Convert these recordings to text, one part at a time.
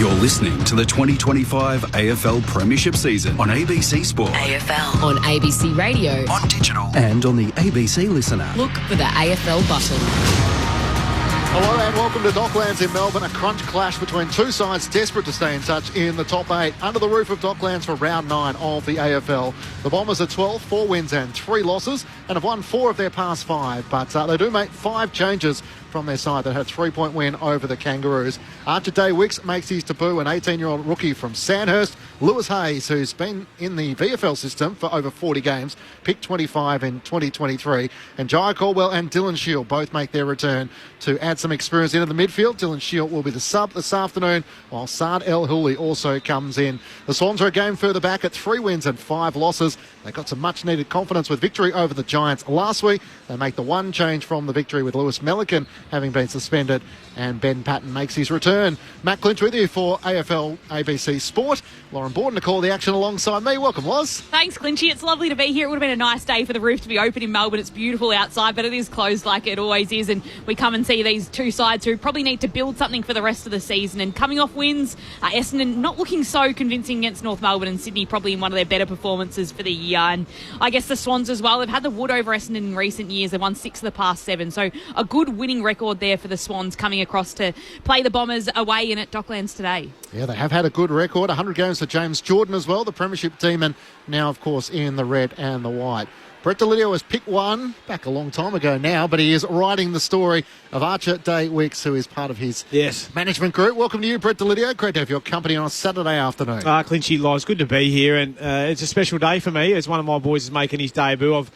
You're listening to the 2025 AFL Premiership season on ABC Sport. AFL. On ABC Radio. On digital. And on the ABC Listener. Look for the AFL button. Hello and welcome to Docklands in Melbourne. A crunch clash between two sides desperate to stay in touch in the top 8. Under the roof of Docklands for round 9 of the AFL. The Bombers are 12, 4 wins and 3 losses, and have won 4 of their past 5. But they do make 5 changes from their side that had a 3-point win over the Kangaroos. Archer Day-Wicks makes his debut, an 18-year-old rookie from Sandhurst. Lewis Hayes, who's been in the VFL system for over 40 games, picked 25 in 2023. And Jai Caldwell and Dylan Shield both make their return to add some experience into the midfield. Dylan Shield will be the sub this afternoon, while Saad El Houli also comes in. The Swans are a game further back at 3 wins and 5 losses. They got some much-needed confidence with victory over the Giants last week. They make the one change from the victory with Lewis Melican having been suspended, and Ben Patton makes his return. Matt Clinch with you for AFL ABC Sport. Lauren Borden to call the action alongside me. Welcome, Loz. Thanks, Clinchy. It's lovely to be here. It would have been a nice day for the roof to be open in Melbourne. It's beautiful outside, but it is closed like it always is, and we come and see these two sides who probably need to build something for the rest of the season. And coming off wins, Essendon not looking so convincing against North Melbourne, and Sydney probably in one of their better performances for the year. And I guess the Swans as well, they've had the wood over Essendon in recent years. They've won 6 of the past 7, so a good winning record there for the Swans coming across to play the Bombers away in at Docklands today. Yeah, they have had a good record. 100 games for James Jordan as well, the premiership team, and now, of course, in the red and the white. Brett Delidio was pick 1 back a long time ago now, but he is writing the story of Archer Day-Wicks, who is part of his management group. Welcome to you, Brett Delidio. Great to have your company on a Saturday afternoon. Clinchy, Loz, good to be here, and it's a special day for me as one of my boys is making his debut. I've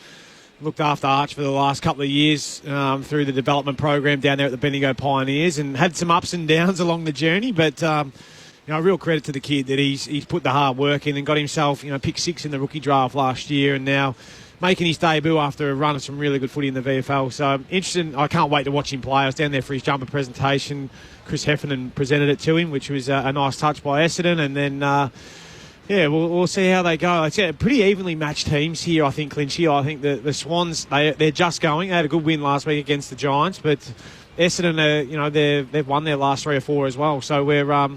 looked after Arch for the last couple of years through the development program down there at the Bendigo Pioneers, and had some ups and downs along the journey, but real credit to the kid that he's put the hard work in and got himself pick 6 in the rookie draft last year, and now making his debut after a run of some really good footy in the VFL. So interesting. I can't wait to watch him play. I was down there for his jumper presentation. Chris Heffernan presented it to him, which was a nice touch by Essendon, and then we'll see how they go. It's pretty evenly matched teams here, I think, Clinchy. I think the Swans, they're just going. They had a good win last week against the Giants, but Essendon, they've won their last 3 or 4 as well. So we're, I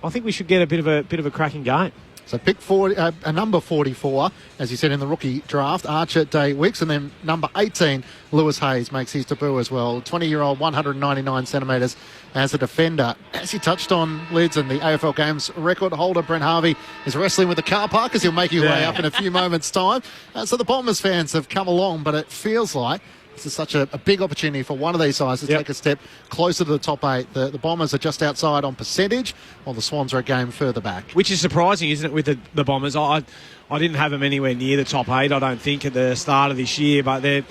think we should get a bit of a cracking game. So pick 40, a number 44, as you said in the rookie draft, Archer Day-Wicks, and then number 18, Lewis Hayes, makes his debut as well. 20-year-old, 199 centimetres as a defender. As you touched on, Lids, and the AFL Games record holder, Brent Harvey, is wrestling with the car park as he'll make his way up in a few moments' time. So the Bombers fans have come along, but it feels like this is such a big opportunity for one of these sides to take a step closer to the top 8. The Bombers are just outside on percentage, while the Swans are a game further back. Which is surprising, isn't it, with the Bombers? I didn't have them anywhere near the top 8, I don't think, at the start of this year, but they're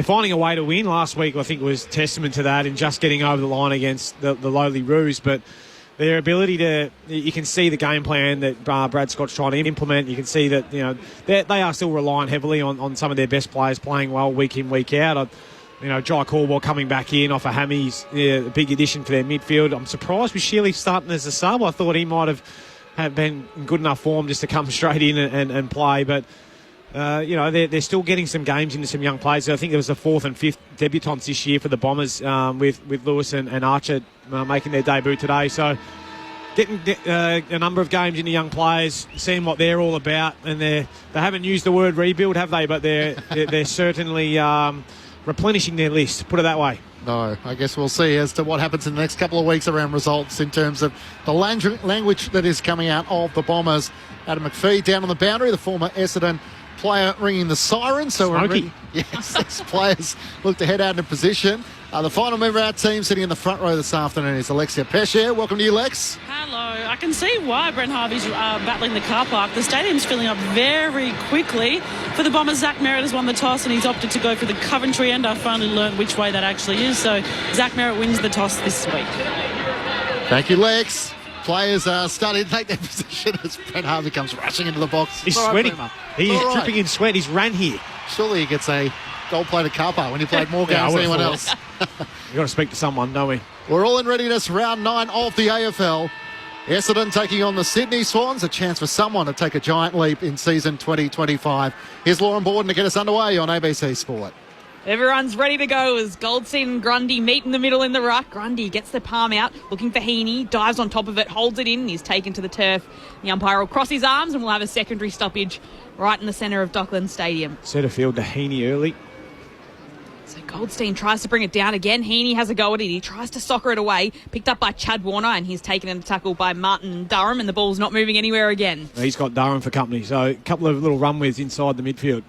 finding a way to win. Last week, I think, was testament to that, and just getting over the line against the lowly Roos. But their ability you can see the game plan that Brad Scott's trying to implement. You can see that they are still relying heavily on some of their best players playing well week in, week out. Jai Caldwell coming back in off a hammies, a big addition for their midfield. I'm surprised with Shealy starting as a sub. I thought he might have been in good enough form just to come straight in and play, but they're still getting some games into some young players. I think there was the 4th and 5th debutants this year for the Bombers, with Lewis and Archer making their debut today. So getting a number of games into young players, seeing what they're all about, and they haven't used the word rebuild, have they? But they're certainly replenishing their list, put it that way. No, I guess we'll see as to what happens in the next couple of weeks around results in terms of the language that is coming out of the Bombers. Adam McPhee down on the boundary, the former Essendon player ringing the siren. So as players look to head out in position. The final member of our team sitting in the front row this afternoon is Alexia Pesce. Welcome to you, Lex. Hello. I can see why Brent Harvey's battling the car park. The stadium's filling up very quickly. For the Bombers, Zach Merritt has won the toss and he's opted to go for the Coventry end. I finally learned which way that actually is. So Zach Merritt wins the toss this week. Thank you, Lex. Players are starting to take their position as Brent Harvey comes rushing into the box. He's sweating. He's dripping in sweat. He's ran here. Surely he gets a gold-plated car park when he played more games than anyone else. We've got to speak to someone, don't we? We're all in readiness. Round 9 of the AFL. Essendon taking on the Sydney Swans. A chance for someone to take a giant leap in season 2025. Here's Lauren Borden to get us underway on ABC Sport. Everyone's ready to go as Goldstein and Grundy meet in the middle in the ruck. Grundy gets the palm out, looking for Heaney, dives on top of it, holds it in, and he's taken to the turf. The umpire will cross his arms and we'll have a secondary stoppage right in the centre of Docklands Stadium. Set of field to Heaney early. So Goldstein tries to bring it down again. Heaney has a go at it. He tries to soccer it away. Picked up by Chad Warner, and he's taken in a tackle by Martin Durham, and the ball's not moving anywhere again. He's got Durham for company, so a couple of little runways inside the midfield.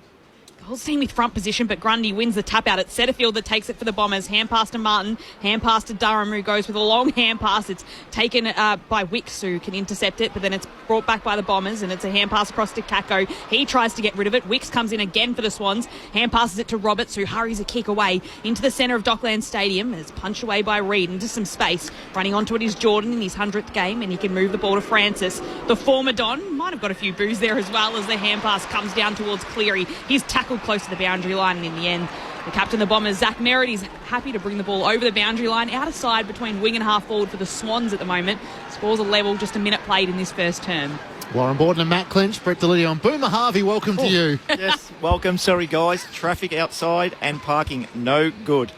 Goldstein with front position, but Grundy wins the tap out. It's Setterfield that takes it for the Bombers. Hand pass to Martin, hand pass to Durham, who goes with a long hand pass. It's taken by Wicks, who can intercept it, but then it's brought back by the Bombers, and it's a hand pass across to Kako. He tries to get rid of it. Wicks comes in again for the Swans. Hand passes it to Roberts, who hurries a kick away into the centre of Docklands Stadium. It's punched away by Reid into some space. Running onto it is Jordan in his 100th game, and he can move the ball to Francis. The former Don might have got a few boos there as well, as the hand pass comes down towards Cleary. He's tackled close to the boundary line, and in the end, the captain of the Bombers, Zach Merritt, is happy to bring the ball over the boundary line, out of side between wing and half forward for the Swans at the moment. Scores a level, just a minute played in this first term. Warren Borden and Matt Clinch, Brett Delidio on Boomer Harvey, welcome to you. Yes, welcome. Sorry, guys. Traffic outside and parking, no good.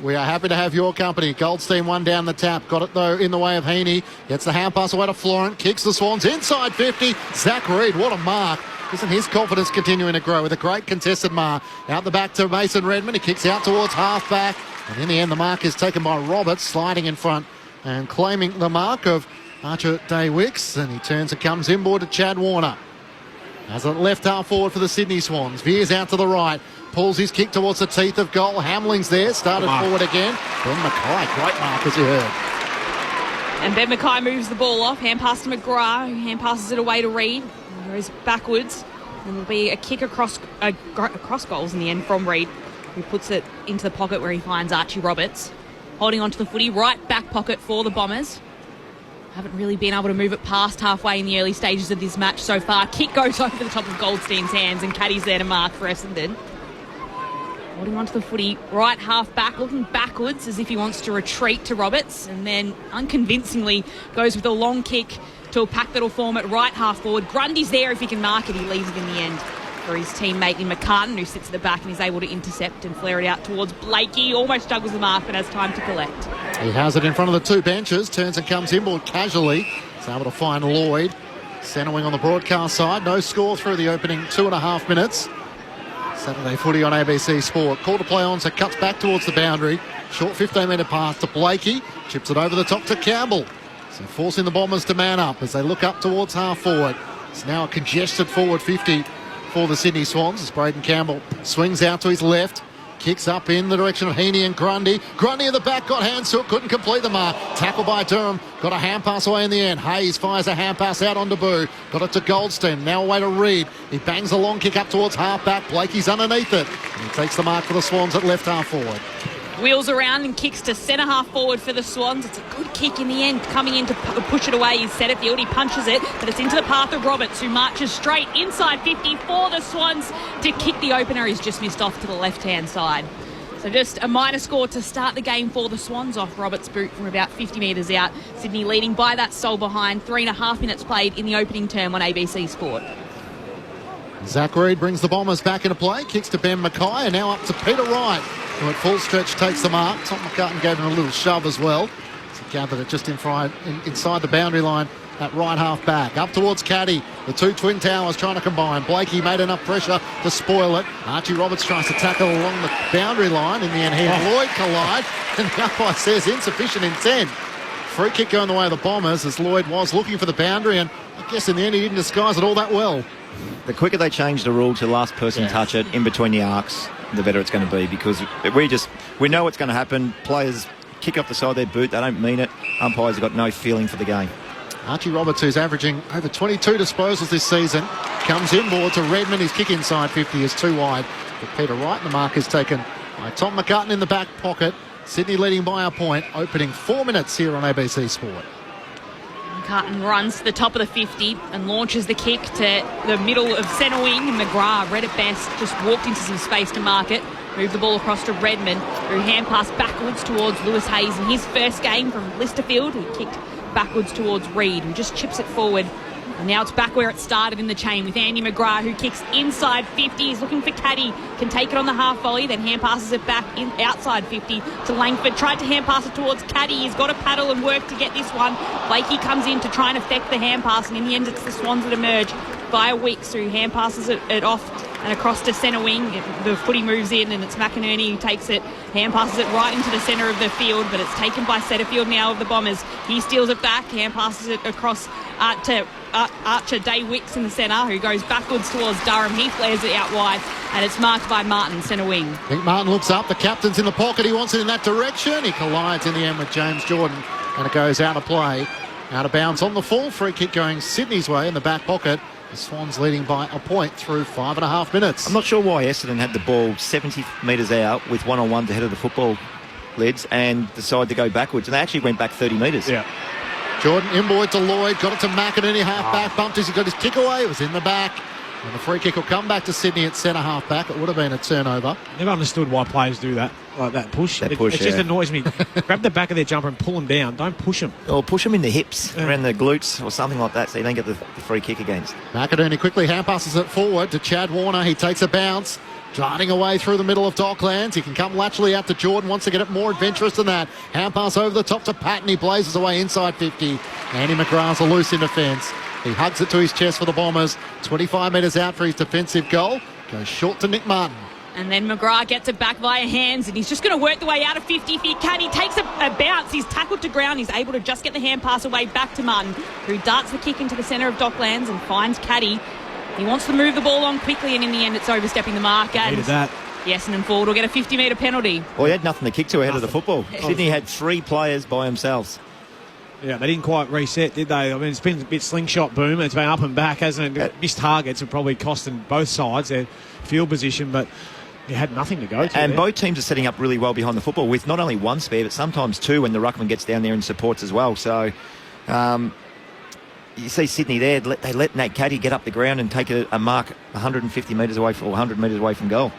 We are happy to have your company. Goldstein one down the tap. Got it, though, in the way of Heaney. Gets the hand pass away to Florent. Kicks the Swans inside 50. Zach Reid, what a mark. Isn't his confidence continuing to grow with a great contested mark? Out the back to Mason Redmond. He kicks out towards half-back. And in the end, the mark is taken by Roberts, sliding in front and claiming the mark of Archer Day Wicks. And he turns and comes inboard to Chad Warner. As a left half forward for the Sydney Swans. Veers out to the right. Pulls his kick towards the teeth of goal. Hamling's there. Started forward again. Ben Mackay, great mark as you heard. And Ben Mackay moves the ball off. Hand pass to McGrath, who hand passes it away to Reid. Goes backwards, and there'll be a kick across goals in the end from Reid, who puts it into the pocket where he finds Archie Roberts. Holding onto the footy, right back pocket for the Bombers. Haven't really been able to move it past halfway in the early stages of this match so far. Kick goes over the top of Goldstein's hands, and Caddy's there to mark for Essendon. Holding onto the footy, right half back, looking backwards as if he wants to retreat to Roberts, and then unconvincingly goes with a long kick to a pack that'll form at right half forward. Grundy's there if he can mark it. He leaves it in the end for his teammate in McCartan, who sits at the back and is able to intercept and flare it out towards Blakey. Almost juggles the mark, but has time to collect. He has it in front of the two benches, turns and comes inboard casually. He's able to find Lloyd. Centre wing on the broadcast side. No score through the opening 2.5 minutes. Saturday footy on ABC Sport. Call to play on, so cuts back towards the boundary. Short 15-metre pass to Blakey. Chips it over the top to Campbell. So forcing the Bombers to man up as they look up towards half forward. It's now a congested forward 50 for the Sydney Swans as Braden Campbell swings out to his left. Kicks up in the direction of Heaney and Grundy. Grundy in the back, got hands to it, couldn't complete the mark. Tackle by Durham, got a hand pass away in the end. Hayes fires a hand pass out on Deboo. Got it to Goldstein, now away to Reid. He bangs a long kick up towards half back. Blakey's underneath it. And he takes the mark for the Swans at left half forward. Wheels around and kicks to centre half forward for the Swans. It's a good kick in the end. Coming in to push it away is Setterfield. He punches it, but it's into the path of Roberts, who marches straight inside 50 for the Swans to kick the opener. He's just missed off to the left-hand side. So just a minor score to start the game for the Swans off Roberts' boot from about 50 metres out. Sydney leading by that soul behind. 3.5 minutes played in the opening term on ABC Sport. Zach Reid brings the Bombers back into play. Kicks to Ben Mackay, and now up to Peter Wright, who at full stretch takes the mark. Tom McCartan gave him a little shove as well. So gathered it just inside the boundary line at right half back. Up towards Caddy. The two Twin Towers trying to combine. Blakey made enough pressure to spoil it. Archie Roberts tries to tackle along the boundary line. In the end, he and Lloyd collide. And the umpire says insufficient intent. Free kick going the way of the Bombers as Lloyd was looking for the boundary. And I guess in the end, he didn't disguise it all that well. The quicker they change the rule to last person touch it in between the arcs, the better it's going to be, because we know what's going to happen. Players kick off the side of their boot, they don't mean it. Umpires have got no feeling for the game. Archie Roberts, who's averaging over 22 disposals this season, comes inboard to Redmond. His kick inside 50 is too wide for Peter Wright, and the mark is taken by Tom McCartan in the back pocket. Sydney leading by a point, opening 4 minutes here on ABC Sport. McCartan runs to the top of the 50 and launches the kick to the middle of centre wing. And McGrath, read it best, just walked into some space to mark it. Moved the ball across to Redmond, who hand passed backwards towards Lewis Hayes in his first game from Listerfield. He kicked backwards towards Reid, who just chips it forward And now it's back where it started in the chain with Andy McGrath, who kicks inside 50. He's looking for Caddy, can take it on the half volley, then hand passes it back in outside 50 to Langford. Tried to hand pass it towards Caddy. He's got to paddle and work to get this one. Blakey comes in to try and affect the hand pass, and in the end it's the Swans that emerge via Wicks, who hand passes it off and across to centre wing. The footy moves in, and it's McInerney who takes it, hand passes it right into the centre of the field, but it's taken by Setterfield now of the Bombers. He steals it back, hand passes it across to Archer Day Wicks in the centre, who goes backwards towards Durham. He flares it out wide, and it's marked by Martin, centre wing. I think Martin looks up, the captain's in the pocket, he wants it in that direction. He collides in the end with James Jordan, and it goes out of play. Out of bounds on the full. Free kick going Sydney's way in the back pocket. The Swans leading by a point through 5.5 minutes. I'm not sure why Essendon had the ball 70 metres out with one-on-one to head of the football, Lids, and decided to go backwards. And they actually went back 30 metres. Yeah. Jordan inboard to Lloyd, got it to McInerney, half back, bumped as he got his kick away. It was in the back. And the free kick will come back to Sydney at centre half back. It would have been a turnover. Never understood why players do that, like that push. It It just annoys me. Grab the back of their jumper and pull them down. Don't push them. Or push them in the hips, around the glutes or something like that, so you don't get the free kick against. McInerney quickly hand passes it forward to Chad Warner. He takes a bounce, darting away through the middle of Docklands. He can come laterally out to Jordan, wants to get it more adventurous than that. Hand pass over the top to Patton. He blazes away inside 50. Andy McGrath's a loose in defence. He hugs it to his chest for the Bombers. 25 metres out for his defensive goal. Goes short to Nick Martin. And then McGrath gets it back via hands, and he's just going to work the way out of 50 if he can. He takes a bounce. He's tackled to ground. He's able to just get the hand pass away back to Martin, who darts the kick into the centre of Docklands and finds Caddy. He wants to move the ball on quickly, and in the end it's overstepping the mark. And Needed that. Essendon forward will get a 50-metre penalty. Well, he had nothing to kick to ahead of the football. Sydney had 3 players by themselves. Yeah, they didn't quite reset, did they? I mean, it's been a bit slingshot boom. It's been up and back, hasn't it? Missed targets have probably costing both sides their field position, but you had nothing to go to. And there. both teams are setting up really well behind the football with not only one spare, but sometimes 2 when the ruckman gets down there and supports as well. So you see Sydney there, they let Nate Caddy get up the ground and take a mark 150 metres away or 100 metres away from goal.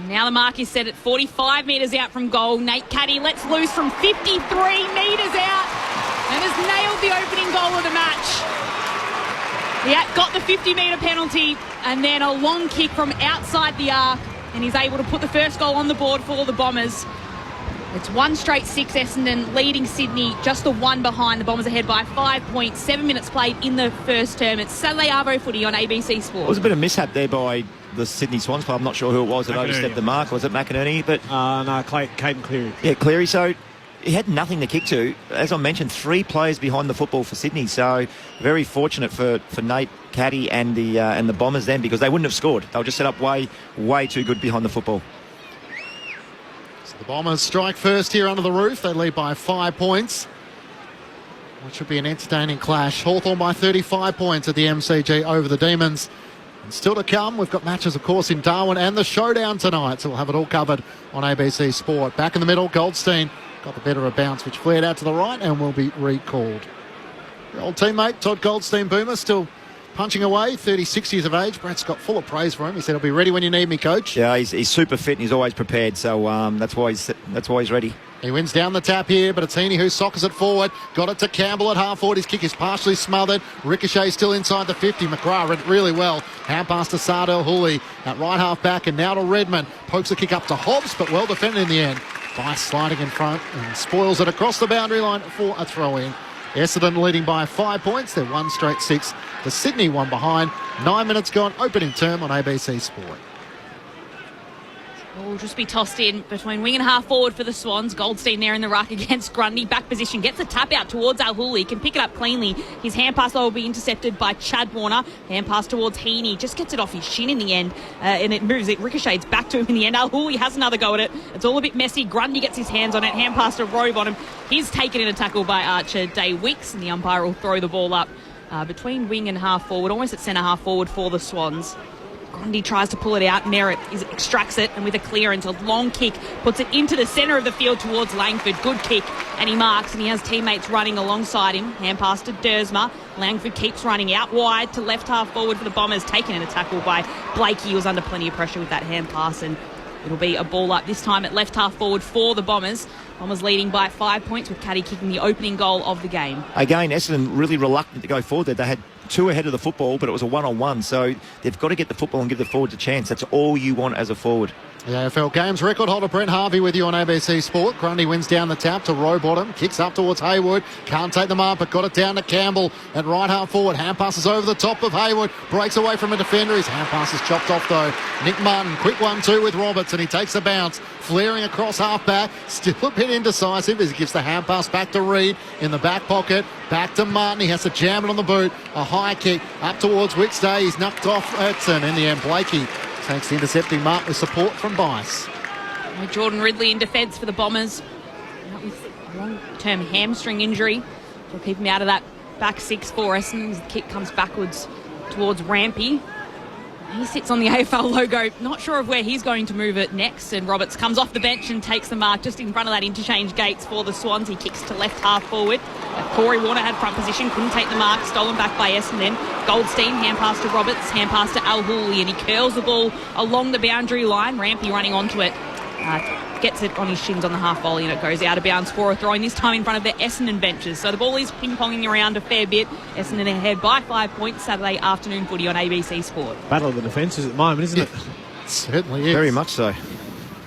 Now the mark is set at 45 metres out from goal. Nate Caddy lets loose from 53 metres out and has nailed the opening goal of the match. Yeah, got the 50-metre penalty and then a long kick from outside the arc, and he's able to put the first goal on the board for the Bombers. It's 1 straight 6, Essendon leading Sydney, just the 1 behind. The Bombers ahead by 5 points, 7 minutes played in the first term. It's Saturday Arvo footy on ABC Sport. It was a bit of mishap there by the Sydney Swans club. I'm not sure who it was that overstepped the mark. Was it McInerney? But no, Caden Cleary. Yeah, Cleary. So he had nothing to kick to. As I mentioned, 3 players behind the football for Sydney. So very fortunate for Nate Caddy and the Bombers then, because they wouldn't have scored. They were just set up way too good behind the football. So the Bombers strike first here under the roof. They lead by 5 points. Which should be an entertaining clash. Hawthorn by 35 points at the MCG over the Demons. And still to come, we've got matches, of course, in Darwin and the showdown tonight. So we'll have it all covered on ABC Sport. Back in the middle, Goldstein got the better of a bounce, which flared out to the right and will be recalled. Your old teammate, Todd Goldstein, Boomer, still punching away, 36 years of age. Brett Scott full of praise for him. He said, "I'll be ready when you need me, coach." Yeah, he's super fit and he's always prepared. So that's why he's ready. He wins down the tap here, but it's Heaney who sockers it forward. Got it to Campbell at half forward. His kick is partially smothered. Ricochet still inside the 50. McGrath read it really well. Hand pass to Sardell Hooley at right half back, and now to Redmond. Pokes the kick up to Hobbs, but well defended in the end. Vice sliding in front and spoils it across the boundary line for a throw-in. Essendon leading by 5 points. They're 1 straight 6. The Sydney 1 behind. 9 minutes gone. Opening term on ABC Sport. Will just be tossed in between wing and half forward for the Swans. Goldstein there in the ruck against Grundy. Back position. Gets a tap out towards Al-Hooley. Can pick it up cleanly. His hand pass will be intercepted by Chad Warner. Hand pass towards Heaney. Just gets it off his shin in the end. And it moves. It ricochets back to him in the end. Al-Hooley has another go at it. It's all a bit messy. Grundy gets his hands on it. Hand pass to Robe on him. He's taken in a tackle by Archer Day Wicks. And the umpire will throw the ball up between wing and half forward. Almost at centre half forward for the Swans. Grundy tries to pull it out. Merritt extracts it, and with a clearance, a long kick, puts it into the centre of the field towards Langford. Good kick, and he marks, and he has teammates running alongside him. Hand pass to Dersma. Langford keeps running out wide to left half forward for the Bombers, taken in a tackle by Blakey. He was under plenty of pressure with that hand pass, and it'll be a ball up this time at left half forward for the Bombers. Bombers leading by 5 points with Caddy kicking the opening goal of the game. Again, Essendon really reluctant to go forward there. They had 2 ahead of the football, but it was a one-on-one, so they've got to get the football and give the forwards a chance. That's all you want as a forward. The AFL Games record holder Brent Harvey with you on ABC Sport. Grundy wins down the tap to Rowbottom, kicks up towards Haywood, can't take them up, but got it down to Campbell at right half forward. Hand passes over the top of Haywood, breaks away from a defender. His hand pass is chopped off though. Nick Martin, quick 1-2 with Roberts, and he takes a bounce, flaring across half back, still a bit indecisive as he gives the hand pass back to Reid in the back pocket. Back to Martin, he has to jam it on the boot. A high kick up towards Wickstay. He's knocked off Ertzen. In the end, Blakey takes the intercepting mark with support from Bice. Jordan Ridley in defence for the Bombers. Out with a long-term hamstring injury. Will keep him out of that back 6 for Essendon. The kick comes backwards towards Rampy. He sits on the AFL logo, not sure of where he's going to move it next. And Roberts comes off the bench and takes the mark just in front of that interchange gates for the Swans. He kicks to left half forward. Corey Warner had front position, couldn't take the mark, stolen back by Essendon. Goldstein, hand pass to Roberts, hand pass to Al Hooley, and he curls the ball along the boundary line. Rampy running onto it. Gets it on his shins on the half volley, and it goes out of bounds for a throw-in, this time in front of the Essendon benches. So the ball is ping-ponging around a fair bit. Essendon ahead by 5 points. Saturday afternoon footy on ABC Sport. Battle of the defences at the moment, isn't it? Certainly is. Very much so.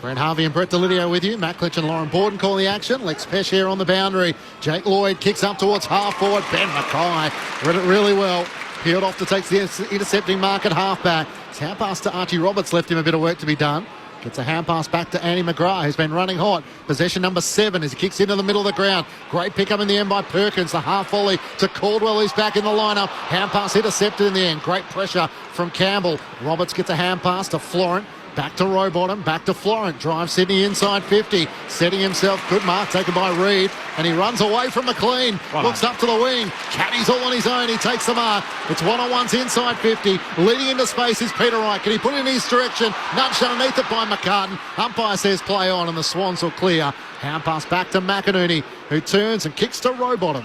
Brent Harvey and Brett Delidio with you. Matt Klitsch and Lauren Borden call the action. Lex Pesh here on the boundary. Jake Lloyd kicks up towards half forward. Ben Mackay read it really well. Peeled off to take the intercepting mark at half-back. His hand pass to Archie Roberts left him a bit of work to be done. Gets a hand pass back to Andy McGrath, who's been running hot. Possession number 7 as he kicks into the middle of the ground. Great pick up in the end by Perkins. The half volley to Caldwell, who's back in the lineup. Hand pass intercepted in the end. Great pressure from Campbell. Roberts gets a hand pass to Florent. Back to Rowbottom, back to Florent. Drives Sydney inside 50. Setting himself. Good mark taken by Reid. And he runs away from McLean. Looks up to the wing. Caddy's all on his own. He takes the mark. It's one-on-ones inside 50. Leading into space is Peter Wright. Can he put it in his direction? Nudged underneath it by McCartan. Umpire says play on, and the Swans will clear. Hand pass back to McInerney, who turns and kicks to Rowbottom.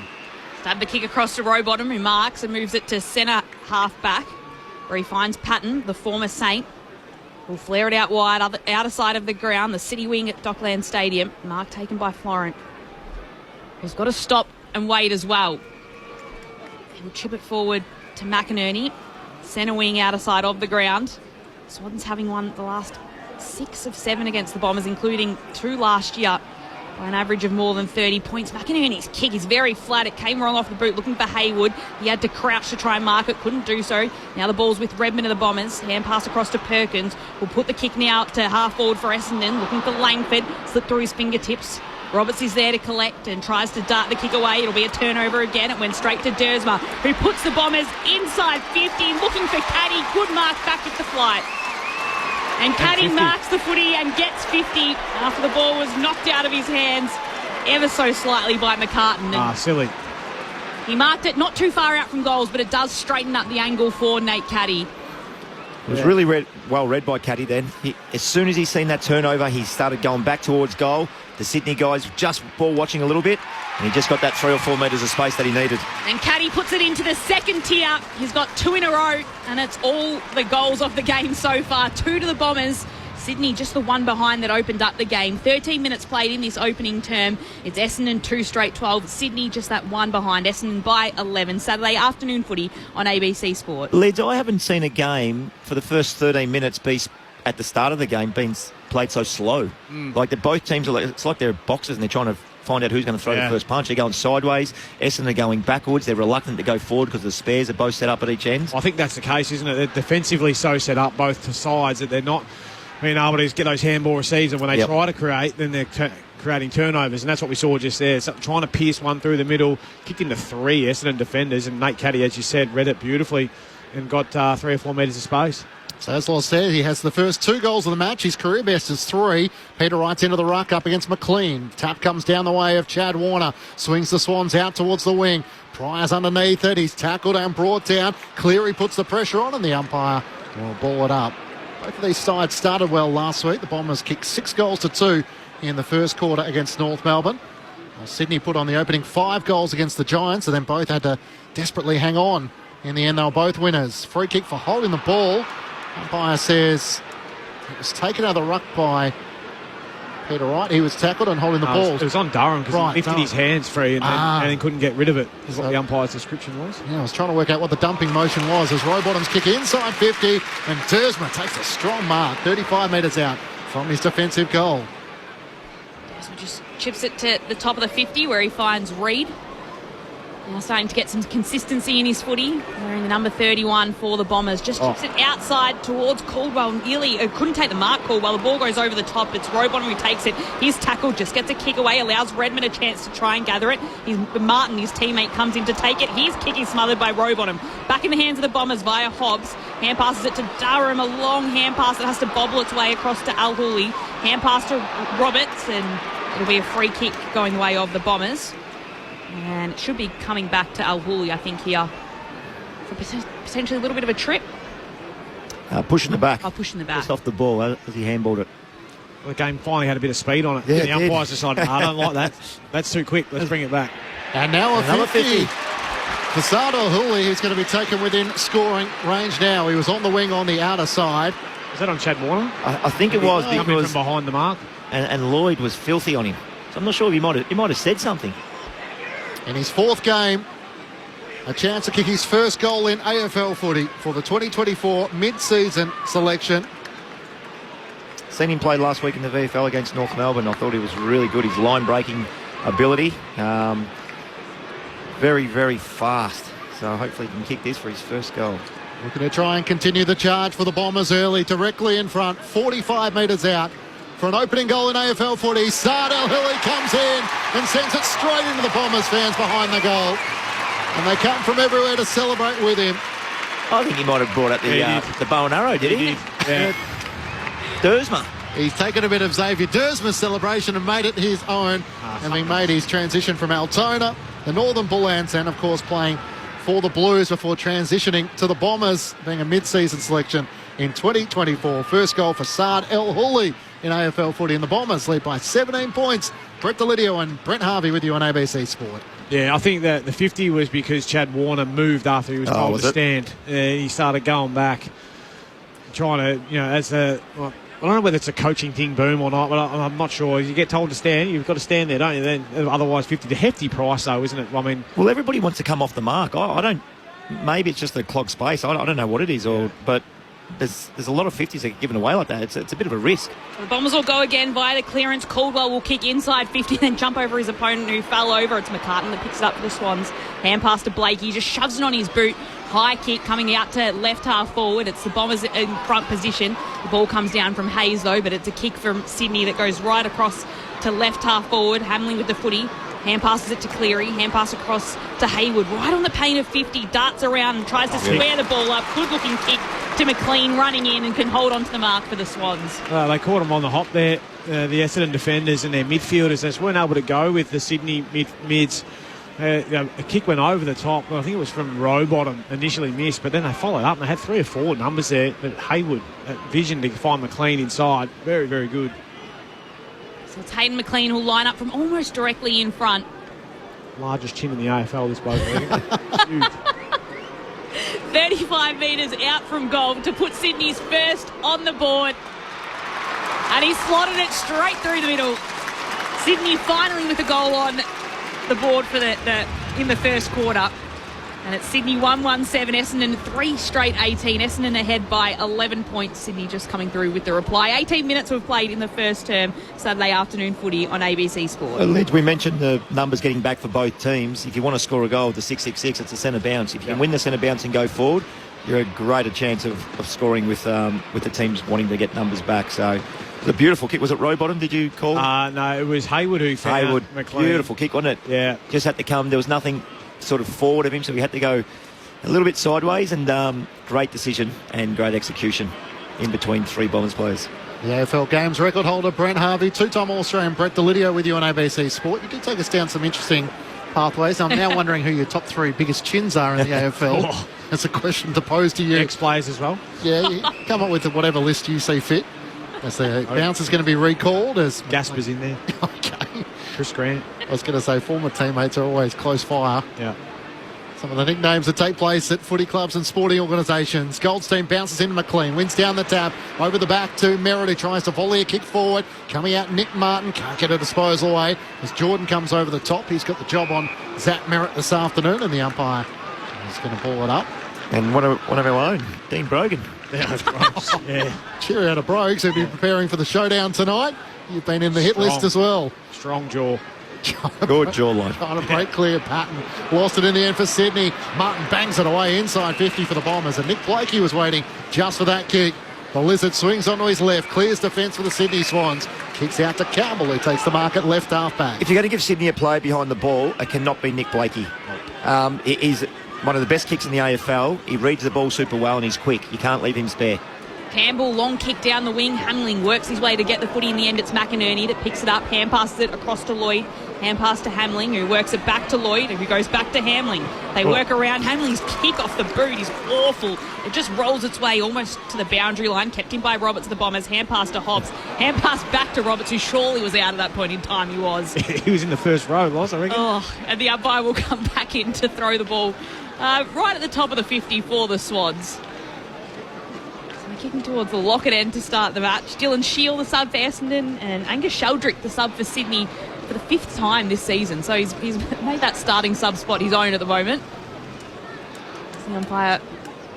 Stab the kick across to Rowbottom, who marks and moves it to centre half back, where he finds Patton, the former Saint. Will flare it out wide, outer side of the ground, the city wing at Dockland Stadium. Mark taken by Florent. He's got to stop and wait as well. He'll chip it forward to McInerney. Centre wing, outer side of the ground. Swans having won the last 6 of 7 against the Bombers, including 2 last year, by an average of more than 30 points. McInerney's kick is very flat. It came wrong off the boot, looking for Haywood. He had to crouch to try and mark it, couldn't do so. Now the ball's with Redmond of the Bombers. Hand pass across to Perkins. Will put the kick now to half forward for Essendon, looking for Langford. Slipped through his fingertips. Roberts is there to collect and tries to dart the kick away. It'll be a turnover again. It went straight to Dersma, who puts the Bombers inside 50, looking for Caddy. Good mark back at the flight. And Caddy marks the footy and gets 50 after the ball was knocked out of his hands ever so slightly by McCartan. Silly. He marked it not too far out from goals, but it does straighten up the angle for Nate Caddy. It was really well read by Caddy then. As soon as he seen that turnover, he started going back towards goal. The Sydney guys just ball watching a little bit, and he just got that 3 or 4 metres of space that he needed. And Caddy puts it into the second tier. He's got 2 in a row, and it's all the goals of the game so far. 2 to the Bombers. Sydney just the one behind that opened up the game. 13 minutes played in this opening term. It's Essendon 2 straight 12. Sydney just that one behind. Essendon by 11. Saturday afternoon footy on ABC Sport. Lids, I haven't seen a game for the first 13 minutes be at the start of the game being played so slow. Like both teams are it's like they're boxers and they're trying to find out who's going to throw the first punch. They're going sideways. Essendon are going backwards. They're reluctant to go forward because the spares are both set up at each end. I think that's the case, isn't it? They're defensively so set up, both sides, that they're not being able to get those handball receives, and when they try to create, then they're creating turnovers, and that's what we saw just there. So trying to pierce one through the middle, kicked into 3 Essendon defenders, and Nate Caddy, as you said, read it beautifully and got 3 or 4 metres of space. So as Law said, he has the first 2 goals of the match. His career best is 3. Peter Wright's into the ruck up against McLean. Tap comes down the way of Chad Warner. Swings the Swans out towards the wing. Pryor's underneath it. He's tackled and brought down. Cleary puts the pressure on, and the umpire will ball it up. Both of these sides started well last week. The Bombers kicked 6 goals to 2 in the first quarter against North Melbourne. Sydney put on the opening 5 goals against the Giants, and then both had to desperately hang on. In the end, they were both winners. Free kick for holding the ball. Umpire says it was taken out of the ruck by Peter Wright, he was tackled and holding the ball. It was on Durham because Right, he lifted his hands free and then couldn't get rid of it, is what the umpire's description was. Yeah, I was trying to work out what the dumping motion was as Rowbottom's kick inside 50 and Dersma takes a strong mark, 35 metres out from his defensive goal. So just chips it to the top of the 50 where he finds Reid. Now starting to get some consistency in his footy. Wearing the number 31 for the Bombers. Just chips it outside towards Caldwell. Nearly couldn't take the mark, Caldwell. The ball goes over the top. It's Rowbottom who takes it. His tackle just gets a kick away, allows Redmond a chance to try and gather it. Martin, his teammate, comes in to take it. His kick is smothered by Rowbottom. Back in the hands of the Bombers via Hobbs. Hand passes it to Durham. A long hand pass that has to bobble its way across to Al Hooley. Hand pass to Roberts, and it'll be a free kick going the way of the Bombers. And it should be coming back to Al Hooley, I think, here for potentially a little bit of a trip. Pushing the back. Pushing the back. Just off the ball as he handballed it. Well, the game finally had a bit of speed on it. Yeah, the umpires decided, I don't like that. That's too quick. Let's bring it back. And now Another 50. Fasad Al Hooley, who's going to be taken within scoring range now. He was on the wing on the outer side. Was that on Chad Warner? I think it was Coming because from behind the mark. and Lloyd was filthy on him. So I'm not sure if he might have said something. In his fourth game, a chance to kick his first goal in AFL footy for the 2024 mid-season selection. Seen him play last week in the VFL against North Melbourne. I thought he was really good. His line-breaking ability, very, very fast. So hopefully he can kick this for his first goal. Looking to try and continue the charge for the Bombers early, directly in front, 45 metres out. For an opening goal in AFL footy, Saad Al Hooley comes in and sends it straight into the Bombers fans behind the goal. And they come from everywhere to celebrate with him. I think he might have brought up the bow and arrow, did he? Yeah. Dersma. He's taken a bit of Xavier Dersma's celebration and made it his own, having made his transition from Altona, the Northern Bullants, and of course playing for the Blues before transitioning to the Bombers, being a mid-season selection in 2024. First goal for Saad Al Hooley in AFL footy, and the Bombers lead by 17 points. Brett Delidio and Brent Harvey with you on ABC Sport. Yeah, I think that the 50 was because Chad Warner moved after he was told to stand. He started going back, trying to, I don't know whether it's a coaching thing, Boom, or not, but I'm not sure. You get told to stand, you've got to stand there, don't you? Then otherwise 50. The hefty price, though, isn't it? I mean, well, everybody wants to come off the mark. I don't. Maybe it's just a clogged space. I don't know what it is, but there's a lot of 50s that get given away like that. It's a bit of a risk. The Bombers will go again via the clearance. Caldwell will kick inside 50, then jump over his opponent who fell over. It's McCartan that picks it up for the Swans. Hand pass to Blake. He just shoves it on his boot. High kick coming out to left half forward. It's the Bombers in front position. The ball comes down from Hayes though, but it's a kick from Sydney that goes right across to left half forward. Hamlin with the footy. Hand passes it to Cleary. Hand pass across to Hayward. Right on the paint of 50. Darts around and tries to square the ball up. Good looking kick to McLean, running in and can hold on to the mark for the Swans. They caught him on the hop there. The Essendon defenders and their midfielders just weren't able to go with the Sydney mids. A kick went over the top. Well, I think it was from Rowbottom, initially missed, but then they followed up and they had 3 or 4 numbers there. But Hayward, vision to find McLean inside. Very, very good. So it's Hayden McLean who'll line up from almost directly in front. Largest chin in the AFL, this bloke. Huge. 35 metres out from goal to put Sydney's first on the board. And he slotted it straight through the middle. Sydney finally with a goal on the board for in the first quarter. And it's Sydney 1-1-7, Essendon 3 straight 18. Essendon ahead by 11 points. Sydney just coming through with the reply. 18 minutes we've played in the first term. Saturday afternoon footy on ABC Sport. Lidge, we mentioned the numbers getting back for both teams. If you want to score a goal with the 666, it's a centre bounce. If you can win the centre bounce and go forward, you're a greater chance of scoring with the teams wanting to get numbers back. So it was a beautiful kick. Was it Rowbottom, did you call? No, it was Hayward who found McLean. Beautiful kick, wasn't it? Yeah. Just had to come. There was nothing sort of forward of him, so we had to go a little bit sideways, and great decision and great execution in between 3 Bombers players. The AFL Games record holder Brent Harvey, 2-time All-Australian Brett Delidio with you on ABC Sport. You did take us down some interesting pathways. I'm now wondering who your top 3 biggest chins are in the AFL. That's a question to pose to you. Ex-players as well. Yeah, you come up with whatever list you see fit. As the bounce is going to be recalled. As Gasper's in there. Okay. Chris Grant. I was going to say former teammates are always close fire. Yeah. Some of the nicknames that take place at footy clubs and sporting organisations. Goldstein bounces into McLean, wins down the tap, over the back to Merritt, who tries to volley a kick forward. Coming out, Nick Martin, can't get a disposal away as Jordan comes over the top. He's got the job on Zach Merritt this afternoon, and the umpire is going to ball it up. And one of our own, Dean Brogan. Yeah. Cheerio to Brogues, who'll be preparing for the showdown tonight. You've been in the hit list as well. Strong jaw. Good jawline. Trying to break clear. Patton lost it in the end for Sydney. Martin bangs it away inside 50 for the Bombers, and Nick Blakey was waiting just for that kick. The Lizard swings onto his left, clears defence for the Sydney Swans. Kicks out to Campbell, who takes the mark at left half-back. If you're going to give Sydney a play behind the ball, it cannot be Nick Blakey. He's one of the best kicks in the AFL. He reads the ball super well and he's quick. You can't leave him spare. Campbell, long kick down the wing. Hamling works his way to get the footy. In the end, it's McInerney that picks it up. Hand passes it across to Lloyd. Hand pass to Hamling, who works it back to Lloyd, who goes back to Hamling. They work around. Hamling's kick off the boot is awful. It just rolls its way almost to the boundary line. Kept in by Roberts, the Bombers. Hand pass to Hobbs. Hand pass back to Roberts, who surely was out at that point in time. He was. He was in the first row, Loz, I reckon. Oh, and the umpire will come back in to throw the ball right at the top of the 50 for the Swans. Kicking towards the Lockett end to start the match. Dylan Shield, the sub for Essendon, and Angus Sheldrick, the sub for Sydney, for the 5th time this season. So he's made that starting sub spot his own at the moment. The umpire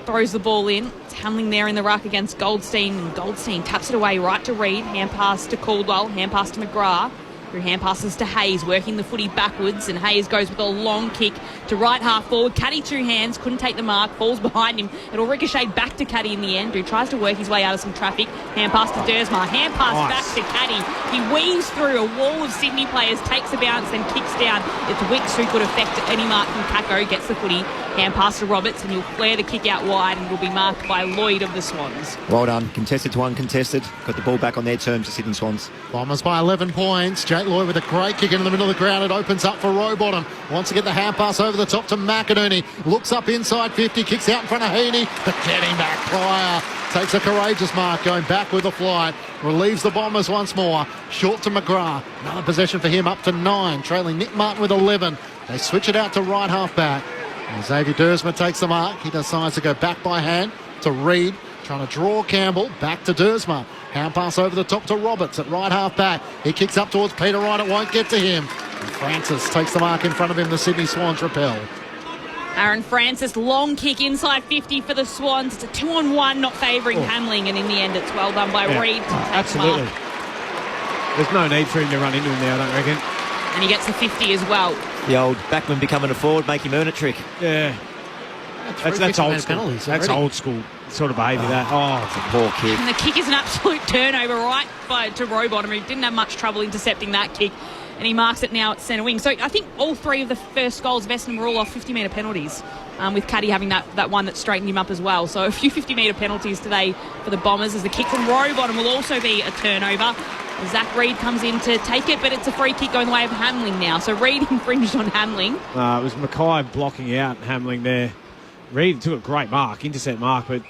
throws the ball in. It's Hamling there in the ruck against Goldstein, and Goldstein taps it away right to Reid. Hand pass to Caldwell, hand pass to McGrath. Through hand passes to Hayes, working the footy backwards, and Hayes goes with a long kick to right half forward. Caddy two hands, couldn't take the mark, falls behind him. It'll ricochet back to Caddy in the end, who tries to work his way out of some traffic. Hand pass to Dersma, hand pass back to Caddy. He weaves through a wall of Sydney players, takes a bounce, then kicks down. It's Wicks who could affect any mark from Kako, gets the footy. Hand pass to Roberts, and he'll flare the kick out wide, and will be marked by Lloyd of the Swans. Well done. Contested to uncontested. Got the ball back on their terms, the Sydney Swans. Bombers by 11 points. Jake Lloyd with a great kick into the middle of the ground. It opens up for Rowbottom. Wants to get the hand pass over the top to McInerney. Looks up inside 50. Kicks out in front of Heaney. But getting back Pryor. Takes a courageous mark. Going back with the flight. Relieves the Bombers once more. Short to McGrath. Another possession for him up to 9. Trailing Nick Martin with 11. They switch it out to right half back. And Xavier Dersma takes the mark. He decides to go back by hand to Reid. Trying to draw Campbell. Back to Dersma. Hand pass over the top to Roberts at right half back. He kicks up towards Peter Wright. It won't get to him. And Francis takes the mark in front of him. The Sydney Swans repel. Aaron Francis, long kick inside 50 for the Swans. It's a 2-on-1, not favouring Hamling, and in the end it's well done by Reid to take absolutely. the mark. There's no need for him to run into him there, I don't reckon. And he gets the 50 as well. The old backman becoming a forward, make him earn a trick. Yeah. That's old school. That's old school sort of behaviour, that. Oh, it's a poor kick. And the kick is an absolute turnover right to Rowbottom, who didn't have much trouble intercepting that kick. And he marks it now at centre wing. So I think all three of the first goals of Essendon were all off 50-metre penalties, with Caddy having that one that straightened him up as well. So a few 50-metre penalties today for the Bombers, as the kick from Rowbottom will also be a turnover. Zach Reid comes in to take it, but it's a free kick going the way of Hamling now. So Reid infringed on Hamling. It was Mackay blocking out Hamling there. Reid took a great mark, intercept mark, but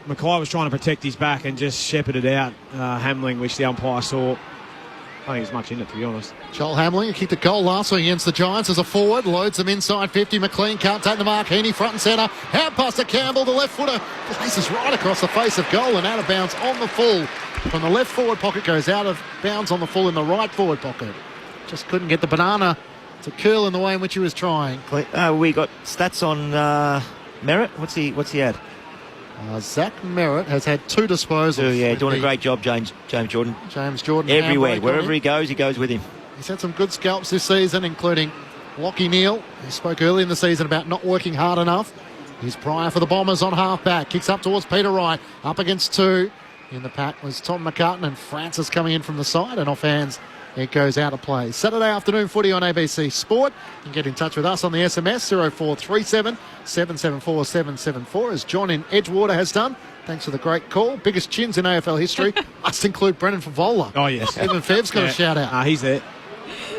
Mackay was trying to protect his back and just shepherded out Hamling, which the umpire saw. I think there's much in it, to be honest. Joel Hamling kicked a goal last week against the Giants as a forward. Loads them inside 50. McLean can't take the mark. Heaney front and centre. Hand pass to Campbell. The left footer places right across the face of goal and out of bounds on the full. From the left forward pocket goes out of bounds on the full in the right forward pocket. Just couldn't get the banana to curl in the way in which he was trying. We got stats on Merritt. What's he had? Zach Merritt has had 2 disposals. Doing a great job, James Jordan. James Jordan. Everywhere, wherever he goes with him. He's had some good scalps this season, including Lachie Neale, who spoke early in the season about not working hard enough. He's Pryor for the Bombers on half-back. Kicks up towards Peter Wright. Up against 2. In the pack was Tom McCartan, and Francis coming in from the side, and off hands it goes out of play. Saturday afternoon footy on ABC Sport. You can get in touch with us on the SMS 0437 774 774, as John in Edgewater has done. Thanks for the great call. Biggest chins in AFL history must include Brendan Favola. Oh, yes. Even Fev's got a shout out. He's there.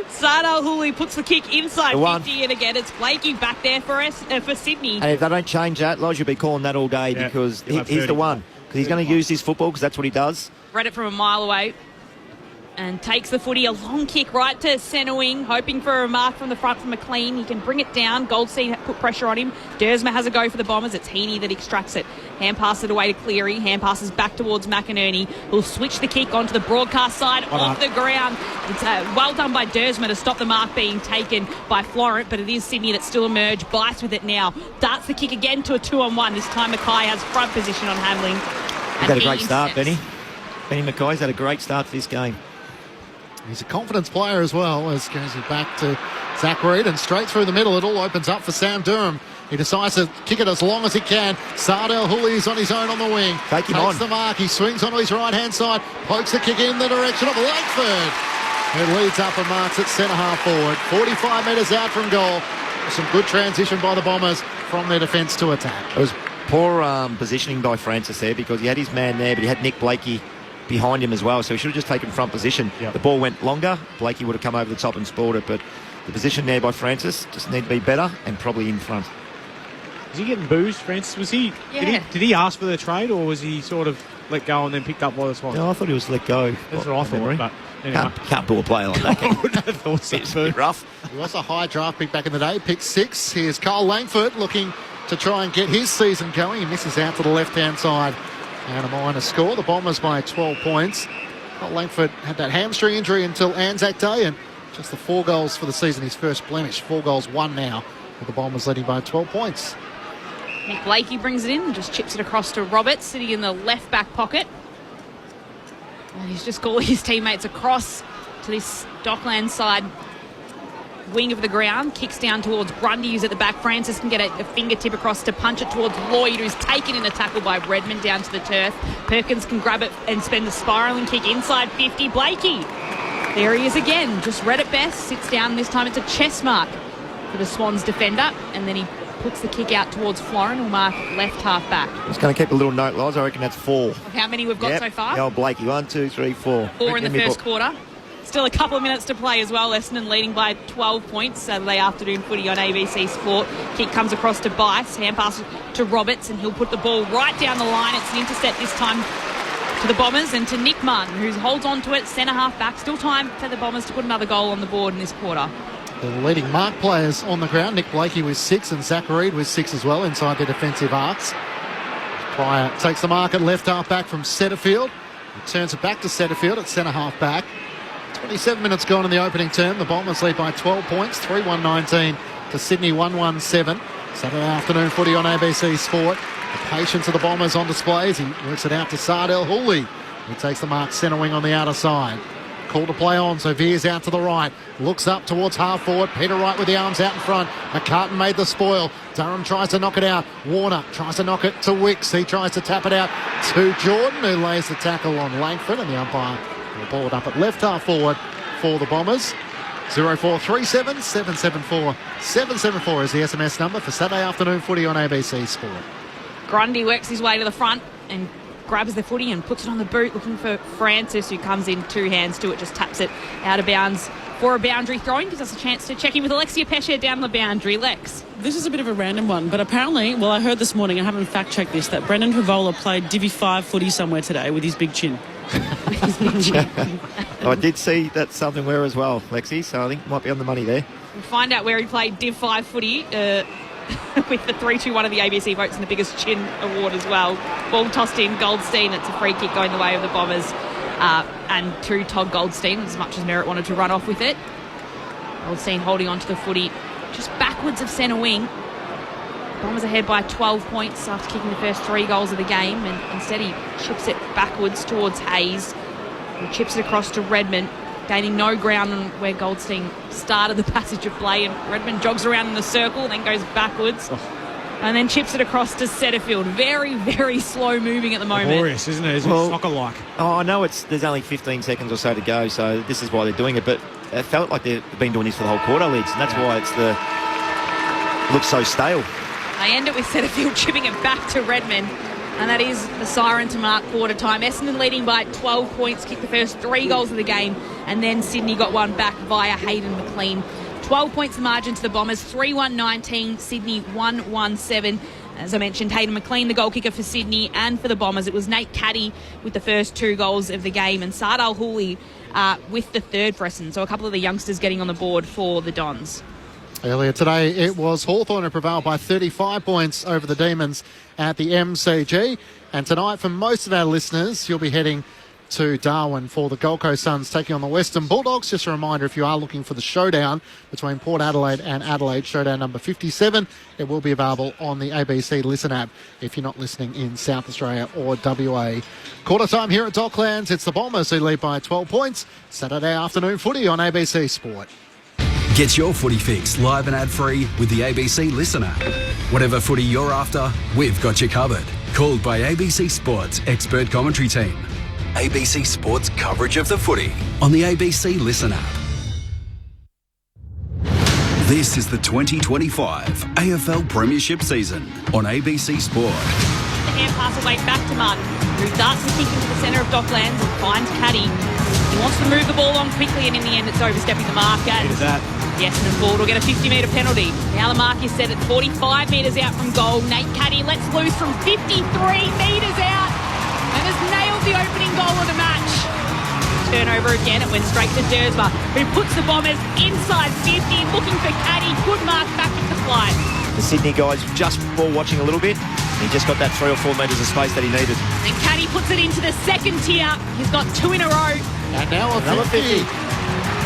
Sardar Hooley puts the kick inside 50, and again it's Blakey back there for Sydney. And if they don't change that, Lodge will be calling that all day, because he's the one. Because he's going to use his football, because that's what he does. Read it from a mile away. and takes the footy. A long kick right to centre wing, hoping for a mark from the front from McLean. He can bring it down. Goldstein put pressure on him. Dersma has a go for the Bombers. It's Heaney that extracts it. Hand passes it away to Cleary. Hand passes back towards McInerney, who'll switch the kick onto the broadcast side off the ground. It's well done by Dersma to stop the mark being taken by Florent, but it is Sydney that still emerge. Bites with it now. Darts the kick again to a 2-on-1. This time Mackay has front position on Hamling. He's had a great start, Benny. Benny Mackay's had a great start to this game. He's a confidence player as well, as goes back to Zach Reid and straight through the middle. It all opens up for Sam Durham. He decides to kick it as long as he can. Sardell Hooley is on his own on the wing. Takes the mark. He swings onto his right-hand side. Pokes the kick in the direction of Langford. It leads up and marks at centre-half forward. 45 metres out from goal. Some good transition by the Bombers from their defence to attack. It was poor positioning by Francis there, because he had his man there, but he had Nick Blakey behind him as well, so he should have just taken front position. Yep. The ball went longer. Blakey would have come over the top and spoiled it, but the position there by Francis just need to be better and probably in front. Was he getting boozed, Francis? Was he? Yeah. Did he ask for the trade, or was he sort of let go and then picked up by the Swans? No, I thought he was let go. That's what I thought. But anyway. Can't pull a player like that. I wouldn't have thought so. It's a bit rough. He was a high draft pick back in the day, pick 6. Here's Kyle Langford looking to try and get his season going. He misses out to the left-hand side. And a minor score. The Bombers by 12 points. Kyle Langford had that hamstring injury until Anzac Day, and just the 4 goals for the season, his first blemish. 4 goals, 1 now, with the Bombers leading by 12 points. Nick Blakey brings it in and just chips it across to Roberts, sitting in the left back pocket. And he's just called his teammates across to this Dockland side wing of the ground. Kicks down towards Grundy, who's at the back. Francis can get a fingertip across to punch it towards Lloyd, who's taken in a tackle by Redmond down to the turf. Perkins can grab it and spend the spiralling kick inside 50. Blakey, there he is again. Just read it best. Sits down. This time it's a chest mark for the Swans defender. And then he puts the kick out towards Florin, who'll mark left half back. Just going to keep a little note, Loz. I reckon that's 4. Of how many we've got so far? The old Blakey. 1, 2, 3, 4. 4 in the first quarter. Still a couple of minutes to play as well. Essendon leading by 12 points. Saturday afternoon footy on ABC Sport. Kick comes across to Bice. Hand pass to Roberts, and he'll put the ball right down the line. It's an intercept this time to the Bombers and to Nick Martin, who holds on to it, centre half back. Still time for the Bombers to put another goal on the board in this quarter. The leading mark players on the ground. Nick Blakey with 6 and Zach Reid with 6 as well inside their defensive arcs. Pryor takes the mark at left half back from Setterfield. He turns it back to Setterfield at centre half back. 27 minutes gone in the opening term. The Bombers lead by 12 points, 3-1-19 to Sydney 1-1-7. Saturday afternoon footy on ABC Sport. The patience of the Bombers on display as he works it out to Sardell Hooley. He takes the mark centre wing on the outer side. Call to play on, so veers out to the right. Looks up towards half forward. Peter Wright with the arms out in front. McCartan made the spoil. Durham tries to knock it out. Warner tries to knock it to Wicks. He tries to tap it out to Jordan, who lays the tackle on Langford, and the umpire will ball it up at left half forward for the Bombers. 0437 774 774 is the SMS number for Saturday afternoon footy on ABC Sport. Grundy works his way to the front and grabs the footy and puts it on the boot, looking for Francis, who comes in 2 hands to it, just taps it out of bounds for a boundary throw-in. Gives us a chance to check in with Alexia Pesce down the boundary. Lex. This is a bit of a random one, but apparently, well, I heard this morning, I haven't fact-checked this, that Brendan Favola played Divi 5 footy somewhere today with his big chin. I did see that something where as well, Lexi, so I think it might be on the money there. We'll find out where he played Div 5 footy with the 3-2-1 of the ABC votes and the biggest chin award as well. Ball tossed in, Goldstein. It's a free kick going the way of the Bombers and to Todd Goldstein, as much as Merritt wanted to run off with it. Goldstein holding on to the footy just backwards of centre wing. Bombers ahead by 12 points after kicking the first 3 goals of the game, and instead he chips it backwards towards Hayes, who chips it across to Redmond, gaining no ground on where Goldstein started the passage of play, and Redmond jogs around in the circle and then goes backwards and then chips it across to Setterfield. Very, very slow moving at the moment. Glorious, isn't it? It's soccer-like. Oh, I know there's only 15 seconds or so to go, so this is why they're doing it, but it felt like they've been doing this for the whole quarter, Lids, and that's why it looks so stale. They end it with Setterfield chipping it back to Redmond, and that is the siren to mark quarter time. Essendon leading by 12 points, kicked the first 3 goals of the game, and then Sydney got one back via Hayden McLean. 12 points the margin to the Bombers, 3-1-19, Sydney 1-1-7. As I mentioned, Hayden McLean, the goal kicker for Sydney, and for the Bombers, it was Nate Caddy with the first 2 goals of the game, and Sardal Hooley with the third for Essendon. So a couple of the youngsters getting on the board for the Dons. Earlier today, it was Hawthorn who prevailed by 35 points over the Demons at the MCG. And tonight, for most of our listeners, you'll be heading to Darwin for the Gold Coast Suns taking on the Western Bulldogs. Just a reminder, if you are looking for the showdown between Port Adelaide and Adelaide, showdown number 57, it will be available on the ABC Listen app if you're not listening in South Australia or WA. Quarter time here at Docklands. It's the Bombers who lead by 12 points. Saturday afternoon footy on ABC Sport. Get your footy fix live and ad-free with the ABC Listen app. Whatever footy you're after, we've got you covered. Called by ABC Sports expert commentary team. ABC Sports coverage of the footy on the ABC Listen app. This is the 2025 AFL Premiership season on ABC Sport. The hand pass away back to Martin, who darts the kick into the centre of Docklands and finds Caddy. He wants to move the ball on quickly, and in the end it's overstepping the mark. The Essendon forward will get a 50-metre penalty. Now the mark is set at 45 metres out from goal. Nate Caddy lets loose from 53 metres out and has nailed the opening goal of the match. Turnover again, it went straight to Dersma, who puts the Bombers inside 50, looking for Caddy. Good mark back at the flight. The Sydney guys just ball watching a little bit. He just got that 3 or 4 metres of space that he needed. And Caddy puts it into the second tier. He's got 2 in a row. And now a 50.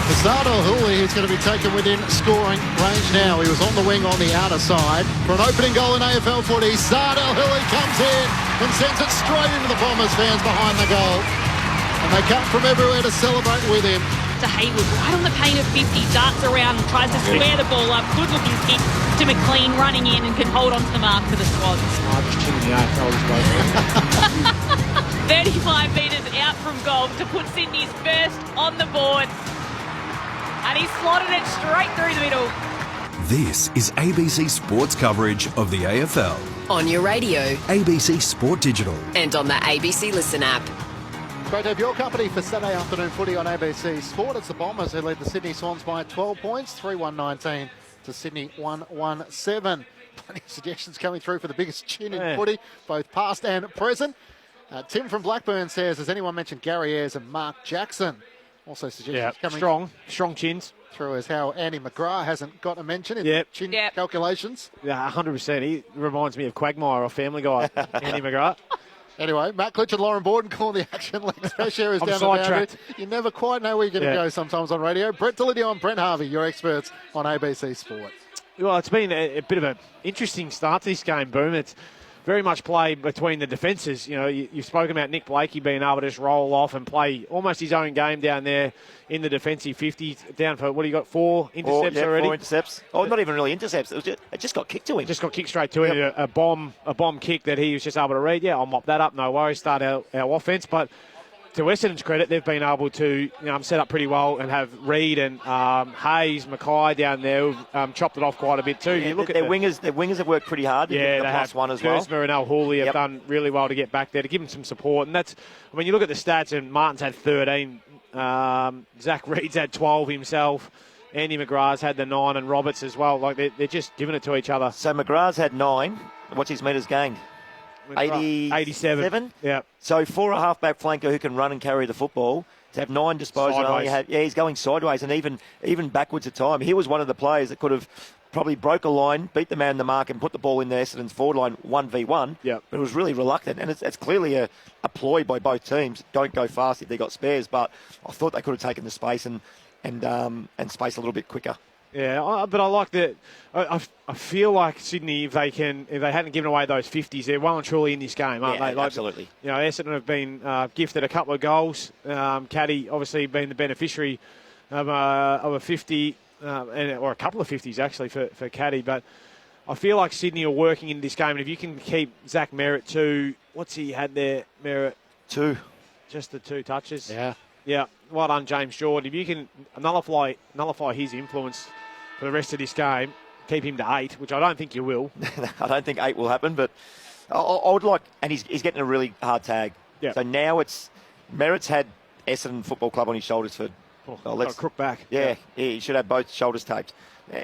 For Sardal Hooley, he's going to be taken within scoring range now. He was on the wing on the outer side. For an opening goal in AFL footy, Sardal Hooley comes in and sends it straight into the Bombers fans behind the goal. And they come from everywhere to celebrate with him. To Haywood, right on the paint of 50, darts around and tries to square the ball up. Good looking kick to McLean, running in and can hold on to the mark for the Swans. Just chilling the AFL as well. 35 metres out from goal to put Sydney's first on the board. And he slotted it straight through the middle. This is ABC Sports coverage of the AFL. On your radio ABC Sport Digital. and on the ABC Listen app. Great to have your company for Saturday afternoon footy on ABC Sport. It's the Bombers who lead the Sydney Swans by 12 points, 3-1-19 to Sydney 1-1-7. Plenty of suggestions coming through for the biggest tune in footy, both past and present. Tim from Blackburn says, has anyone mentioned Gary Ayres and Mark Jackson? Also suggestions coming strong chins through as how Andy McGrath hasn't got a mention in chin calculations. Yeah, 100%. He reminds me of Quagmire off Family Guy, Andy McGrath. Anyway, Matt Klitsch and Lauren Borden calling the action. Lex Fresh-Air is down the boundary. You never quite know where you're going to go sometimes on radio. Brett Delidio and Brent Harvey, your experts on ABC Sport. Well, it's been a bit of an interesting start to this game, Boom. It's very much played between the defences. You know, you've spoken about Nick Blakey being able to just roll off and play almost his own game down there in the defensive 50. Down for, what do you got, 4 intercepts already? 4 intercepts. Oh, not even really intercepts. It just got kicked to him. Just got kicked straight to him. A bomb kick that he was just able to read. Yeah, I'll mop that up. No worries. Start our offence. But to Essendon's credit, they've been able to set up pretty well and have Reid and Hayes, Mackay down there who've chopped it off quite a bit too. You look at their wingers. Their wingers have worked pretty hard. Yeah, the they have. +1 as well. Dersma and Al Hooley have done really well to get back there, to give them some support. And that's, when you look at the stats, and Martin's had 13, Zach Reid's had 12 himself, Andy McGrath's had the 9, and Roberts as well. Like they're just giving it to each other. So McGrath's had 9. What's his metres gained? 87. Yeah. So for a half-back flanker who can run and carry the football, to have 9 disposals, he's going sideways and even backwards at time. He was one of the players that could have probably broke a line, beat the man in the mark and put the ball in the Essendon's forward line 1v1. Yep. But it was really reluctant. And it's clearly a ploy by both teams. Don't go fast if they got spares. But I thought they could have taken the space and space a little bit quicker. Yeah, but I like that. I feel like Sydney, if they hadn't given away those 50s, they're well and truly in this game, aren't they? Like, absolutely. You know, Essendon have been gifted a couple of goals. Caddy obviously been the beneficiary of a 50, or a couple of 50s actually for Caddy. But I feel like Sydney are working in this game, and if you can keep Zach Merritt to, what's he had there, Merritt? 2. Just the 2 touches. Yeah. Yeah, well done, James Jordan. If you can nullify his influence for the rest of this game, keep him to 8, which I don't think you will. I don't think 8 will happen, but I would like, and he's getting a really hard tag. Yeah. So now it's, Merritt's had Essendon Football Club on his shoulders for... Crook back. Yeah, he should have both shoulders taped. Yeah.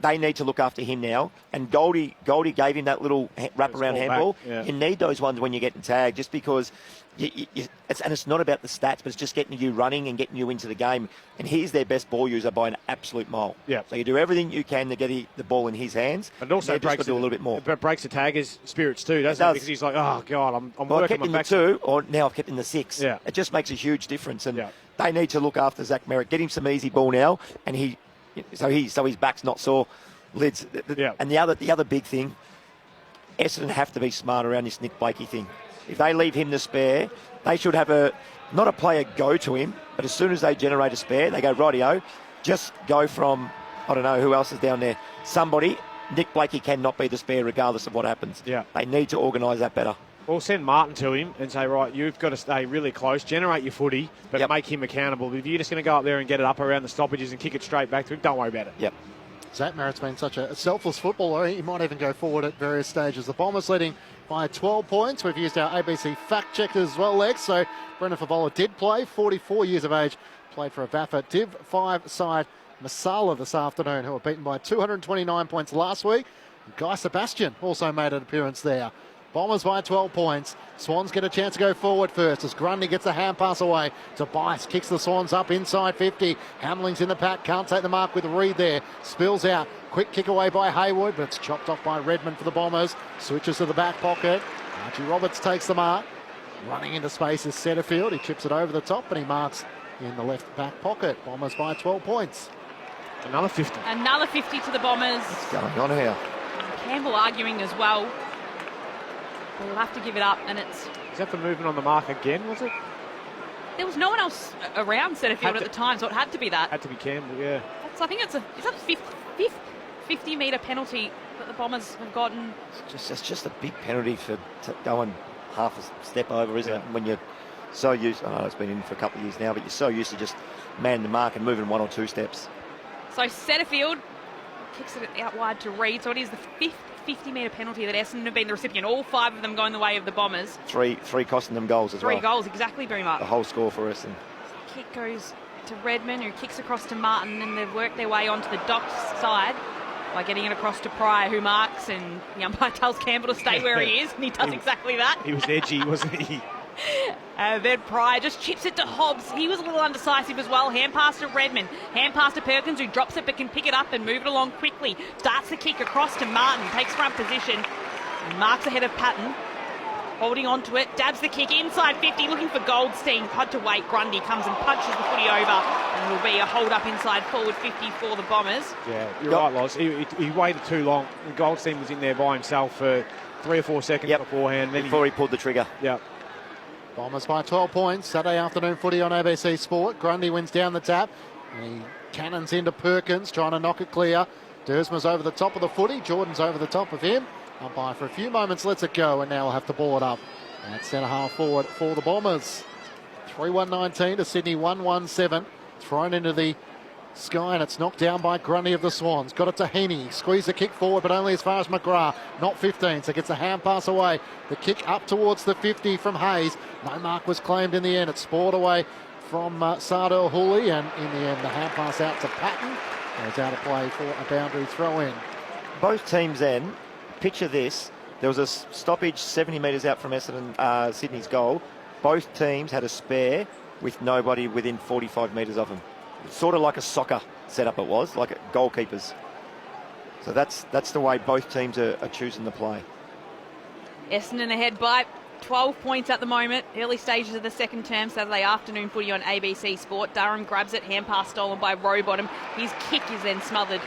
they need to look after him now. And Goldie gave him that little wrap-around handball. Yeah. You need those ones when you're getting tagged, just because it's not about the stats, but it's just getting you running and getting you into the game. And he's their best ball user by an absolute mile. Yeah. So you do everything you can to get the ball in his hands. But it also just breaks got to do a little bit more. It breaks the tagger's spirits too, doesn't it? Because he's like, oh, God, I'm Well, I've working kept my in the back. 2, or now I've kept in the 6. Yeah. It just makes a huge difference. And Yeah. they need to look after Zach Merritt, get him some easy ball now, and so his back's not sore. Lids. Yeah. And the other big thing, Essendon have to be smart around this Nick Blakey thing. If they leave him the spare, they should have not a player go to him, but as soon as they generate a spare, they go, rightio, just go from, I don't know who else is down there, somebody. Nick Blakey cannot be the spare regardless of what happens. Yeah. They need to organise that better. Or send Martin to him and say, right, you've got to stay really close, generate your footy, but Yep. make him accountable. If you're just going to go up there and get it up around the stoppages and kick it straight back to him, don't worry about it. Yep. Zach Merritt's been such a selfless footballer, he might even go forward at various stages. The Bombers leading by 12 points. We've used our ABC fact checkers as well, Lex. So Brendan Favola did play, 44 years of age, played for a VAFA Div 5 side Masala this afternoon, who were beaten by 229 points last week. Guy Sebastian also made an appearance there. Bombers by 12 points. Swans get a chance to go forward first as Grundy gets a hand pass away. Tobias kicks the Swans up inside 50. Hamling's in the pack, can't take the mark with Reed there. Spills out. Quick kick away by Hayward, but it's chopped off by Redmond for the Bombers. Switches to the back pocket. Archie Roberts takes the mark. Running into space is Setterfield. He chips it over the top, and he marks in the left back pocket. Bombers by 12 points. Another 50. Another 50 to the Bombers. What's going on here? Campbell arguing as well. We'll have to give it up, and it's... Is that for movement on the mark again, was it? There was no one else around Setterfield at the time, so it had to be that. Had to be Campbell, yeah. I think is that the fifth 50-metre penalty that the Bombers have gotten? It's just a big penalty for going half a step over, isn't it? When you're so used, I know it's been in for a couple of years now, but you're so used to just man the mark and moving 1 or 2 steps. So Setterfield kicks it out wide to Reed, so it is the fifth 50-metre penalty that Essendon have been the recipient. All 5 of them going the way of the Bombers. Three costing them goals as well. 3 goals, exactly, Boomer. The whole score for Essendon. Kick goes to Redmond, who kicks across to Martin, and they've worked their way onto the Docks side by getting it across to Pryor, who marks, and the umpire tells Campbell to stay where he is, and he does exactly that. He was edgy, wasn't he? Then Pryor just chips it to Hobbs. He was a little undecisive as well. Hand pass to Redmond. Hand pass to Perkins, who drops it but can pick it up and move it along quickly. Starts the kick across to Martin. Takes front position. And marks ahead of Patton. Holding on to it. Dabs the kick inside 50. Looking for Goldstein. Had to wait. Grundy comes and punches the footy over. And it'll be a hold up inside forward 50 for the Bombers. Yeah, you're right, Loz. He waited too long. Goldstein was in there by himself for 3 or 4 seconds beforehand. Then Before he pulled the trigger. Yeah. Bombers by 12 points. Saturday afternoon footy on ABC Sport. Grundy wins down the tap. And he cannons into Perkins, trying to knock it clear. Dersma's over the top of the footy. Jordan's over the top of him. Umpire for a few moments lets it go, and now we'll have to ball it up. At centre half forward for the Bombers. 3-1-19 to Sydney 1-1-7. Thrown into the sky, and it's knocked down by Grundy of the Swans. Got it to Heaney. Squeeze the kick forward, but only as far as McGrath. Not 15, so gets a hand pass away. The kick up towards the 50 from Hayes. No mark was claimed in the end. It's spoiled away from Sardell Hooley, and in the end, the hand pass out to Patton. And it's out of play for a boundary throw in. Both teams then, picture this, there was a stoppage 70 metres out from Essendon, Sydney's goal. Both teams had a spare with nobody within 45 metres of them. Sort of like a soccer setup it was, like goalkeepers. So that's the way both teams are choosing to play. Essendon ahead by 12 points at the moment. Early stages of the second term, Saturday afternoon footy on ABC Sport. Durham grabs it, hand pass stolen by Rowbottom. His kick is then smothered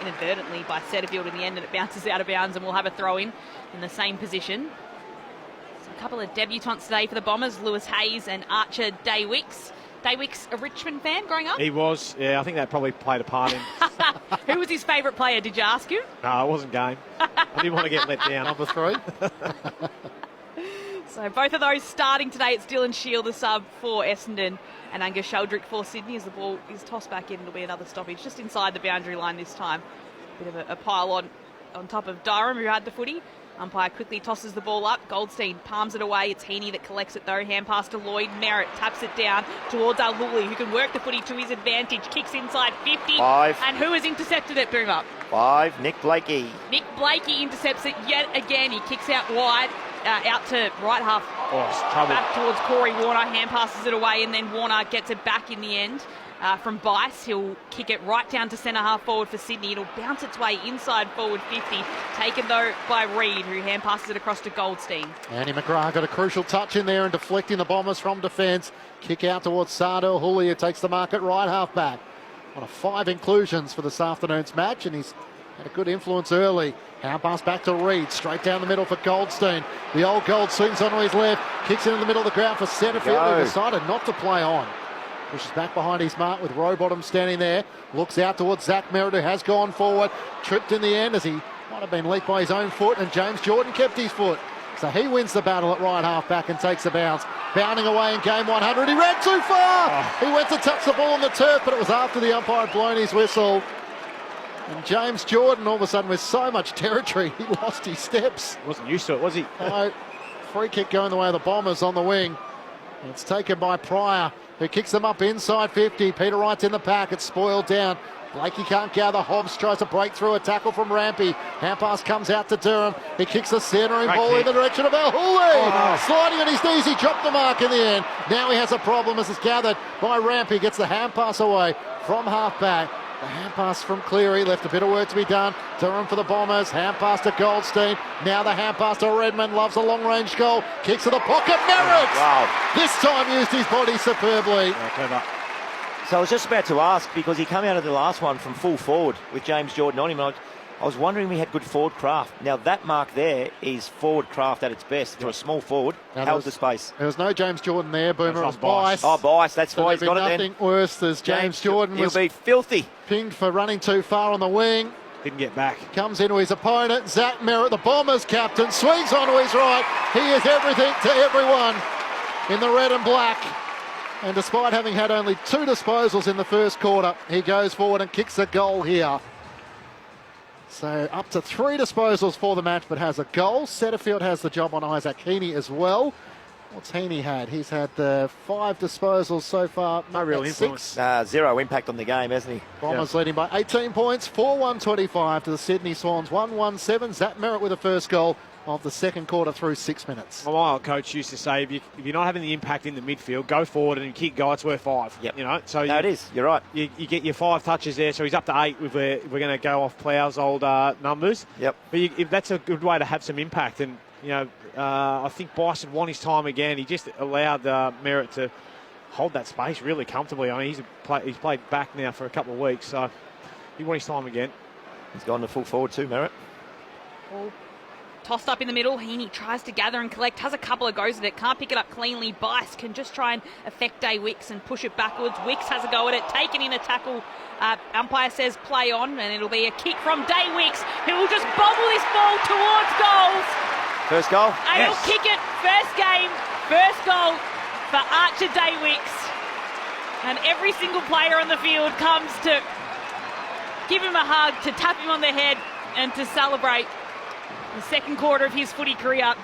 inadvertently by Setterfield in the end, and it bounces out of bounds, and we'll have a throw in the same position. So a couple of debutants today for the Bombers, Lewis Hayes and Archer Daywicks. Daywicks a Richmond fan growing up? He was, yeah. I think that probably played a part in. Who was his favourite player? Did you ask him? No, it wasn't game. I didn't want to get let down. Number 3. So both of those starting today. It's Dylan Shield, the sub for Essendon, and Angus Sheldrick for Sydney. As the ball is tossed back in, it'll be another stoppage just inside the boundary line this time. Bit of a pile on top of Durham, who had the footy. Umpire quickly tosses the ball up. Goldstein palms it away. It's Heaney that collects it though. Hand pass to Lloyd. Merritt taps it down towards Al-Huli, who can work the footy to his advantage. Kicks inside 50. 5. And who has intercepted it, Boomer? 5. Nick Blakey. Nick Blakey intercepts it yet again. He kicks out wide, out to right half. Oh, it's trouble. Back towards Corey Warner. Hand passes it away, and then Warner gets it back in the end. From Bice, he'll kick it right down to centre half forward for Sydney. It'll bounce its way inside forward 50, taken though by Reid, who hand passes it across to Goldstein. Andy McGrath got a crucial touch in there and deflecting the Bombers from defence. Kick out towards Sardell Hooley, who takes the mark at right half back. One of 5 inclusions for this afternoon's match, and he's had a good influence early. Hand pass back to Reid, straight down the middle for Goldstein. The old Gold swings onto his left, kicks it in the middle of the ground for Setterfield, who decided not to play on. Pushes back behind his mark with Rowbottom standing there. Looks out towards Zach Merritt, who has gone forward. Tripped in the end as he might have been leaked by his own foot, and James Jordan kept his foot. So he wins the battle at right half back and takes a bounce. Bounding away in game 100. He ran too far! He went to touch the ball on the turf, but it was after the umpire had blown his whistle. And James Jordan, all of a sudden, with so much territory, he lost his steps. Wasn't used to it, was he? No, free kick going the way of the Bombers on the wing. And it's taken by Pryor, who kicks them up inside 50. Peter Wright's in the pack. It's spoiled down. Blakey can't gather. Hobbs tries to break through a tackle from Rampy. Hand pass comes out to Durham. He kicks a centering ball in the direction of Al-Huli. Sliding on his knees, he dropped the mark in the end. Now he has a problem as it's gathered by Rampy. Gets the hand pass away from half back. The hand pass from Cleary left a bit of work to be done. Durham for the Bombers. Hand pass to Goldstein. Now the hand pass to Redmond. Loves a long-range goal. Kicks to the pocket. Merritt! This time used his body superbly. Clever. So I was just about to ask, because he came out of the last one from full forward with James Jordan on him. I was wondering if we had good forward craft. Now that mark there is forward craft at its best. For a small forward, held the space. There was no James Jordan there, Boomer. It was Bice. Bice. Oh, Bice, that's So why he's there'd got be it then. nothing worse as James Jordan He'll was be filthy. pinged for running too far on the wing. Didn't get back. Comes into his opponent. Zach Merritt, the Bombers captain, swings onto his right. He is everything to everyone in the red and black. And despite having had only 2 disposals in the first quarter, he goes forward and kicks a goal here. So up to 3 disposals for the match, but has a goal. Setterfield has the job on Isaac Heaney as well. What's Heaney had? He's had 5 disposals so far. No real influence. 6. 0 impact on the game, hasn't he? Bombers leading by 18 points, 4-1-25 to the Sydney Swans, 1-1-7. Zach Merritt with the first goal of the second quarter through 6 minutes. Well, my old coach used to say, if you're not having the impact in the midfield, go forward and kick guys worth 5. Yep. You know, so No, it is. You're right. You get your 5 touches there, so he's up to 8 if we're going to go off Plough's old numbers. Yep. But if that's a good way to have some impact, and you know, I think Bison won his time again. He just allowed Merritt to hold that space really comfortably. I mean, he's played back now for a couple of weeks, so he won his time again. He's gone to full forward too, Merritt. Ball tossed up in the middle. Heaney tries to gather and collect, has a couple of goes at it, can't pick it up cleanly. Bice can just try and affect Day Wicks and push it backwards. Wicks has a go at it, taken in a tackle. Umpire says play on, and it'll be a kick from Day Wicks, who will just bobble this ball towards goals. First goal? And he'll kick it. First game, first goal for Archer Day Wicks. And every single player on the field comes to give him a hug, to tap him on the head, and to celebrate the second quarter of his footy career.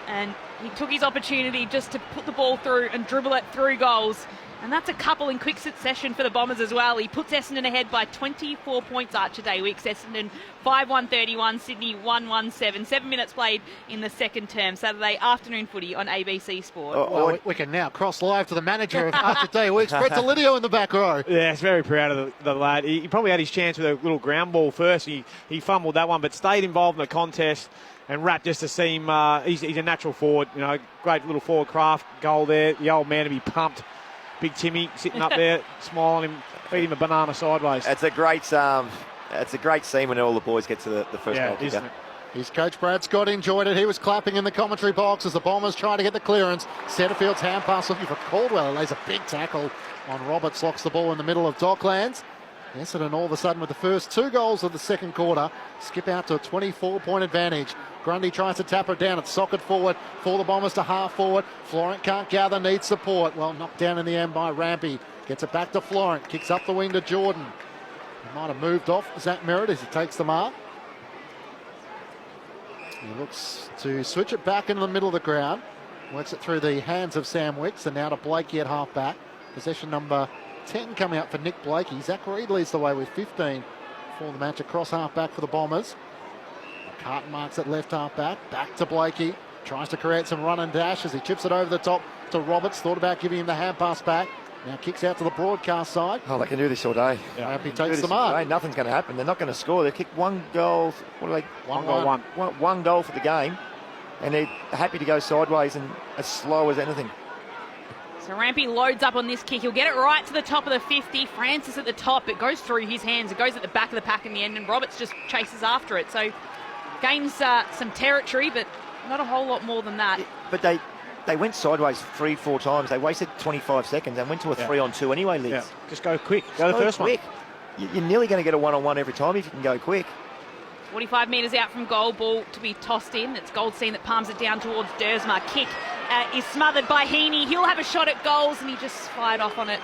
And he took his opportunity just to put the ball through and dribble it through goals. And that's a couple in quick succession for the Bombers as well. He puts Essendon ahead by 24 points, Archer Day Wicks. Essendon 5-1-31, Sydney 1-1-7. 7 minutes played in the second term. Saturday afternoon footy on ABC Sport. Well, we can now cross live to the manager of Archer Day Wicks, Brett Delidio in the back row. Yeah, he's very proud of the lad. He probably had his chance with a little ground ball first. He fumbled that one, but stayed involved in the contest. And Rat, just to see him, he's a natural forward. You know, great little forward craft goal there. The old man to be pumped. Big Timmy sitting up there, smiling him, feed him a banana sideways. It's a great scene when all the boys get to the first goal. Isn't it? His coach Brad Scott enjoyed it. He was clapping in the commentary box as the Bombers try to get the clearance. Setterfield's hand pass looking for Caldwell. He lays a big tackle on Roberts, locks the ball in the middle of Docklands. Essendon all of a sudden with the first 2 goals of the second quarter skip out to a 24-point advantage. Grundy tries to tap her down. It's socket forward for the Bombers to half forward. Florent can't gather, needs support. Well, knocked down in the end by Rampy. Gets it back to Florent. Kicks up the wing to Jordan. He might have moved off Zach Merritt as he takes the mark. He looks to switch it back into the middle of the ground. Works it through the hands of Sam Wicks, and now to Blakey at half-back. Possession number 10 coming up for Nick Blakey. Zach Reid leads the way with 15 for the match across half-back for the Bombers. Carton marks at left half-back. Back to Blakey. Tries to create some run and dash as he chips it over the top to Roberts. Thought about giving him the hand pass back. Now kicks out to the broadcast side. Oh, they can do this all day. Yeah. He takes the mark. Nothing's going to happen. They're not going to score. They kicked one goal. What are they? One goal for the game. And they're happy to go sideways and as slow as anything. So Rampy loads up on this kick. He'll get it right to the top of the 50. Francis at the top. It goes through his hands. It goes at the back of the pack in the end, and Roberts just chases after it. So gains some territory, but not a whole lot more than that. But they went sideways 3-4 times. They wasted 25 seconds and went to a 3-on-2 anyway, Liz. Yeah. Just go quick. Go the first quick. one. You're nearly going to get a one-on-one every time if you can go quick. 45 metres out from goal, ball to be tossed in. It's Goldstein that palms it down towards Dersma. Kick is smothered by Heaney. He'll have a shot at goals, and he just fired off on it.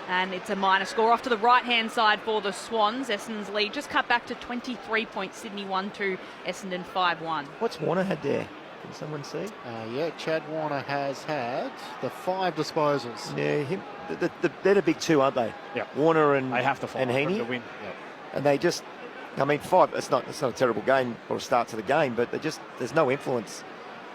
And it's a minor score off to the right-hand side for the Swans. Essendon's lead just cut back to 23 points. Sydney 1-2, Essendon 5-1. What's Warner had there? Can someone see? Chad Warner has had the 5 disposals. Yeah, they're the big two, aren't they? Yeah. Warner and they have to and Heaney to win. Yep. And they just, 5. It's not a terrible game or a start to the game, but there's no influence.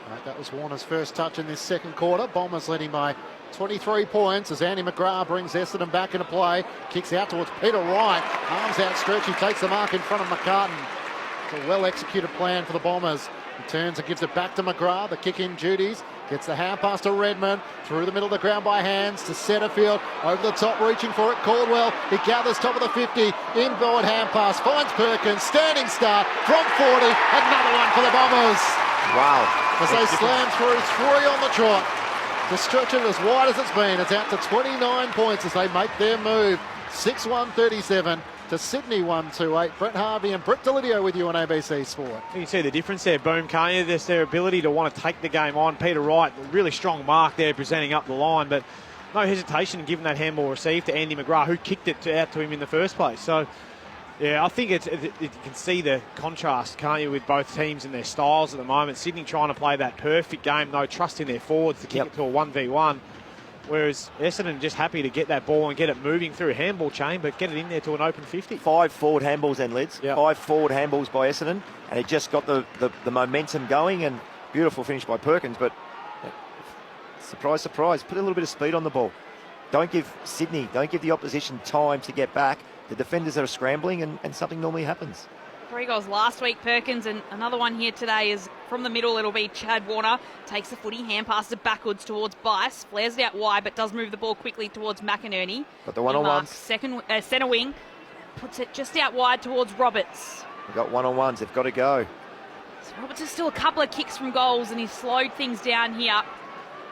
Right, that was Warner's first touch in this second quarter. Bombers leading by 23 points as Andy McGrath brings Essendon back into play. Kicks out towards Peter Wright. Arms outstretched. He takes the mark in front of McCartan. It's a well-executed plan for the Bombers. He turns and gives it back to McGrath. The kick-in duties. Gets the hand pass to Redmond. Through the middle of the ground by hands to Setterfield. Over the top, reaching for it. Caldwell. He gathers top of the 50. Inboard hand pass. Finds Perkins. Standing start from 40. Another one for the Bombers. Wow. As they slam through 3 on the trot. To stretch it as wide as it's been. It's out to 29 points as they make their move. 6-1-37 to Sydney 1-2-8. Brett Harvey and Brett Delidio with you on ABC Sport. You can see the difference there, Boom, can't you? There's their ability to want to take the game on. Peter Wright, really strong mark there presenting up the line, but no hesitation in giving that handball receive to Andy McGrath, who kicked it out to him in the first place. So, yeah, I think you can see the contrast, can't you, with both teams and their styles at the moment. Sydney trying to play that perfect game, no trust in their forwards to kick it to a 1v1. Whereas Essendon just happy to get that ball and get it moving through a handball chain, but get it in there to an open 50. 5 forward handballs then, Lids. Yep. 5 forward handballs by Essendon, and it just got the momentum going, and beautiful finish by Perkins, but surprise, surprise, put a little bit of speed on the ball. Don't give the opposition time to get back. The defenders are scrambling, and something normally happens. 3 goals last week, Perkins, and another one here today is from the middle. It'll be Chad Warner. Takes the footy, hand passes it backwards towards Bice, flares it out wide, but does move the ball quickly towards McInerney. Got the one-on-ones. Second centre wing, puts it just out wide towards Roberts. They've got one-on-ones. They've got to go. So Roberts is still a couple of kicks from goals, and he's slowed things down here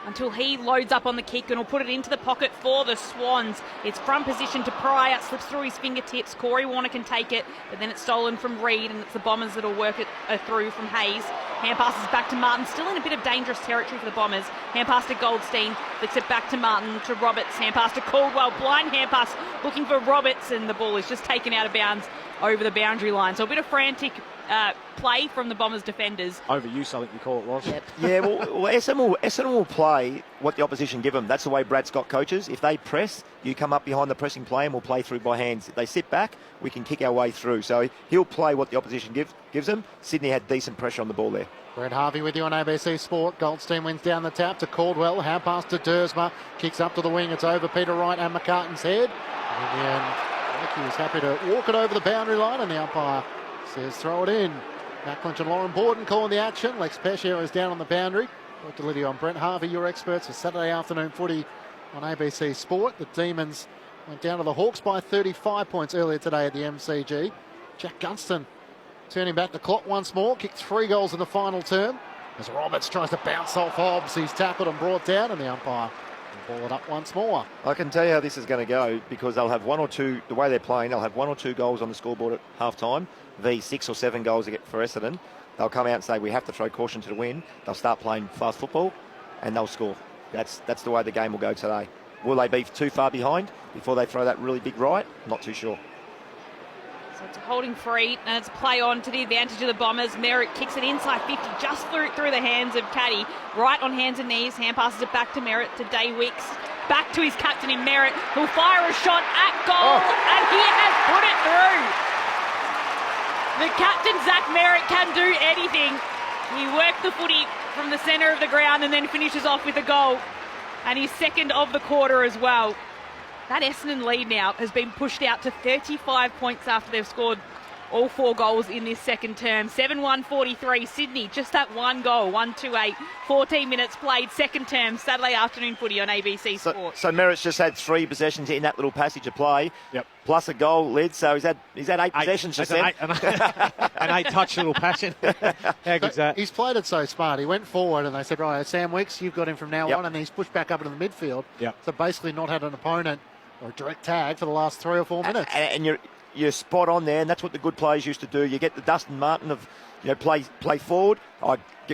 until he loads up on the kick and will put it into the pocket for the Swans. It's front position to Pryor, slips through his fingertips. Corey Warner can take it, but then it's stolen from Reid, and it's the Bombers that'll work it through from Hayes. Hand passes back to Martin, still in a bit of dangerous territory for the Bombers. Hand pass to Goldstein, flicks it back to Martin, to Roberts. Hand pass to Caldwell, blind hand pass, looking for Roberts, and the ball is just taken out of bounds over the boundary line. So a bit of frantic play from the Bombers defenders. Overuse, I think you call it, was. Yep. Yeah, well, Essendon will play what the opposition give them. That's the way Brad Scott coaches. If they press, you come up behind the pressing play and we'll play through by hands. If they sit back, we can kick our way through. So he'll play what the opposition gives them. Sydney had decent pressure on the ball there. Brett Harvey with you on ABC Sport. Goldstein wins down the tap to Caldwell. Hand pass to Dersma. Kicks up to the wing. It's over Peter Wright and McCartan's head. And in the end, I think he was happy to walk it over the boundary line, and the umpire says throw it in. Matt Clinch and Lauren Borden calling the action. Lex Pescia is down on the boundary. Dr. Lydia and Brent Harvey, your experts for Saturday afternoon footy on ABC Sport. The Demons went down to the Hawks by 35 points earlier today at the MCG. Jack Gunston turning back the clock once more. Kicked 3 goals in the final term. As Roberts tries to bounce off Hobbs, he's tackled and brought down, and the umpire will ball it up once more. I can tell you how this is going to go, because they'll have 1 or 2, the way they're playing, they'll have 1 or 2 goals on the scoreboard at half-time, v 6 or 7 goals for Essendon. They'll come out and say, we have to throw caution to the wind. They'll start playing fast football, and they'll score. That's the way the game will go today. Will they be too far behind before they throw that really big right? Not too sure. So it's a holding free, and it's play on to the advantage of the Bombers. Merritt kicks it inside 50, just through the hands of Caddy. Right on hands and knees, hand passes it back to Merritt, to Day Wicks. Back to his captain in Merritt, who'll fire a shot at goal, and he has put it through. The captain, Zach Merritt, can do anything. He worked the footy from the centre of the ground and then finishes off with a goal. And he's second of the quarter as well. That Essendon lead now has been pushed out to 35 points after they've scored all 4 goals in this second term. 7-1-43, Sydney, just that one goal, 1-2-8, 14 minutes played, second term, Saturday afternoon footy on ABC Sport. So Merritt's just had 3 possessions in that little passage of play, plus a goal, Lid, so he's had 8 possessions just then. An 8-touch little passion. How good's that? He's played it so smart. He went forward and they said, right, Sam Wicks, you've got him from now on, and he's pushed back up into the midfield. So basically not had an opponent or a direct tag for the last 3 or 4 minutes. And you're spot on there, and that's what the good players used to do. You get the Dustin Martin of, play forward.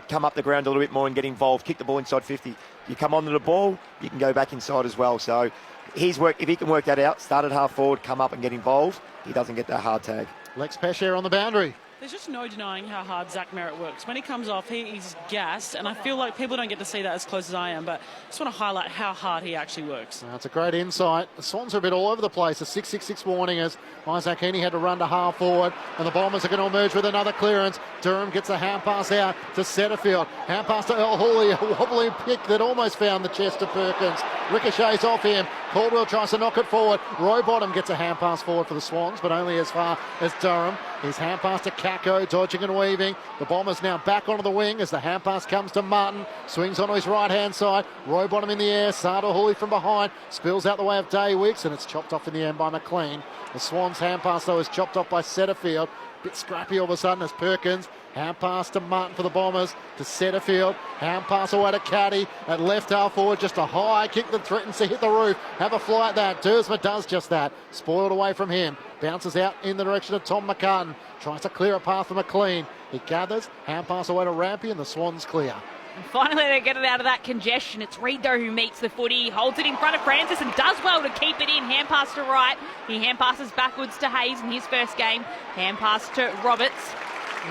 Come up the ground a little bit more and get involved. Kick the ball inside 50. You come onto the ball, you can go back inside as well. So if he can work that out, start at half forward, come up and get involved, he doesn't get that hard tag. Lex Pesher on the boundary. There's just no denying how hard Zach Merritt works. When he comes off, he's gassed, and I feel like people don't get to see that as close as I am, but I just want to highlight how hard he actually works. That's a great insight. The Swans are a bit all over the place. A 6-6-6 warning as Isaac Heaney had to run to half forward, and the Bombers are going to emerge with another clearance. Durham gets a hand pass out to Setterfield. Hand pass to Earl Hooley, a wobbly pick that almost found the chest of Perkins. Ricochets off him. Caldwell tries to knock it forward. Rowbottom gets a hand pass forward for the Swans, but only as far as Durham. His hand pass to Kako, dodging and weaving. The Bombers now back onto the wing as the hand pass comes to Martin. Swings onto his right-hand side. Rowbottom in the air. Sardo Hooley from behind. Spills out the way of Day Wicks, and it's chopped off in the end by McLean. The Swans' hand pass, though, is chopped off by Setterfield. Bit scrappy all of a sudden as Perkins. Hand pass to Martin for the Bombers, to Setterfield. Hand pass away to Caddy. At left half forward, just a high kick that threatens to hit the roof. Have a fly at that. Dersma does just that. Spoiled away from him. Bounces out in the direction of Tom McCartan. Tries to clear a path for McLean. He gathers. Hand pass away to Rampy, and the Swans clear. And finally, they get it out of that congestion. It's Reid, though, who meets the footy, holds it in front of Francis and does well to keep it in. Hand pass to right. He hand passes backwards to Hayes in his first game. Hand pass to Roberts,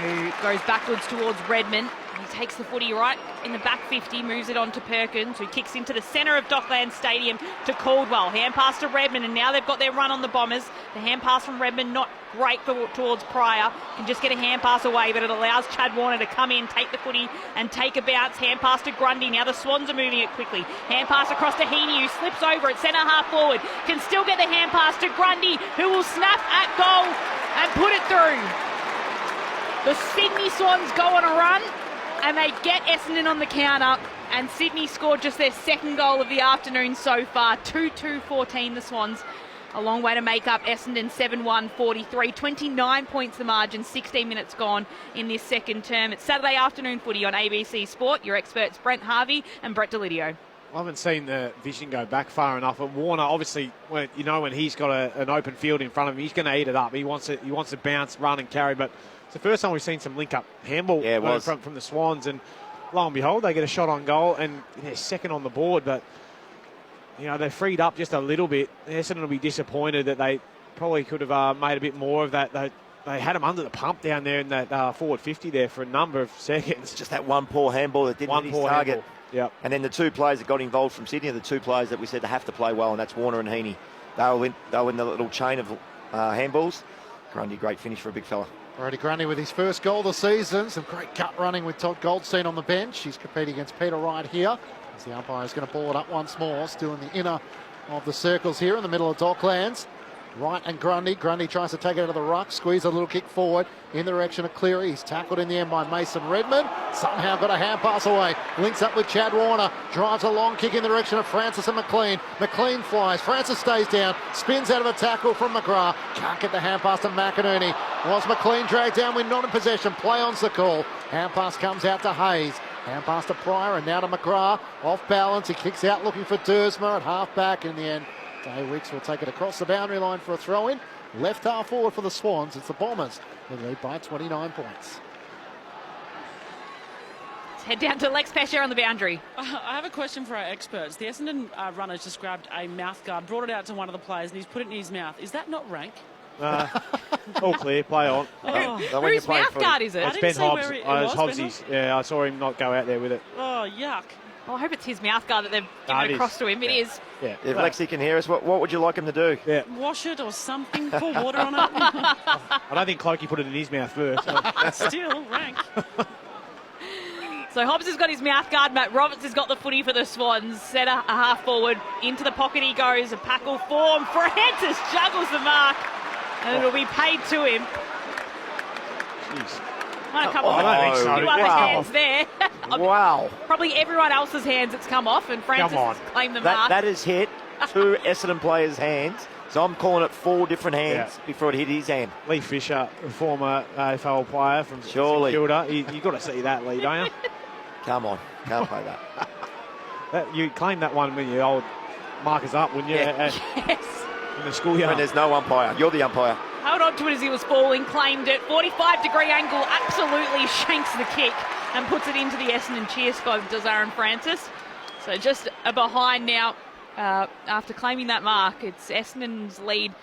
who goes backwards towards Redmond. He takes the footy right in the back 50, moves it on to Perkins, who kicks into the centre of Docklands Stadium to Caldwell. Hand pass to Redmond, and now they've got their run on the Bombers. The hand pass from Redmond, not great towards Pryor. Can just get a hand pass away, but it allows Chad Warner to come in, take the footy, and take a bounce. Hand pass to Grundy. Now the Swans are moving it quickly. Hand pass across to Heaney, who slips over at centre half forward. Can still get the hand pass to Grundy, who will snap at goal and put it through. The Sydney Swans go on a run, and they get Essendon on the counter, and Sydney scored just their second goal of the afternoon so far. 2-2-14 the Swans. A long way to make up Essendon 7-1-43. 29 points the margin, 16 minutes gone in this second term. It's Saturday afternoon footy on ABC Sport. Your experts Brent Harvey and Brett Delidio. I haven't seen the vision go back far enough. But Warner, obviously, when he's got an open field in front of him, he's going to eat it up. He wants to bounce, run and carry, but it's the first time we've seen some link-up handball from the Swans, and lo and behold, they get a shot on goal, and they're second on the board, but they're freed up just a little bit. Essendon will be disappointed that they probably could have made a bit more of that. They had him under the pump down there in that forward 50 there for a number of seconds. Just that one poor handball that didn't hit his target. Yep. And then the 2 players that got involved from Sydney are the 2 players that we said they have to play well, and that's Warner and Heaney. They were in the little chain of handballs. Grundy, great finish for a big fella. Already Grundy with his first goal of the season. Some great gut running with Todd Goldstein on the bench. He's competing against Peter Wright here. As the umpire is going to ball it up once more. Still in the inner of the circles here in the middle of Docklands. Wright and Grundy. Grundy tries to take it out of the ruck. Squeeze a little kick forward in the direction of Cleary. He's tackled in the end by Mason Redmond. Somehow got a hand pass away. Links up with Chad Warner. Drives a long kick in the direction of Francis and McLean. McLean flies. Francis stays down. Spins out of a tackle from McGrath. Can't get the hand pass to McInerney. Was McLean dragged down when not in possession. Play on's the call. Hand pass comes out to Hayes. Hand pass to Pryor and now to McGrath. Off balance. He kicks out looking for Dersma at half back in the end. Day Wicks will take it across the boundary line for a throw-in. Left half forward for the Swans. It's the Bombers who lead by 29 points. Let's head down to Lex Pesher on the boundary. I have a question for our experts. The Essendon runner just grabbed a mouth guard, brought it out to one of the players, and he's put it in his mouth. Is that not rank? All clear, play on. Whose mouth guard is it? It's Ben Hobbs. It It's was Ben Hobbsy's. Yeah, I saw him not go out there with it. Oh, yuck. Oh, I hope it's his mouth guard that they've No, given it across is. to him. It is. Yeah. If Lexi can hear us, what would you like him to do? Yeah. Wash it or something. Pour water on it. I don't think Clokey put it in his mouth first. Still, rank. So Hobbs has got his mouth guard. Matt Roberts has got the footy for the Swans. Centre, a half forward. Into the pocket he goes. A packle form. Francis juggles the mark. And it'll be paid to him. Jeez. Might have come off I don't think so. a few other Wow. hands there. Wow. Probably everyone else's hands it's come off, and Francis Come on. has claimed the mark. That has hit 2 Essendon players' hands. So I'm calling it 4 different hands Yeah. before it hit his hand. Lee Fisher, a former AFL player from Surely. St Kilda. You've got to see that, Lee, don't you? Come on. Can't play that. You claim that one when your old markers up, wouldn't you? Yeah. Yes. In the schoolyard. When there's no umpire. You're the umpire. Held on to it as he was falling, claimed it. 45-degree angle, absolutely shanks the kick and puts it into the Essendon cheer squad, does Aaron Francis. So just a behind now after claiming that mark. It's Essendon's lead,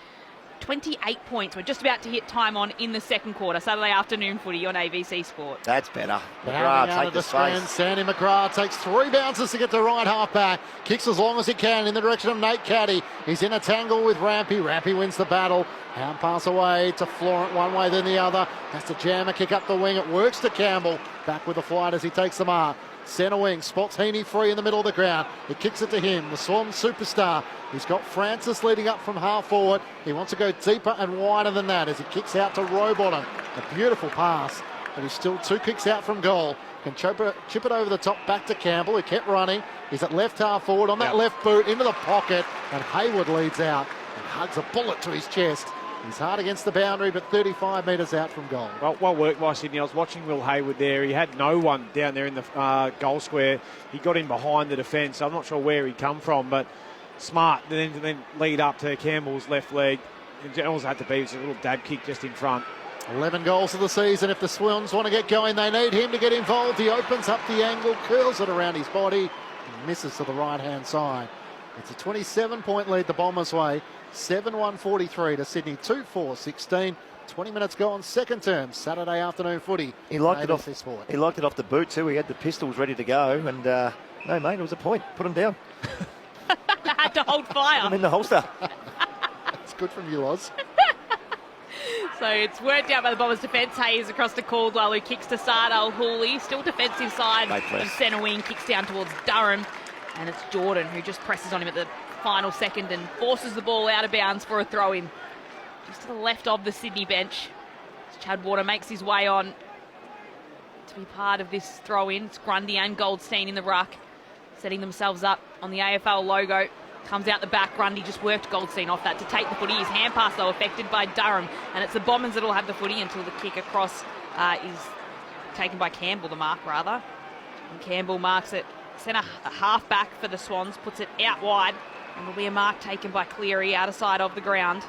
28 points. We're just about to hit time on in the second quarter. Saturday afternoon footy on ABC Sport. That's better. Bounding McGrath, out take of the the stand, space. Sandy McGrath takes 3 bounces to get to right half back. Kicks as long as he can in the direction of Nate Caddy. He's in a tangle with Rampy. Rampy wins the battle. Hand pass away to Florent, one way then the other. Has to jam a kick up the wing. It works to Campbell. Back with the flight as he takes the mark. Centre wing, spots Heaney free in the middle of the ground. He kicks it to him, the Swan superstar. He's got Francis leading up from half forward. He wants to go deeper and wider than that as he kicks out to Rowbottom. A beautiful pass, but he's still 2 kicks out from goal. Can chip it over the top back to Campbell, who kept running. He's at left half forward on that left boot into the pocket, and Hayward leads out and hugs a bullet to his chest. He's hard against the boundary, but 35 metres out from goal. Well worked by Sydney. I was watching Will Hayward there. He had no one down there in the goal square. He got in behind the defence. I'm not sure where he'd come from, but smart. Then lead up to Campbell's left leg. It also had to be a little dab kick just in front. 11 goals of the season. If the Swans want to get going, they need him to get involved. He opens up the angle, curls it around his body, and misses to the right-hand side. It's a 27-point lead the Bombers' way. 7-1-43 to Sydney, 2-4-16. 20 minutes gone, second term, Saturday afternoon footy. He liked it off. ABC Sport. He liked it off the boot too. He had the pistols ready to go, and no, mate, it was a point. Put him down. Had to hold I'm fire. in the holster. It's good from you, Loz. So it's worked out by the Bombers' defence. Hayes across to Caldwell, who kicks to Sardal Hooley. Still defensive side Great press. of centre wing, kicks down towards Durham. And it's Jordan who just presses on him at the final second and forces the ball out of bounds for a throw-in. Just to the left of the Sydney bench. As Chad Warner makes his way on to be part of this throw-in. It's Grundy and Goldstein in the ruck, setting themselves up on the AFL logo. Comes out the back. Grundy just worked Goldstein off that to take the footy. His hand pass, though, affected by Durham. And it's the Bombers that will have the footy until the kick across is taken by Campbell, the mark, rather. And Campbell marks it. Centre half back for the Swans, puts it out wide, and will be a mark taken by Cleary out of side of the ground.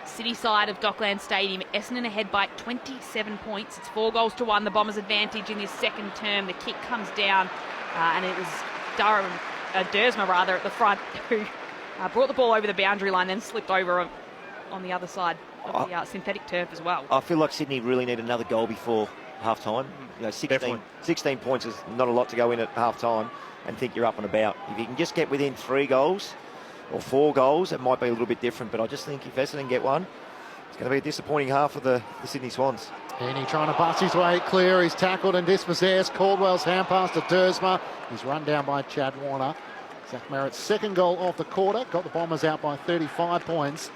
The city side of Dockland Stadium, Essendon ahead by 27 points. It's 4-1. The Bombers' advantage in this second term. The kick comes down, and it was Dersma at the front who brought the ball over the boundary line, then slipped over on the other side of the synthetic turf as well. I feel like Sydney really need another goal before half time. 16 points is not a lot to go in at half time and think you're up and about. If you can just get within 3 goals or 4 goals, it might be a little bit different. But I just think if Essendon get one, it's going to be a disappointing half for the Sydney Swans. Heaney trying to bust his way clear. He's tackled and dispossessed. Caldwell's hand pass to Dersma. He's run down by Chad Warner. Zach Merritt's second goal of the quarter. Got the Bombers out by 35 points.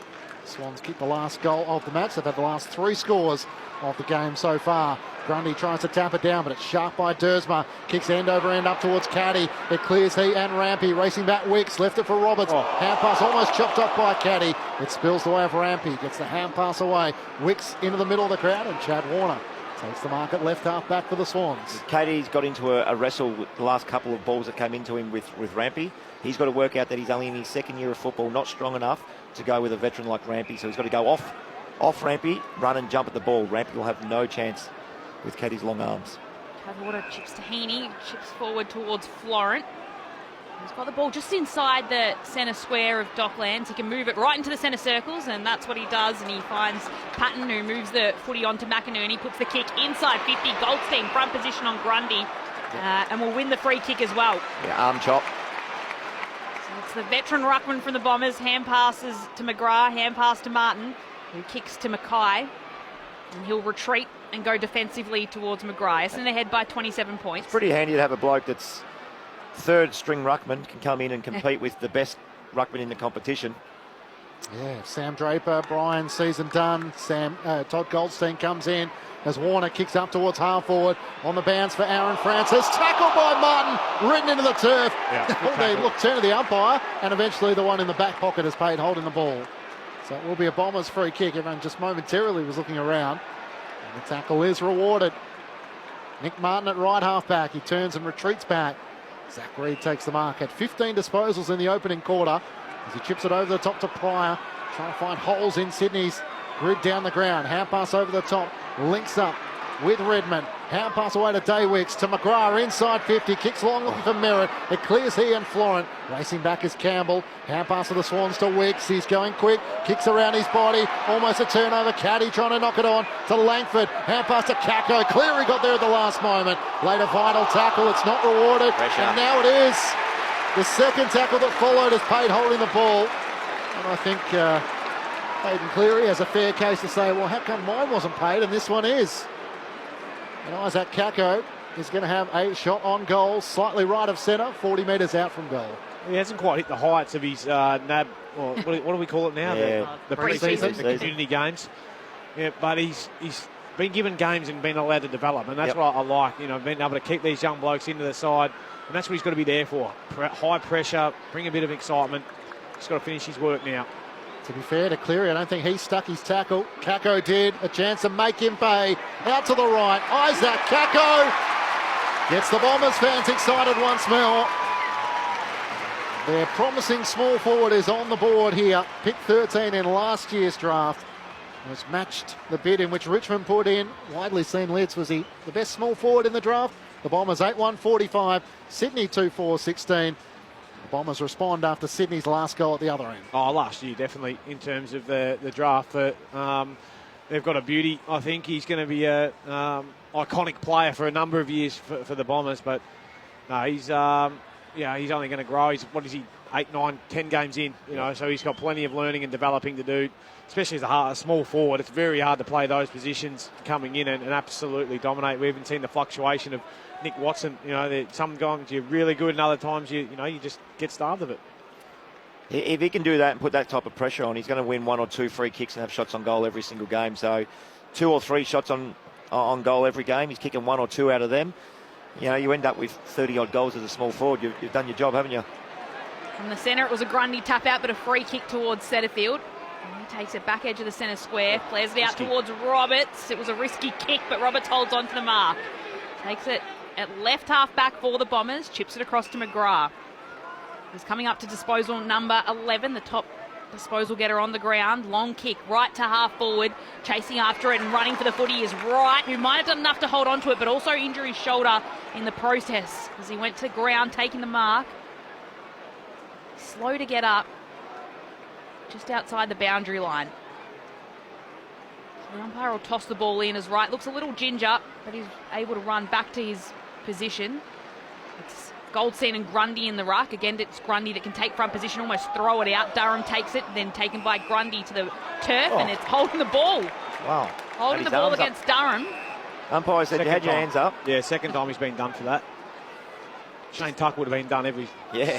Swans kick the last goal of the match. They've had the last 3 scores of the game so far. Grundy tries to tap it down, but it's sharp by Dersma. Kicks end over end up towards Caddy. It clears he and Rampy. Racing back Wicks. Left it for Roberts. Hand pass almost chopped off by Caddy. It spills the way of Rampy. Gets the hand pass away. Wicks into the middle of the crowd, and Chad Warner takes the mark at left half back for the Swans. Katie's got into a wrestle with the last couple of balls that came into him with Rampy. He's got to work out that he's only in his second year of football, not strong enough to go with a veteran like Rampy. So he's got to go off Rampy, run and jump at the ball. Rampy will have no chance with Katie's long arms. Chad Warner chips to Heaney, chips forward towards Florent. He's got the ball just inside the centre square of Docklands. He can move it right into the centre circles, and that's what he does. And he finds Patton, who moves the footy onto McInerney, puts the kick inside 50. Goldstein front position on Grundy, and will win the free kick as well. Yeah, arm chop. So it's the veteran ruckman from the Bombers. Hand passes to McGrath, hand pass to Martin, who kicks to Mackay. And he'll retreat and go defensively towards McGrath. Essendon ahead by 27 points. Pretty handy to have a bloke that's third string ruckman, can come in and compete with the best ruckman in the competition. Yeah, Sam Draper, Brian, season done. Todd Goldstein comes in as Warner kicks up towards half forward. On the bounce for Aaron Francis. Tackled by Martin, ridden into the turf. Turn to the umpire, and eventually the one in the back pocket is paid holding the ball. So it will be a Bombers free kick. Everyone just momentarily was looking around. And the tackle is rewarded. Nick Martin at right half back. He turns and retreats back. Zach Reid takes the mark at 15 disposals in the opening quarter as he chips it over the top to Pryor, trying to find holes in Sydney's grid down the ground. Hand pass over the top, links up with Redmond. Hand pass away to Daywicks, to McGrath inside 50, kicks long looking for Merritt. It clears he and Florent. Racing back is Campbell. Hand pass of the Swans to Wicks. He's going quick, kicks around his body, almost a turnover. Caddy trying to knock it on to Langford. Hand pass to Kako. Cleary got there at the last moment. Later vital tackle, it's not rewarded. Pressure. And now it is. The second tackle that followed is paid holding the ball. And I think Hayden Cleary has a fair case to say, well, how come mine wasn't paid and this one is? And Isaac Kako is going to have a shot on goal, slightly right of centre, 40 metres out from goal. He hasn't quite hit the heights of his NAB, or what do we call it now? Yeah. The Pre-season. the community games. Yeah, but he's been given games and been allowed to develop, and that's what I like. You know, being able to keep these young blokes into the side, and that's what he's got to be there for. High pressure, bring a bit of excitement. He's got to finish his work now. To be fair to Cleary, I don't think he stuck his tackle. Kako did. A chance to make him pay. Out to the right. Isaac Kako gets the Bombers fans excited once more. Their promising small forward is on the board here. Pick 13 in last year's draft. Has matched the bid in which Richmond put in. Widely seen Lids was he the best small forward in the draft. The Bombers 8-1-45. Sydney 2-4-16. The Bombers respond after Sydney's last goal at the other end. Oh, last year, definitely, in terms of the draft. But they've got a beauty. I think he's going to be a iconic player for a number of years for the Bombers. But no, he's only going to grow. He's, 8, 9, 10 games in, you know, so he's got plenty of learning and developing to do, especially as a small forward. It's very hard to play those positions coming in and absolutely dominate. We haven't seen the fluctuation of Nick Watson. You know, some times you're really good and other times you just get starved of it. If he can do that and put that type of pressure on, he's going to win 1 or 2 free kicks and have shots on goal every single game. So 2 or 3 shots on goal every game. He's kicking 1 or 2 out of them. You know, you end up with 30-odd goals as a small forward. You've done your job, haven't you? From the centre, it was a Grundy tap out, but a free kick towards Setterfield. And he takes it back edge of the centre square, flares it out towards Roberts. It was a risky kick, but Roberts holds on to the mark. Takes it at left half back for the Bombers, chips it across to McGrath. He's coming up to disposal number 11, the top disposal getter on the ground. Long kick right to half forward, chasing after it and running for the footy is Wright, who might have done enough to hold on to it, but also injure his shoulder in the process as he went to the ground, taking the mark. Slow to get up, just outside the boundary line. So the umpire will toss the ball in as Wright looks a little ginger, but he's able to run back to his position. It's Goldstein and Grundy in the ruck. Again, it's Grundy that can take front position, almost throw it out. Durham takes it, then taken by Grundy to the turf, and it's holding the ball. Wow. Holding the ball against Durham. Umpire said you had your hands up. Yeah, second time he's been done for that. Shane Tuck would have been done every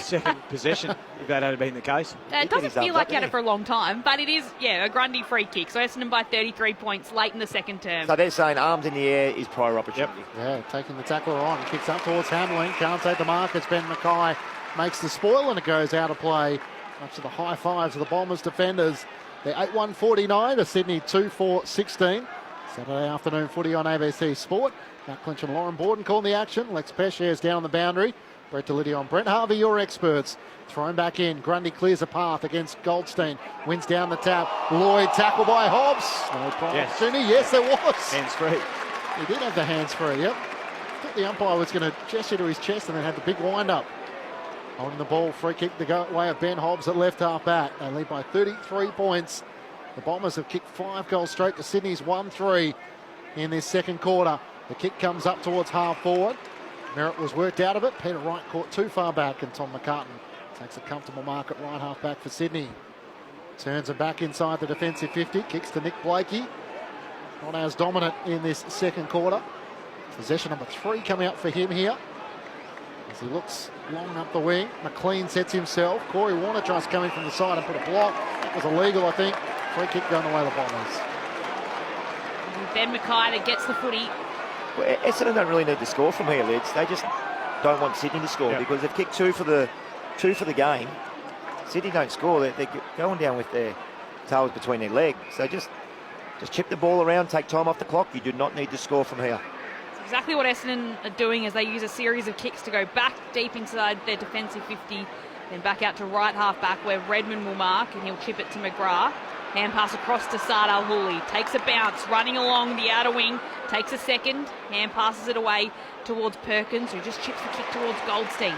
second possession if that had been the case. It doesn't feel like he had it for a long time, but it is, a Grundy free kick. So Essendon by 33 points late in the second term. So they're saying arms in the air is prior opportunity. Yep. Yeah, taking the tackler on. Kicks up towards Hamlin. Can't take the mark. It's Ben Mackay. Makes the spoil and it goes out of play. Much of the high fives of the Bombers defenders. They're 8-1-49 to Sydney 2-4-16. Saturday afternoon footy on ABC Sport. Matt Clinch and Lauren Borden calling the action. Lex Peshare's down on the boundary. Brett Delidio on Brent Harvey, your experts. Thrown back in. Grundy clears a path against Goldstein. Wins down the tap. Lloyd tackle by Hobbs. No problem. Opportunity. Yes, there was. Hands free. He did have the hands free, yep. Thought the umpire was going to gesture to his chest and then had the big wind up. On the ball, free kick the way of Ben Hobbs at left half back. They lead by 33 points. The Bombers have kicked 5 goals straight to Sydney's 1-3 in this second quarter. The kick comes up towards half forward. Merritt was worked out of it. Peter Wright caught too far back, and Tom McCartan takes a comfortable mark at right half back for Sydney. Turns it back inside the defensive 50. Kicks to Nick Blakey. Not as dominant in this second quarter. Possession number 3 coming up for him here. As he looks long up the wing, McLean sets himself. Corey Warner tries to come in from the side and put a block. That was illegal, I think. Free kick going away the Bombers. Ben Mackay gets the footy. Well, Essendon don't really need to score from here, Lids. They just don't want Sydney to score because they've kicked two for the game. Sydney don't score. They're going down with their tails between their legs. So just chip the ball around, take time off the clock. You do not need to score from here. Exactly what Essendon are doing as they use a series of kicks to go back deep inside their defensive 50, then back out to right half back where Redmond will mark, and he'll chip it to McGrath. Hand pass across to Saad Al-Houli. Takes a bounce, running along the outer wing. Takes a second. Hand passes it away towards Perkins, who just chips the kick towards Goldstein.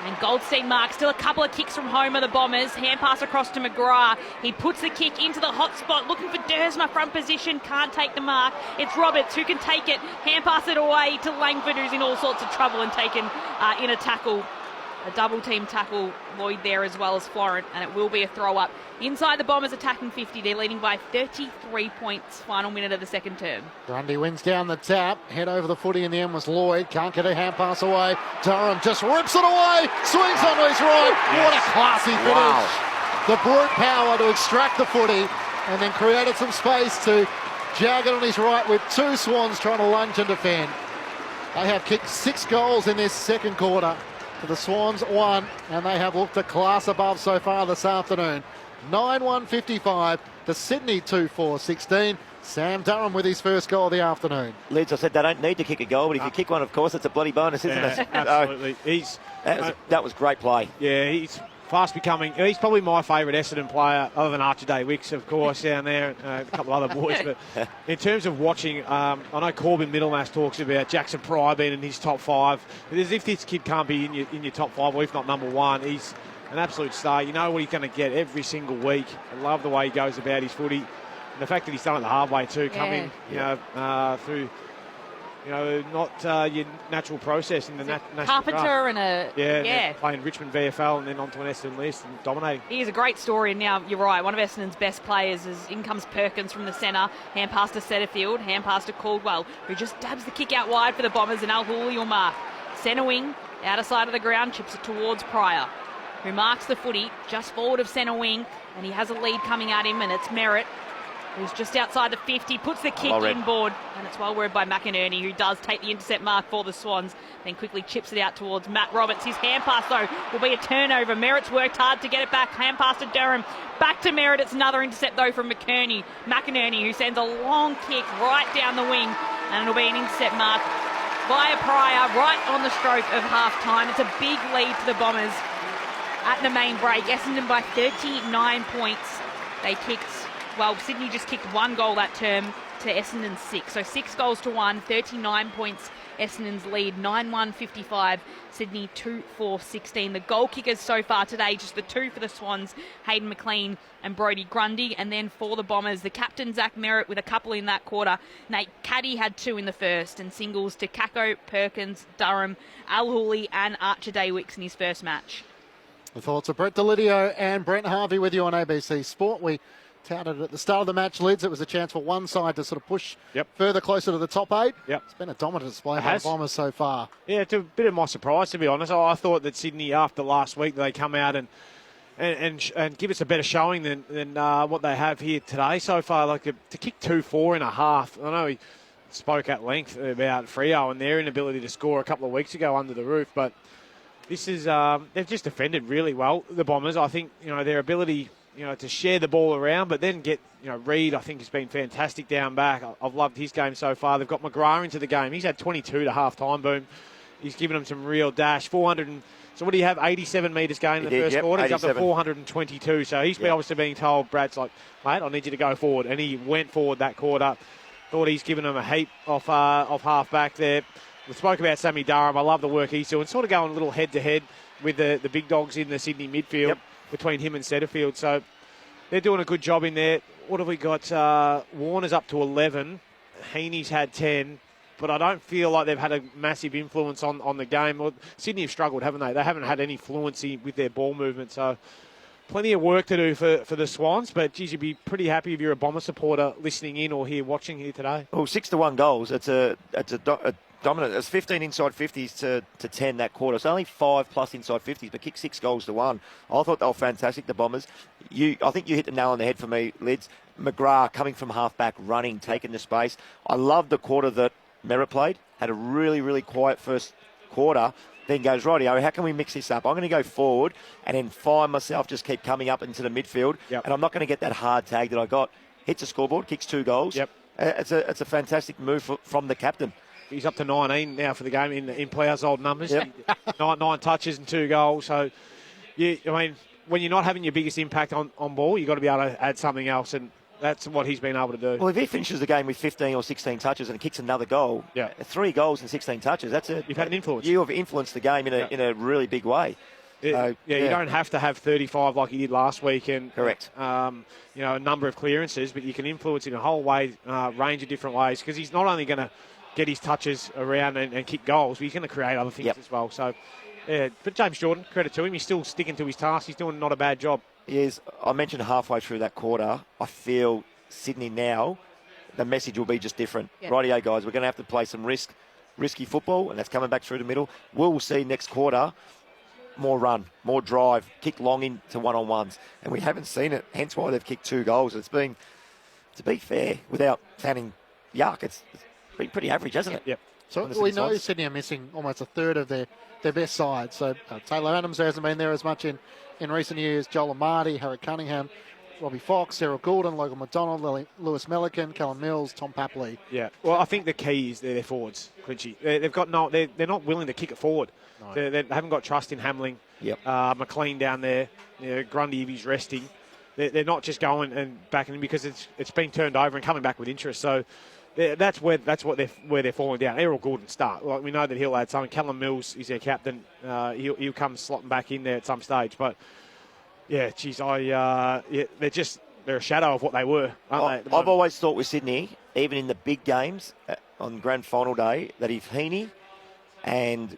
And Goldstein marks. Still a couple of kicks from home of the Bombers. Hand pass across to McGrath. He puts the kick into the hot spot, looking for Dersma front position. Can't take the mark. It's Roberts who can take it. Hand pass it away to Langford, who's in all sorts of trouble and taken in a tackle. A double team tackle, Lloyd there as well as Florent, and it will be a throw up. Inside the Bombers attacking 50, they're leading by 33 points, final minute of the second term. Grundy wins down the tap, head over the footy in the end was Lloyd, can't get a hand pass away. Durham just rips it away, swings onto his right. What a classy finish. The brute power to extract the footy and then created some space to jag it on his right with 2 Swans trying to lunge and defend. They have kicked 6 goals in this second quarter. To the Swans 1, and they have looked a class above so far this afternoon. 9-1-55 to Sydney 2-4-16. Sam Durham with his first goal of the afternoon. Leeds, I said they don't need to kick a goal, but if you kick one, of course, it's a bloody bonus, isn't it? Absolutely. That was great play. Yeah, he's fast becoming. He's probably my favourite Essendon player, other than Archer Day Wicks, of course, down there, a couple of other boys. But in terms of watching, I know Corbin Middlemass talks about Jackson Pryor being in his top 5. But as if this kid can't be in your top 5, or if not number 1, he's an absolute star. You know what he's going to get every single week. I love the way he goes about his footy. And the fact that he's done it the hard way too, coming through. Not your natural process in the national Carpenter draft. and Playing Richmond VFL and then onto an Essendon list and dominating. He is a great story, and now you're right. One of Essendon's best players is in comes Perkins from the centre. Hand pass to Setterfield, hand pass to Caldwell, who just dabs the kick out wide for the Bombers, and Al-Houli will mark. Centre wing, outer side of the ground, chips it towards Pryor, who marks the footy just forward of centre wing, and he has a lead coming at him, and it's Merritt, who's just outside the 50, puts the kick inboard, and it's well read by McInerney, who does take the intercept mark for the Swans, then quickly chips it out towards Matt Roberts. His hand pass, though, will be a turnover. Merritt's worked hard to get it back. Hand pass to Durham. Back to Merritt. It's another intercept, though, from McInerney, who sends a long kick right down the wing, and it'll be an intercept mark via Pryor right on the stroke of half-time. It's a big lead to the Bombers at the main break. Essendon by 39 points. They kicked... Well, Sydney just kicked 1 goal that term to Essendon's 6. So 6 goals to 1, 39 points Essendon's lead, 9-1-55, Sydney 2-4-16. The goal kickers so far today, just the 2 for the Swans, Hayden McLean and Brodie Grundy. And then for the Bombers, the captain, Zach Merritt, with a couple in that quarter. Nate Caddy had 2 in the first, and singles to Kako, Perkins, Durham, Al-Houli and Archer Day Wicks in his first match. The thoughts of Brett Delidio and Brent Harvey with you on ABC Sport. We touted at the start of the match, Lids, it was a chance for one side to sort of push further closer to the top 8. It's been a dominant display by the Bombers so far. Yeah, it's a bit of my surprise, to be honest. I thought that Sydney, after last week, they come out and give us a better showing than what they have here today so far. Like to kick 2-4 in a half. I know he spoke at length about Freo and their inability to score a couple of weeks ago under the roof, but this is they've just defended really well, the Bombers. I think their ability to share the ball around, but then get, Reid, I think, has been fantastic down back. I've loved his game so far. They've got McGrath into the game. He's had 22 to half-time, boom. He's given them some real dash. 400 and, so what do you have, 87 metres gained in the first quarter? He's up to 422. So he's obviously being told, Brad's like, mate, I need you to go forward. And he went forward that quarter. Thought he's given them a heap off half-back there. we spoke about Sammy Durham. I love the work he's doing. Sort of going a little head-to-head with the big dogs in the Sydney midfield between him and Setterfield. So they're doing a good job in there. What have we got? Warner's up to 11. Heaney's had 10. But I don't feel like they've had a massive influence on the game. Well, Sydney have struggled, haven't they? They haven't had any fluency with their ball movement. So plenty of work to do for the Swans. But, geez, you'd be pretty happy if you're a Bomber supporter listening in or watching here today. Well, 6-1 goals. It's a dominant. It's 15 inside 50s to 10 that quarter. It's only 5 plus inside 50s, but kicked 6 goals to 1. I thought they were fantastic, the Bombers. I think you hit the nail on the head for me, Lids. McGrath coming from half-back, running, taking the space. I loved the quarter that Merritt played, had a really, really quiet first quarter, then goes, rightio, how can we mix this up? I'm going to go forward and then find myself, just keep coming up into the midfield, and I'm not going to get that hard tag that I got. Hits a scoreboard, kicks 2 goals. Yep. It's a fantastic move from the captain. He's up to 19 now for the game in Plow's old numbers. Yep. 9 touches and 2 goals. So, I mean, when you're not having your biggest impact on ball, you've got to be able to add something else, and that's what he's been able to do. Well, if he finishes the game with 15 or 16 touches and kicks another goal, 3 goals and 16 touches, you've had an influence. You have influenced the game in a really big way. You don't have to have 35 like you did last week and correct. A number of clearances, but you can influence in a whole range of different ways, because he's not only going to get his touches around and kick goals, but he's going to create other things as well. So, but James Jordan, credit to him, he's still sticking to his task. He's doing not a bad job. Yes, I mentioned halfway through that quarter, I feel Sydney now, the message will be just different. Yep. Rightio, guys, we're going to have to play some risky football, and that's coming back through the middle. We'll see next quarter more run, more drive, kick long into one-on-ones, and we haven't seen it, hence why they've kicked 2 goals. It's been, to be fair, without sounding yuck, it's been pretty average, hasn't it? Yep. So we know Sydney are missing almost a third of their best side. So Taylor Adams hasn't been there as much in recent years. Joel Amartey, Harry Cunningham, Robbie Fox, Cyril Goulden, Logan McDonald, Lewis Melican, Callum Mills, Tom Papley. Yeah, well, I think the key is their forwards, Clinchy. They're not willing to kick it forward. No. They haven't got trust in Hamling. Yep. McLean down there. Grundy, if he's resting. They're not just going and backing him because it's been turned over and coming back with interest. So that's where they're falling down. Errol Goulden start. Like, we know that he'll add something. Callum Mills is their captain. He'll come slotting back in there at some stage. But yeah, geez, they're a shadow of what they were, aren't they? I've always thought with Sydney, even in the big games on grand final day, that if Heaney and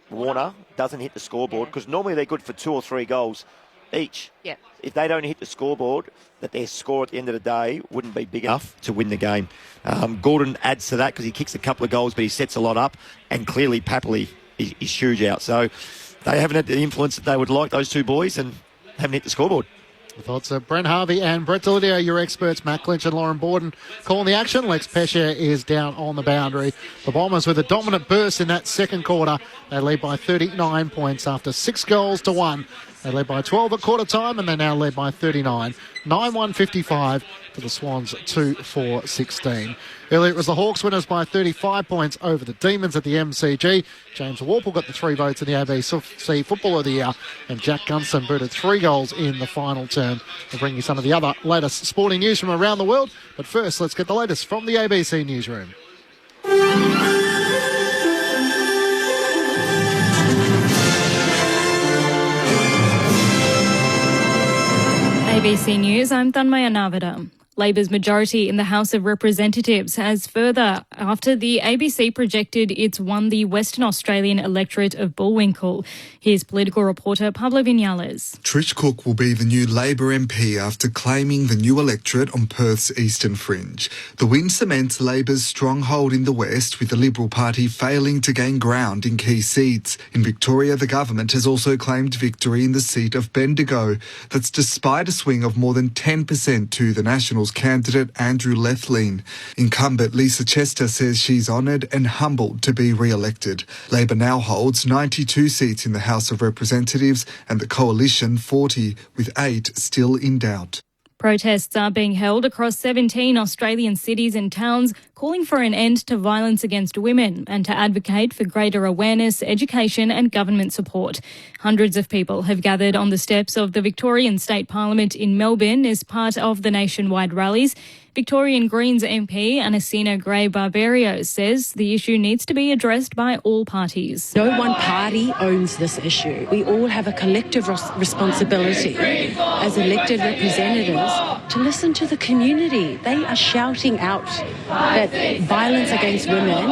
Warner doesn't hit the scoreboard, because normally they're good for 2 or 3 goals each. Yeah. If they don't hit the scoreboard, that their score at the end of the day wouldn't be big enough to win the game. Gordon adds to that because he kicks a couple of goals, but he sets a lot up, and clearly Papley is huge out. So they haven't had the influence that they would like, those 2 boys, and haven't hit the scoreboard. The thoughts of Brent Harvey and Brett Delidio, your experts, Matt Clinch and Lauren Borden, calling the action. Lex Pesce is down on the boundary. The Bombers with a dominant burst in that second quarter. They lead by 39 points after 6 goals to 1. They led by 12 at quarter time, and they're now led by 39. 9-1-55 to the Swans 2-4-16. Earlier it was the Hawks winners by 35 points over the Demons at the MCG. James Warple got the 3 votes in the ABC Footballer of the Year, and Jack Gunston booted 3 goals in the final term. We'll bring you some of the other latest sporting news from around the world, but first let's get the latest from the ABC Newsroom. ABC News, I'm Tanmaya Navada. Labor's majority in the House of Representatives has further after the ABC projected it's won the Western Australian electorate of Bullwinkle. Here's political reporter Pablo Vinales. Trish Cook will be the new Labor MP after claiming the new electorate on Perth's eastern fringe. The win cements Labor's stronghold in the west, with the Liberal Party failing to gain ground in key seats. In Victoria, the government has also claimed victory in the seat of Bendigo. That's despite a swing of more than 10% to the Nationals candidate Andrew Lethlean. Incumbent Lisa Chester says she's honoured and humbled to be re-elected. Labor now holds 92 seats in the House of Representatives and the Coalition 40, with 8 still in doubt. Protests are being held across 17 Australian cities and towns, calling for an end to violence against women and to advocate for greater awareness, education and government support. Hundreds of people have gathered on the steps of the Victorian State Parliament in Melbourne as part of the nationwide rallies. Victorian Greens MP Anasina Gray-Barbario says the issue needs to be addressed by all parties. No one party owns this issue. We all have a collective responsibility as elected representatives to listen to the community. They are shouting out that violence against women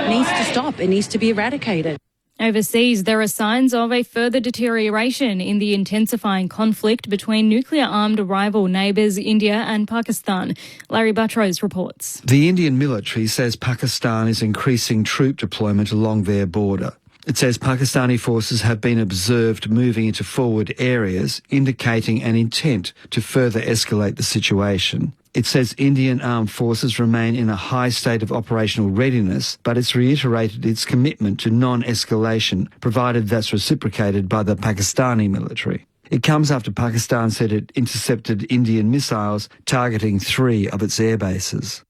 needs to stop. It needs to be eradicated. Overseas, there are signs of a further deterioration in the intensifying conflict between nuclear-armed rival neighbours India and Pakistan. Larry Buttrose reports. The Indian military says Pakistan is increasing troop deployment along their border. It says Pakistani forces have been observed moving into forward areas, indicating an intent to further escalate the situation. It says Indian armed forces remain in a high state of operational readiness, but it's reiterated its commitment to non-escalation, provided that's reciprocated by the Pakistani military. It comes after Pakistan said it intercepted Indian missiles targeting 3 of its air bases.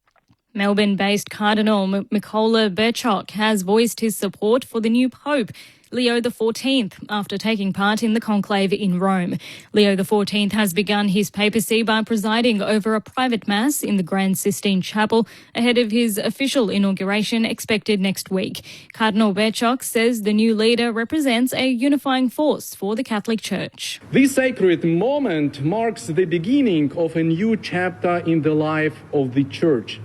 Melbourne-based Cardinal Mykola Berchok has voiced his support for the new Pope, Leo XIV, after taking part in the conclave in Rome. Leo XIV has begun his papacy by presiding over a private mass in the Grand Sistine Chapel ahead of his official inauguration expected next week. Cardinal Berchok says the new leader represents a unifying force for the Catholic Church. This sacred moment marks the beginning of a new chapter in the life of the Church.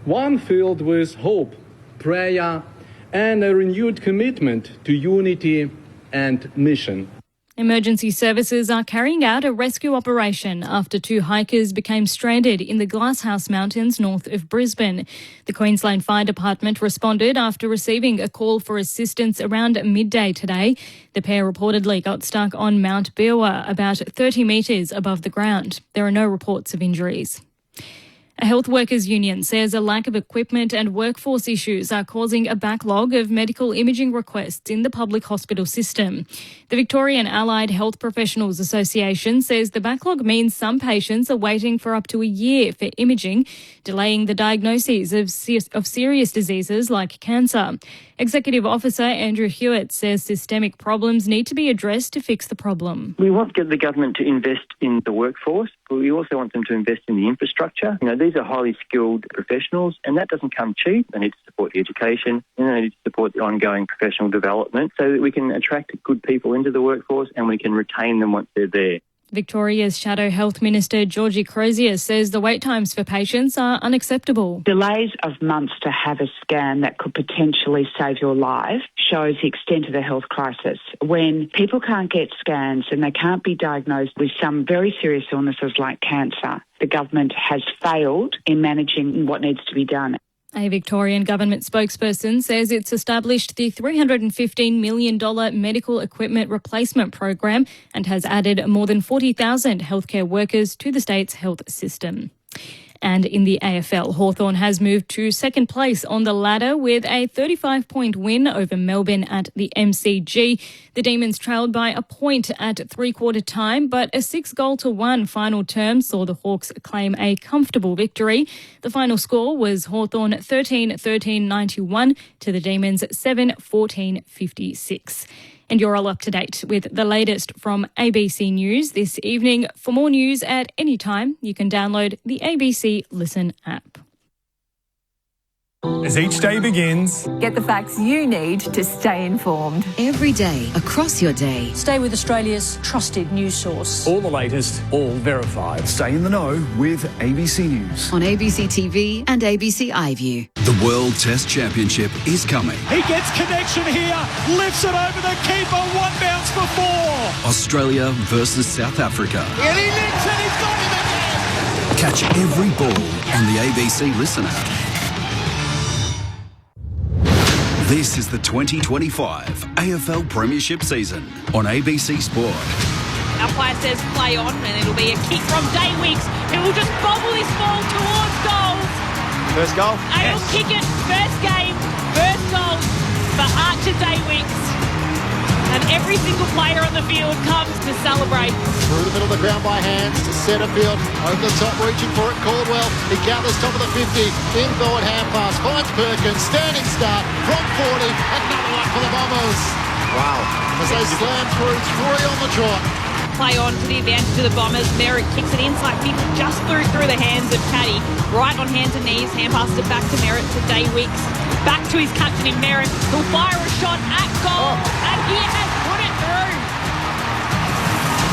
One filled with hope, prayer, and a renewed commitment to unity and mission. Emergency services are carrying out a rescue operation after 2 hikers became stranded in the Glasshouse Mountains north of Brisbane. The Queensland Fire Department responded after receiving a call for assistance around midday today. The pair reportedly got stuck on Mount Beerwah, about 30 metres above the ground. There are no reports of injuries. A health workers union says a lack of equipment and workforce issues are causing a backlog of medical imaging requests in the public hospital system. The Victorian Allied Health Professionals Association says the backlog means some patients are waiting for up to a year for imaging, delaying the diagnoses of serious diseases like cancer. Executive Officer Andrew Hewitt says systemic problems need to be addressed to fix the problem. We want the government to invest in the workforce, but we also want them to invest in the infrastructure. These are highly skilled professionals, and that doesn't come cheap. They need to support the education, and they need to support the ongoing professional development so that we can attract good people into the workforce and we can retain them once they're there. Victoria's Shadow Health Minister Georgie Crozier says the wait times for patients are unacceptable. Delays of months to have a scan that could potentially save your life shows the extent of the health crisis. When people can't get scans and they can't be diagnosed with some very serious illnesses like cancer, the government has failed in managing what needs to be done. A Victorian government spokesperson says it's established the $315 million medical equipment replacement program and has added more than 40,000 healthcare workers to the state's health system. And in the AFL, Hawthorn has moved to second place on the ladder with a 35-point win over Melbourne at the MCG. The Demons trailed by a point at three-quarter time, but a 6-1 final term saw the Hawks claim a comfortable victory. The final score was Hawthorn 13-13-91 to the Demons 7-14-56. And you're all up to date with the latest from ABC News this evening. For more news at any time, you can download the ABC Listen app. As each day begins, get the facts you need to stay informed. Every day, across your day. Stay with Australia's trusted news source. All the latest, all verified. Stay in the know with ABC News. On ABC TV and ABC iView. The World Test Championship is coming. He gets connection here, lifts it over the keeper, one bounce for 4. Australia versus South Africa. And he nicks it, he's got him again. Catch every ball on the ABC Listen app. This is the 2025 AFL Premiership season on ABC Sport. Umpire says play on, and it'll be a kick from Day Weeks, who will just bobble this ball towards goals. First goal? He'll kick it, first game, first goal for Archer Day Weeks. And every single player on the field comes to celebrate. Through the middle of the ground by hands to centre field. Over the top, reaching for it, Caldwell. He gathers top of the 50. Inboard hand pass. Finds Perkins. Standing start from 40. Another one for the Bombers. Wow. As they slam through 3 on the trot. Play on to the advantage of the Bombers. Merritt kicks it inside 50, just through the hands of Caddy. Right on hands and knees. Hand passes it back to Merritt to Day Wicks. Back to his captain in Merritt. He'll fire a shot at goal. And he has put it through.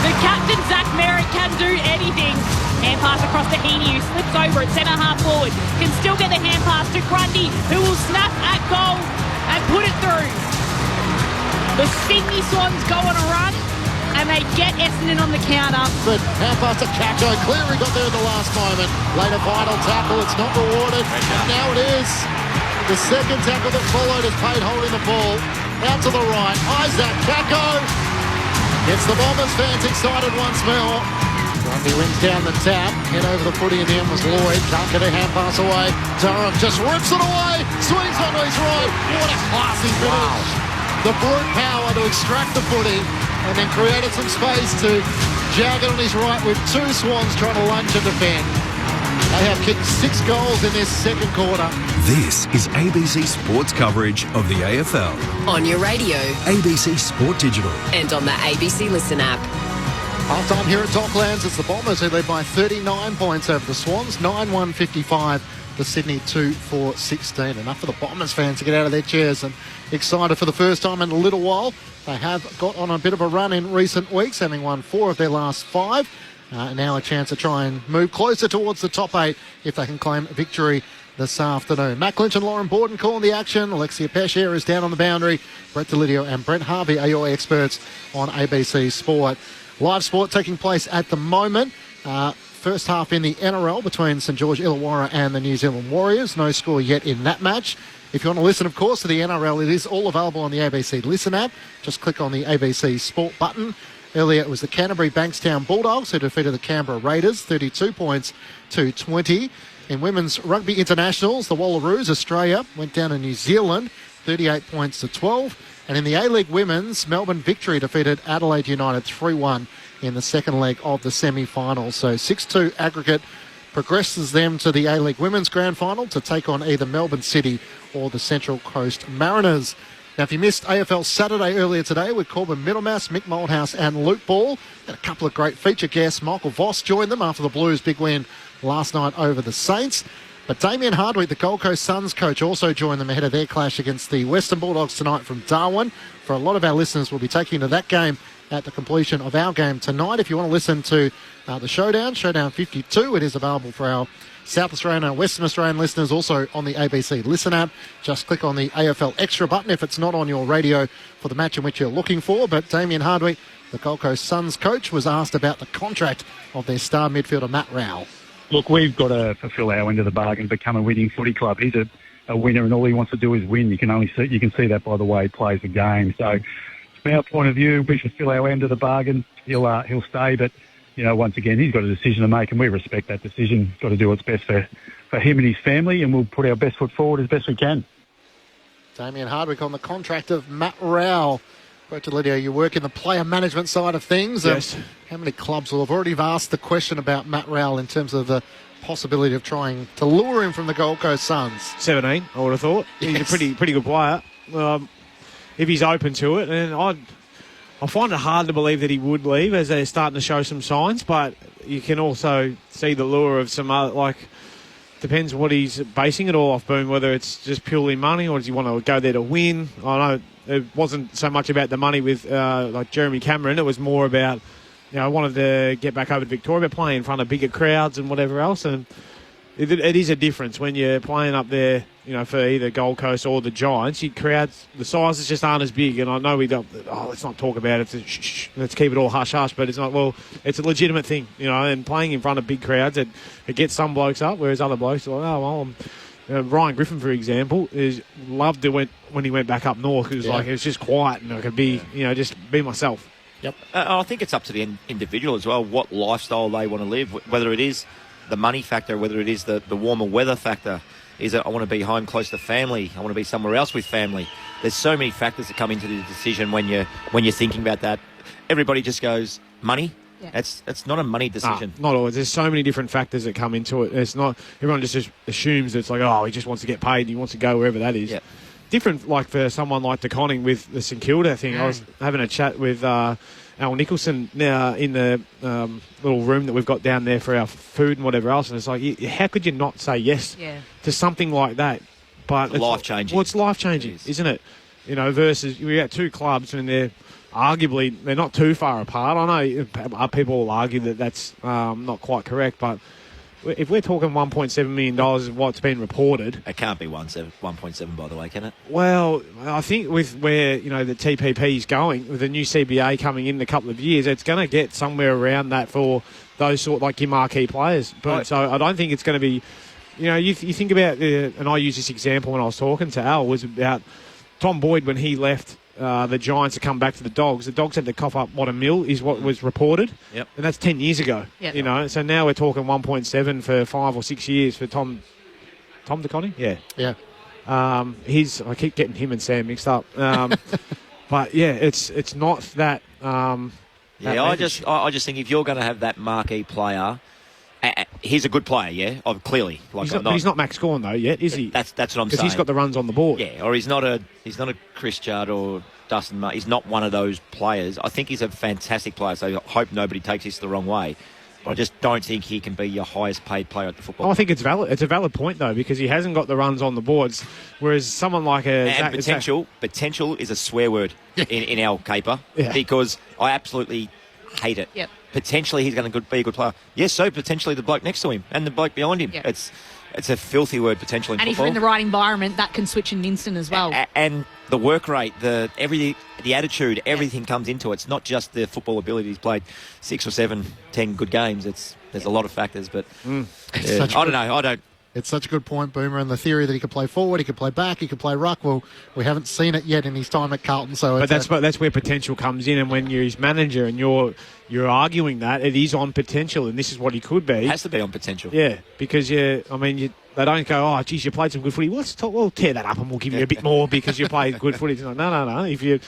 The captain, Zach Merritt, can do anything. Hand pass across to Heaney, who slips over at centre half forward. Can still get the hand pass to Grundy, who will snap at goal and put it through. The Sydney Swans go on a run, and they get Essendon on the counter. But hand pass to Cacho. Cleary got there at the last moment. Later vital tackle. It's not rewarded. And now it is. The second tackle that followed is paid holding the ball. Out to the right. Isaac Cacho gets the Bombers fans excited once more. Grundy wins down the tap. Head over the footy in the end was Lloyd. Can't get a hand pass away. Durham just rips it away. Swings onto his right. What a classy finish. Wow. The brute power to extract the footy and then created some space to jag it on his right with 2 Swans trying to lunge and defend. They have kicked 6 goals in this second quarter. This is ABC Sports coverage of the AFL. On your radio. ABC Sport Digital. And on the ABC Listen app. Half-time here at Docklands. It's the Bombers who lead by 39 points over the Swans. 9-1-55. The Sydney 2-4-16. Enough for the Bombers fans to get out of their chairs and excited for the first time in a little while. They have got on a bit of a run in recent weeks, having won 4 of their last 5. Now a chance to try and move closer towards the top 8 if they can claim victory this afternoon. Matt Clinch and Lauren Borden calling the action. Alexia Pesher is down on the boundary. Brett Delidio and Brent Harvey are your experts on ABC Sport. Live sport taking place at the moment. First half in the NRL between St George Illawarra and the New Zealand Warriors. No score yet in that match. If you want to listen, of course, to the NRL, it is all available on the ABC Listen app. Just click on the ABC Sport button. Earlier, it was the Canterbury Bankstown Bulldogs who defeated the Canberra Raiders, 32 points to 20. In women's rugby internationals, the Wallaroos, Australia, went down to New Zealand, 38 points to 12. And in the A-League women's, Melbourne Victory defeated Adelaide United 3-1 in the second leg of the semi-finals. So 6-2 aggregate progresses them to the A-League Women's Grand Final to take on either Melbourne City or the Central Coast Mariners. Now, if you missed AFL Saturday earlier today with Corbin Middlemass, Mick Moldhouse and Luke Ball, had a couple of great feature guests. Michael Voss joined them after the Blues' big win last night over the Saints. But Damien Hardwick, the Gold Coast Suns coach, also joined them ahead of their clash against the Western Bulldogs tonight from Darwin. For a lot of our listeners, we'll be taking to that game at the completion of our game tonight. If you want to listen to the Showdown 52, it is available for our South Australian and Western Australian listeners, also on the ABC Listen app. Just click on the AFL Extra button if it's not on your radio for the match in which you're looking for. But Damien Hardwick, the Gold Coast Suns coach, was asked about the contract of their star midfielder Matt Rowell. Look, we've got to fulfil our end of the bargain, become a winning footy club. He's a winner, and all he wants to do is win. You can see that by the way he plays the game. So, from our point of view, we fulfil our end of the bargain. He'll stay, but once again, he's got a decision to make, and we respect that decision. Got to do what's best for him and his family, and we'll put our best foot forward as best we can. Damien Hardwick on the contract of Matt Rowell. Brett Lydia, you work in the player management side of things. Yes. How many clubs will have already asked the question about Matt Rowell in terms of the possibility of trying to lure him from the Gold Coast Suns? 17, I would have thought. He's a pretty good player. If he's open to it, and I find it hard to believe that he would leave as they're starting to show some signs, but you can also see the lure of some other, depends what he's basing it all off, Boone, whether it's just purely money or does he want to go there to win. I know it wasn't so much about the money with Jeremy Cameron. It was more about, I wanted to get back over to Victoria, play in front of bigger crowds and whatever else. And it is a difference when you're playing up there, for either Gold Coast or the Giants. Your crowds, the sizes just aren't as big. And I know we don't, let's not talk about it. Let's keep it all hush-hush. But it's not, it's a legitimate thing, and playing in front of big crowds, it gets some blokes up, whereas other blokes are like, Ryan Griffin, for example, loved it when he went back up north. It was it was just quiet and I could be, just be myself. Yep. I think it's up to the individual as well, what lifestyle they want to live, whether it is the money factor, whether it is the warmer weather factor. Is it I want to be home close to family? I want to be somewhere else with family. There's so many factors that come into the decision when you're thinking about that. Everybody just goes money. Yeah. It's not a money decision. Not always. There's so many different factors that come into it. It's not everyone just assumes it's like, oh, he just wants to get paid and he wants to go wherever that is. Yep. Different, like for someone like De Koning with the St Kilda thing. I was having a chat with Al Nicholson now in the little room that we've got down there for our food and whatever else, and it's like, how could you not say yes to something like that? But it's life-changing. Well, it's life-changing, isn't it? Versus we got two clubs and they're not too far apart. I know people will argue that that's not quite correct, but if we're talking $1.7 million is what's been reported. It can't be 1.7, by the way, can it? Well, I think with where, the TPP is going, with the new CBA coming in a couple of years, it's going to get somewhere around that for those sort like your marquee players. But so I don't think it's going to be, you think about, and I use this example when I was talking to Al, was about Tom Boyd when he left the Giants to come back to the Dogs. The Dogs had to cough up, $1 million is what was reported. Yep. And that's 10 years ago. Yep. So now we're talking 1.7 for 5 or 6 years for Tom De Koning? Yeah. Yeah. I keep getting him and Sam mixed up. But yeah, it's not that. I just think if you're going to have that marquee player, he's a good player, yeah. Clearly, but he's not Max Gawn though yet, is he? That's what I'm saying. Because he's got the runs on the board. Yeah, or he's not a Chris Judd or Dustin Martin. He's not one of those players. I think he's a fantastic player. So I hope nobody takes this the wrong way. But I just don't think he can be your highest paid player at the football. I think it's valid. It's a valid point though, because he hasn't got the runs on the boards. Whereas someone like potential is a swear word in our caper because I absolutely hate it. Yep. Potentially he's going to be a good player. Yes, so potentially the bloke next to him and the bloke behind him. Yep. It's a filthy word, potential in football. And if you're in the right environment, that can switch in an instant as well. And the work rate, the attitude, everything comes into it. It's not just the football ability. He's played 6 or 7, 10 good games. There's a lot of factors, but I don't know. It's such a good point, Boomer, and the theory that he could play forward, he could play back, he could play ruck. Well, we haven't seen it yet in his time at Carlton. But that's where potential comes in, and when you're his manager and you're arguing that, it is on potential, and this is what he could be. It has to be on potential. Yeah, because they don't go, oh, geez, you played some good footy. We'll tear that up and we'll give you a bit more because you played good footy. Like, no. If you're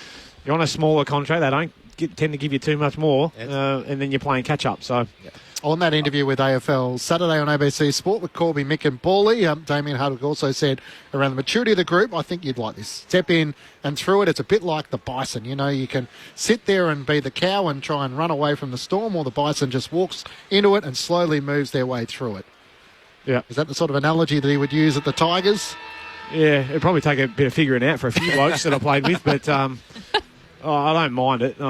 on a smaller contract, they don't tend to give you too much more, and then you're playing catch-up. So. Yeah. On that interview with AFL Saturday on ABC Sport with Corby, Mick and Paulie, Damien Hardwick also said around the maturity of the group, I think you'd like this. Step in and through it. It's a bit like the bison. You can sit there and be the cow and try and run away from the storm, or the bison just walks into it and slowly moves their way through it. Yeah. Is that the sort of analogy that he would use at the Tigers? Yeah, it'd probably take a bit of figuring out for a few blokes that I played with, but I don't mind it.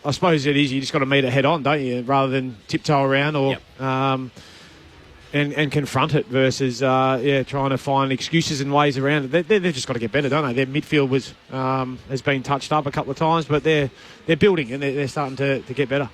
I suppose it is. You just got to meet it head on, don't you, rather than tiptoe around or and confront it versus trying to find excuses and ways around it. They've just got to get better, don't they? Their midfield has been touched up a couple of times, but they're building and they're starting to get better.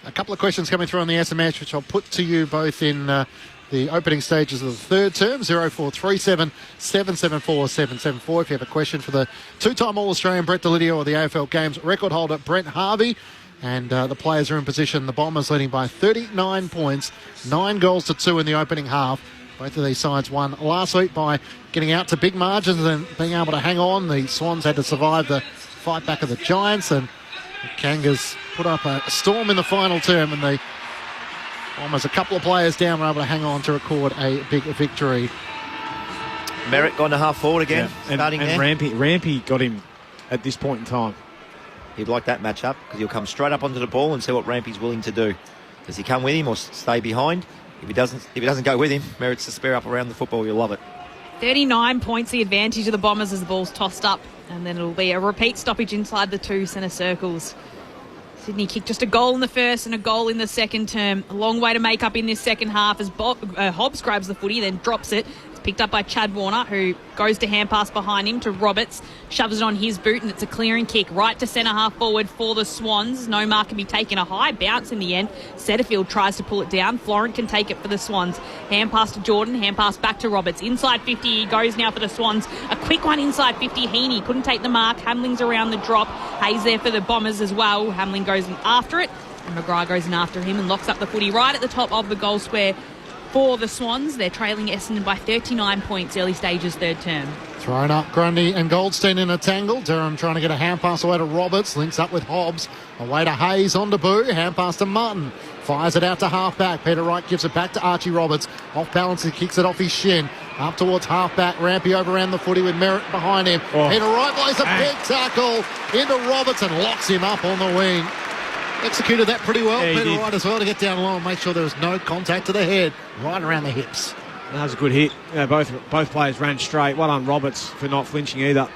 A couple of questions coming through on the SMS, which I'll put to you both in the opening stages of the third term. 0437 774 774 if you have a question for the two-time All-Australian Brett Delidio or the AFL Games record holder Brent Harvey. And the players are in position. The Bombers leading by 39 points, 9 goals to 2 in the opening half. Both of these sides won last week by getting out to big margins and being able to hang on. The Swans had to survive the fight back of the Giants, and the Kangas put up a storm in the final term, and the Bombers, a couple of players down, were able to hang on to record a big victory. Merritt gone to half forward again, starting and there. Rampy got him at this point in time. He'd like that match-up because he'll come straight up onto the ball and see what Rampy's willing to do. Does he come with him or stay behind? If he doesn't go with him, Merritt's to spare up around the football. You'll love it. 39 points the advantage of the Bombers as the ball's tossed up, and then it'll be a repeat stoppage inside the 2 centre circles. Sydney kicked just a goal in the first and a goal in the second term. A long way to make up in this second half as Hobbs grabs the footy, then drops it. It's picked up by Chad Warner, who goes to hand pass behind him to Roberts, shoves it on his boot, and it's a clearing kick right to centre half forward for the Swans. No mark can be taken. A high bounce in the end. Setterfield tries to pull it down. Florent can take it for the Swans. Hand pass to Jordan, hand pass back to Roberts. Inside 50, he goes now for the Swans. A quick one inside 50. Heaney couldn't take the mark. Hamling's around the drop. Hayes there for the Bombers as well. Hamling goes in after it, and McGrath goes in after him and locks up the footy right at the top of the goal square for the Swans. They're trailing Essendon by 39 points, early stages, third term. Thrown up, Grundy and Goldstein in a tangle. Durham trying to get a hand pass away to Roberts. Links up with Hobbs. Away to Hayes, on to Boo. Hand pass to Martin. Fires it out to half-back. Peter Wright gives it back to Archie Roberts. Off balance, he kicks it off his shin. Up towards half-back. Rampy overran the footy with Merritt behind him. Peter Wright lays a big tackle into Roberts and locks him up on the wing. Executed that pretty well. Yeah, Peter Wright as well to get down low and make sure there was no contact to the head. Right around the hips. That was a good hit. Yeah, both players ran straight. Well done, Roberts, for not flinching either.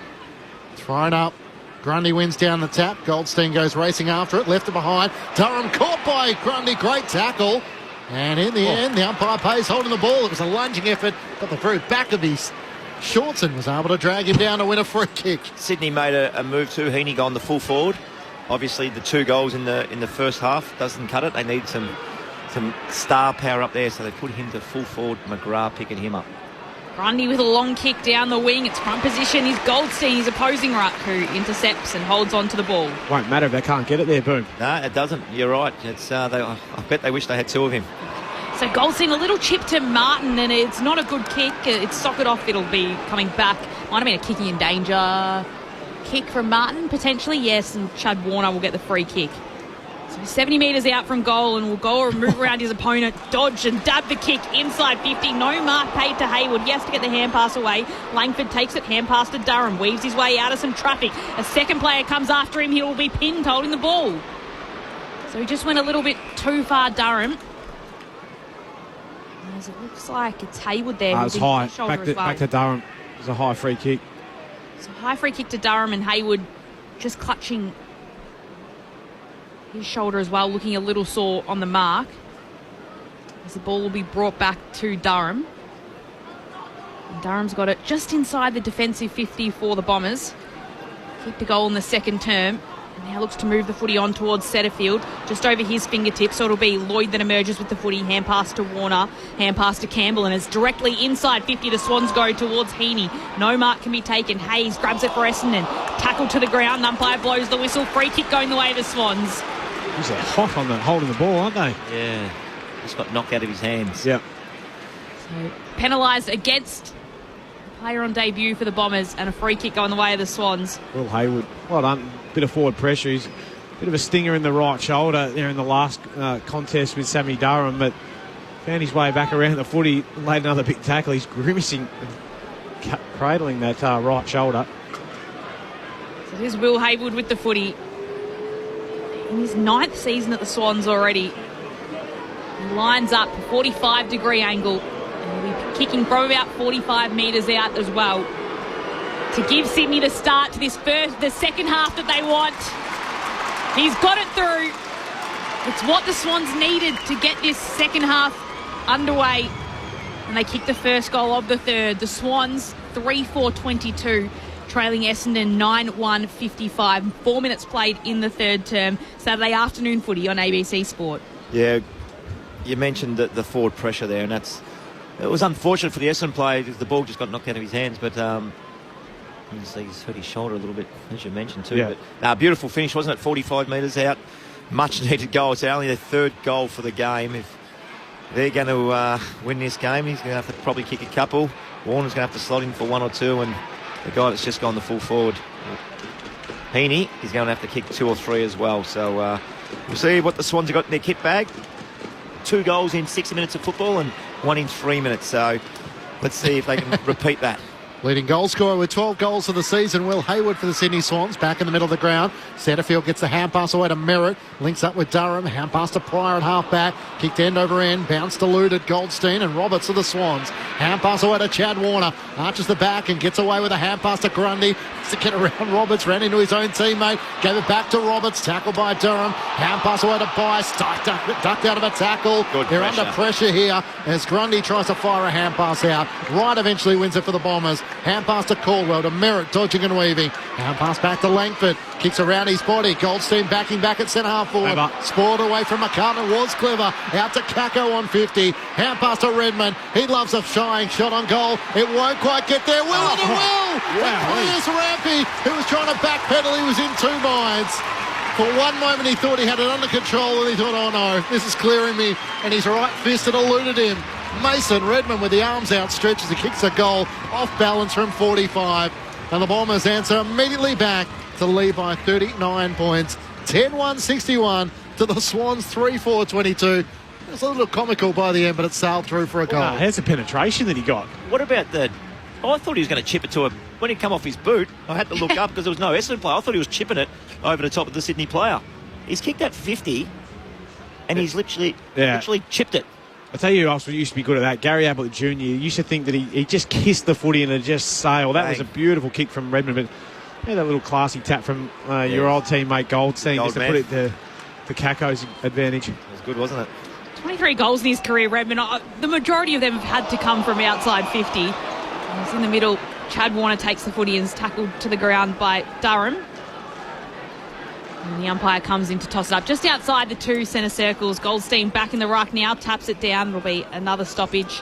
Thrown up. Grundy wins down the tap. Goldstein goes racing after it. Left it behind. Durham caught by Grundy. Great tackle. And in the end, the umpire pays holding the ball. It was a lunging effort. Got the very back of his shorts and was able to drag him down to win a free kick. Sydney made a move too. Heaney gone the full forward. Obviously, the 2 goals in the first half doesn't cut it. They need some star power up there, so they put him to full forward. McGrath picking him up. Grundy with a long kick down the wing. It's front position. He's Goldstein, his opposing ruck, who intercepts and holds on to the ball. Won't matter if they can't get it there, Boom. No, it doesn't. You're right. It's I bet they wish they had 2 of him. So Goldstein, a little chip to Martin, and it's not a good kick. It's socket off. It'll be coming back. Might have been a kicking in danger kick from Martin, potentially. Yes, and Chad Warner will get the free kick. So 70 metres out from goal, and will go or move around his opponent, dodge and dab the kick inside 50. No mark paid to Hayward. He has to get the hand pass away. Langford takes it, hand pass to Durham, weaves his way out of some traffic. A second player comes after him. He will be pinned holding the ball. So he just went a little bit too far, Durham. As it looks like it's Hayward there. It's high. Back to Durham. It's a high free kick. So high free kick to Durham, and Hayward just clutching his shoulder as well, looking a little sore on the mark. As the ball will be brought back to Durham. And Durham's got it just inside the defensive 50 for the Bombers. Kicked a goal in the second term. And now looks to move the footy on towards Setterfield, just over his fingertips. So it'll be Lloyd that emerges with the footy. Hand pass to Warner, hand pass to Campbell, and it's directly inside 50. The Swans go towards Heaney. No mark can be taken. Hayes grabs it for Essendon. Tackle to the ground. Umpire blows the whistle. Free kick going the way of the Swans. He's hot on holding the ball, aren't they? Yeah, just got knocked out of his hands. Yep. So penalised against the player on debut for the Bombers, and a free kick going the way of the Swans. Will Hayward, well done. Bit of forward pressure. He's a bit of a stinger in the right shoulder there in the last contest with Sammy Durham, but found his way back around the footy, laid another big tackle. He's grimacing, cradling that right shoulder. So here's Will Hayward with the footy. In his 9th season at the Swans already. He lines up a 45-degree angle, and he'll be kicking from about 45 metres out as well, to give Sydney the start to the second half that they want. He's got it through. It's what the Swans needed to get this second half underway. And they kick the first goal of the third. The Swans 3-4-22, trailing Essendon 9-1-55. 4 minutes played in the third term. Saturday afternoon footy on ABC Sport. Yeah, you mentioned the forward pressure there, and it was unfortunate for the Essendon player because the ball just got knocked out of his hands, but you can see he's hurt his shoulder a little bit, as you mentioned too. Yeah. But beautiful finish, wasn't it? 45 metres out. Much needed goal. It's only their 3rd goal for the game. If they're going to win this game, he's going to have to probably kick a couple. Warner's going to have to slot in for 1 or 2, and the guy that's just gone the full forward, Heaney, is going to have to kick 2 or 3 as well. So we'll see what the Swans have got in their kit bag. 2 goals in 60 minutes of football and 1 in 3 minutes. So let's see if they can repeat that. Leading goal scorer with 12 goals for the season, Will Hayward for the Sydney Swans, back in the middle of the ground. Setterfield gets the hand pass away to Merritt, links up with Durham, hand pass to Pryor at half-back, kicked end over end, bounced eluded Goldstein and Roberts of the Swans. Hand pass away to Chad Warner, arches the back and gets away with a hand pass to Grundy. To get around Roberts, ran into his own teammate, gave it back to Roberts, tackled by Durham, hand pass away to Bice, ducked out of a tackle. They're under pressure here as Grundy tries to fire a hand pass out. Wright eventually wins it for the Bombers. Hand pass to Caldwell, to Merritt, dodging and weaving. Hand pass back to Langford, kicks around his body. Goldstein backing back at centre half forward. Spoiled away from McCartan, was clever. Out to Kako on 50. Hand pass to Redmond. He loves a shying shot on goal. It won't quite get there. Will it? It will! It clears Rampy, who was trying to backpedal. He was in 2 minds. For one moment he thought he had it under control, and he thought, oh no, this is clearing me. And his right fist had eluded him. Mason Redmond with the arms outstretched as he kicks a goal off balance from 45. And the Bombers answer immediately back to lead by 39 points. 10-1-61 to the Swans 3-4-22. It was a little comical by the end, but it sailed through for a goal. Wow, here's the penetration that he got. What about the... Oh, I thought he was going to chip it to him. When he come off his boot, I had to look up because there was no Essendon player. I thought he was chipping it over the top of the Sydney player. He's kicked that 50 and he's literally chipped it. I tell you who else used to be good at that. Gary Ablett Jr. used to think that he just kissed the footy and it just sailed. That was a beautiful kick from Redmond. But yeah, that little classy tap from your old teammate Goldstein just to put it to Caco's advantage. It was good, wasn't it? 23 goals in his career, Redmond. The majority of them have had to come from outside 50. He's in the middle. Chad Warner takes the footy and is tackled to the ground by Durham. And the umpire comes in to toss it up just outside the two centre circles. Goldstein back in the ruck now, taps it down. It'll be another stoppage.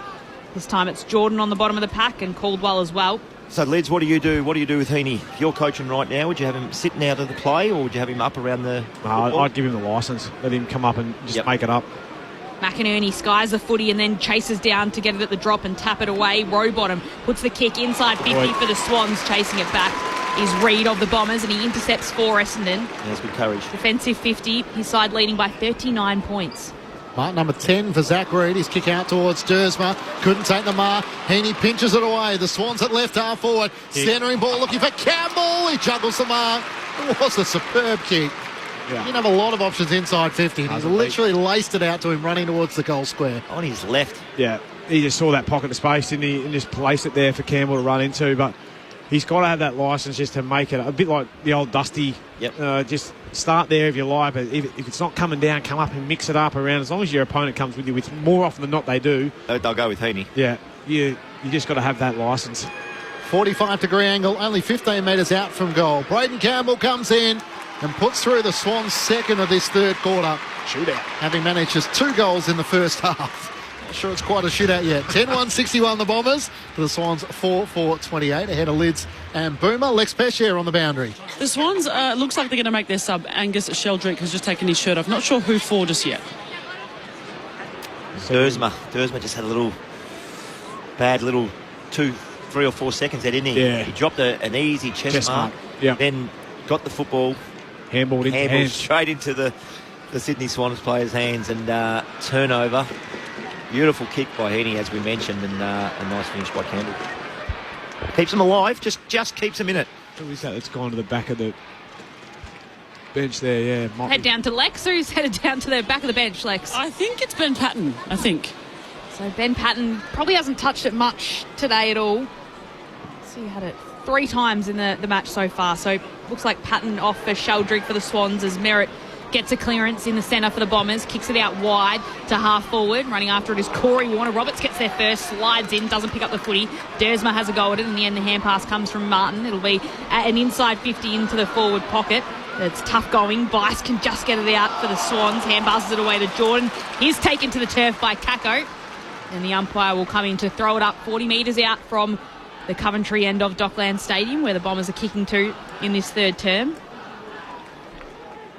This time it's Jordan on the bottom of the pack and Caldwell as well. So, Lids, what do you do? What do you do with Heaney? If you're coaching right now, would you have him sitting out of the play or would you have him up around the... I'd give him the licence. Let him come up and just make it up. McInerney skies the footy and then chases down to get it at the drop and tap it away. Rowbottom puts the kick inside 50 for the Swans. Chasing it back is Reid of the Bombers and he intercepts for Essendon. That's good courage. Defensive 50, his side leading by 39 points. Mark number 10 for Zach Reid. His kick out towards Dersma. Couldn't take the mark. Heaney pinches it away. The Swans at left half forward. Centering ball looking for Campbell. He juggles the mark. It was a superb kick. He didn't have a lot of options inside 50. He's literally laced it out to him running towards the goal square. On his left. Yeah, he just saw that pocket of space, didn't he, and just placed it there for Campbell to run into. But he's got to have that licence just to make it a bit like the old Dusty. Just start there if you like, but if it's not coming down, come up and mix it up around. As long as your opponent comes with you, which more often than not they do. They'll go with Heaney. Yeah, you just got to have that licence. 45-degree angle, only 15 metres out from goal. Braden Campbell comes in and puts through the Swans' second of this third quarter. Shootout. Having managed just 2 goals in the first half. Not sure it's quite a shootout yet. 10-1-61 the Bombers. To the Swans 4-4-28 ahead of Lids and Boomer. Lex Pescier on the boundary. The Swans looks like they're going to make their sub. Angus Sheldrick has just taken his shirt off. Not sure who for just yet. Dersma just had a little bad 2, 3 or 4 seconds there, didn't he? Yeah. He dropped an easy chest mark. Yeah. Then got the football. Handballed straight into the Sydney Swans players' hands and turnover. Beautiful kick by Heaney, as we mentioned, and a nice finish by Campbell. Keeps them alive, just keeps them in it. Who is that that's gone to the back of the bench there? Yeah. Head down to Lex, who's headed down to the back of the bench, Lex? I think it's Ben Patton, So Ben Patton probably hasn't touched it much today at all. So he had it 3 times in the match so far. So looks like Patton off for Sheldrick for the Swans as Merritt gets a clearance in the centre for the Bombers, kicks it out wide to half forward. Running after it is Corey Warner. Roberts gets there first, slides in, doesn't pick up the footy. Dersma has a go at it. In the end, the hand pass comes from Martin. It'll be an inside 50 into the forward pocket. It's tough going. Bice can just get it out for the Swans. Hand passes it away to Jordan. He's taken to the turf by Kako. And the umpire will come in to throw it up 40 metres out from the Coventry end of Dockland Stadium, where the Bombers are kicking to in this third term.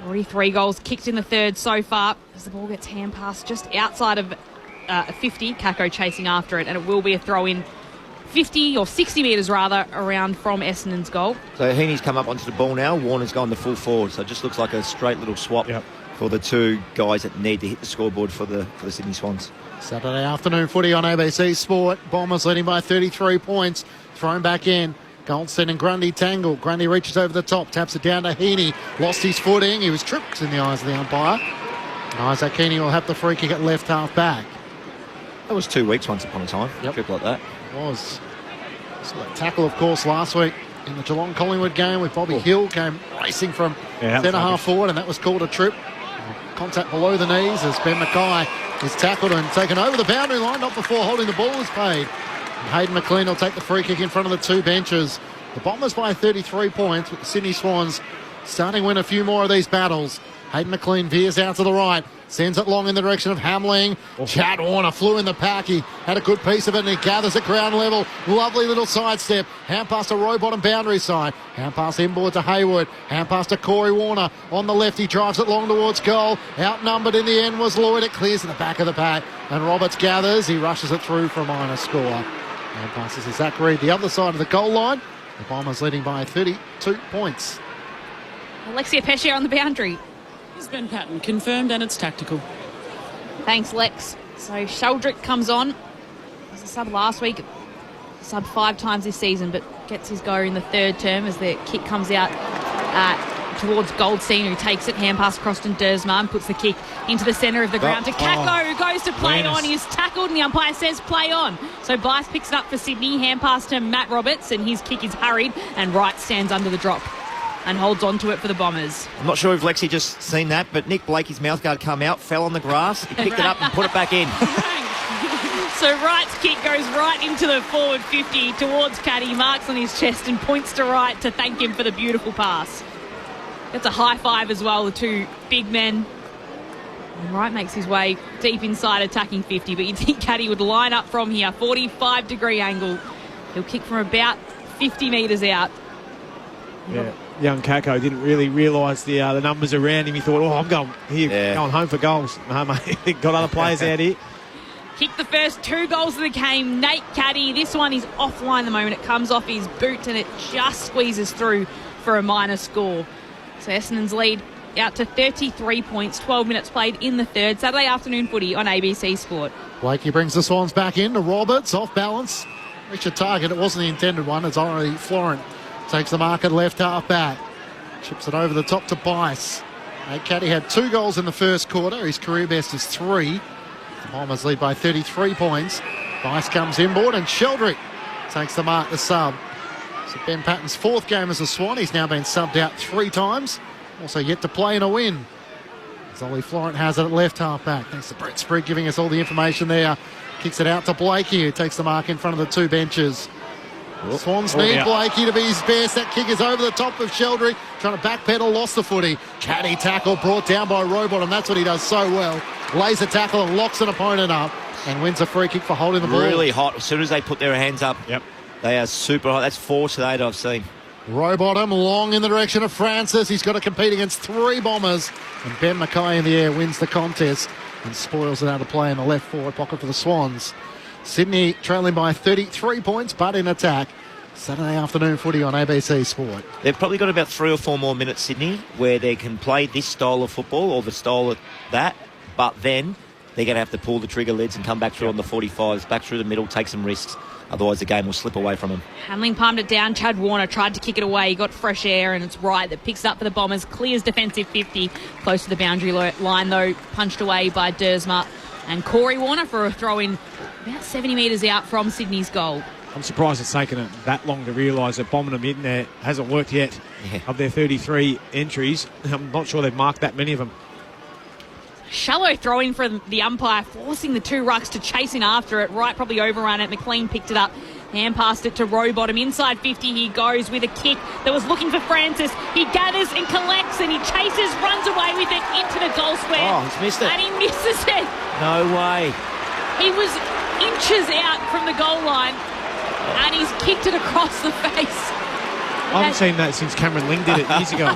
Already 3 goals kicked in the third so far as the ball gets hand passed just outside of 50. Kako chasing after it, and it will be a throw in 50 or 60 metres rather around from Essendon's goal. So Heaney's come up onto the ball now. Warner's gone the full forward, so it just looks like a straight little swap for the 2 guys that need to hit the scoreboard for the Sydney Swans. Saturday afternoon footy on ABC Sport. Bombers leading by 33 points. Thrown back in. Goldstein and Grundy tangle. Grundy reaches over the top, taps it down to Heaney. Lost his footing. He was tripped in the eyes of the umpire. And Isaac Heaney will have the free kick at left half back. That was 2 weeks once upon a time. Trip like that. It was. So that tackle, of course, last week in the Geelong-Collingwood game with Bobby Hill came racing from centre half forward, and that was called a trip. Contact below the knees as Ben Mackay is tackled and taken over the boundary line, not before holding the ball is paid. And Hayden McLean will take the free kick in front of the 2 benches. The Bombers by 33 points, with the Sydney Swans starting to win a few more of these battles. Hayden McLean veers out to the right. Sends it long in the direction of Hamling. Chad Warner flew in the pack. He had a good piece of it and he gathers at ground level. Lovely little sidestep. Hand pass to row bottom boundary side. Hand pass inboard to Hayward. Hand pass to Corey Warner. On the left, he drives it long towards goal. Outnumbered in the end was Lloyd. It clears in the back of the pack. And Roberts gathers. He rushes it through for a minor score. Hand passes to Zach Reid, the other side of the goal line. The Bombers leading by 32 points. Alexia Pesce on the boundary. It's Ben Patton, confirmed, and it's tactical. Thanks, Lex. So Sheldrick comes on. He was a sub last week, sub 5 times this season, but gets his go in the third term as the kick comes out towards Goldstein, who takes it, hand pass across to Dersma and puts the kick into the centre of the ground to Kako, who goes to play on. He's tackled and the umpire says play on. So Bice picks it up for Sydney, hand pass to Matt Roberts, and his kick is hurried, and Wright stands under the drop and holds on to it for the Bombers. I'm not sure if Lexi just seen that, but Nick Blakey's mouthguard come out, fell on the grass, he picked it up and put it back in. So Wright's kick goes right into the forward 50 towards Caddy, marks on his chest and points to Wright to thank him for the beautiful pass. That's a high five as well, the two big men. And Wright makes his way deep inside attacking 50, but you'd think Caddy would line up from here, 45-degree angle. He'll kick from about 50 metres out. Yeah, young Kako didn't really realise the numbers around him. He thought, I'm going home for goals. No, mate, got other players out here. Kicked the first 2 goals of the game. Nate Caddy, this one is offline the moment it comes off his boot and it just squeezes through for a minor score. So Essendon's lead out to 33 points, 12 minutes played in the third. Saturday afternoon footy on ABC Sport. Blakey brings the Swans back in to Roberts, off balance. Reached a target, it wasn't the intended one. It's already Florent. Takes the mark at left half back. Chips it over the top to Bice. Nate Caddy had 2 goals in the first quarter. His career best is 3. The Bombers lead by 33 points. Bice comes inboard and Sheldrick takes the mark to sub. So Ben Patton's 4th game as a Swan. He's now been subbed out 3 times. Also yet to play in a win. As Ollie Florent has it at left half back. Thanks to Brett Sprigg giving us all the information there. Kicks it out to Blakey, who takes the mark in front of the 2 benches. Swans need Blakey to be his best. That kick is over the top of Sheldrick. Trying to backpedal, lost the footy. Caddy tackle brought down by Rowbottom. That's what he does so well. Lays a tackle and locks an opponent up and wins a free kick for holding the ball. Really hot. As soon as they put their hands up, they are super hot. That's 4 today that I've seen. Rowbottom long in the direction of Francis. He's got to compete against 3 Bombers. And Ben Mackay in the air wins the contest and spoils it out of play in the left forward pocket for the Swans. Sydney trailing by 33 points, but in attack. Saturday afternoon footy on ABC Sport. They've probably got about 3 or 4 more minutes, Sydney, where they can play this style of football or the style of that, but then they're going to have to pull the trigger lids and come back through on the 45s, back through the middle, take some risks. Otherwise, the game will slip away from them. Handling palmed it down. Chad Warner tried to kick it away. He got fresh air, and it's Wright that picks it up for the Bombers. Clears defensive 50. Close to the boundary line, though. Punched away by Dersma. And Corey Warner for a throw-in about 70 metres out from Sydney's goal. I'm surprised it's taken it that long to realise that bombing them in there hasn't worked yet. Of their 33 entries, I'm not sure they've marked that many of them. Shallow throw-in from the umpire, forcing the 2 rucks to chase in after it. Wright probably overrun it. McLean picked it up. Hand passed it to Rowbottom. Inside 50 he goes with a kick that was looking for Francis. He gathers and collects and he chases, runs away with it into the goal square. Oh, he's missed it. And he misses it. No way. He was inches out from the goal line and he's kicked it across the face. I haven't seen that since Cameron Ling did it years ago.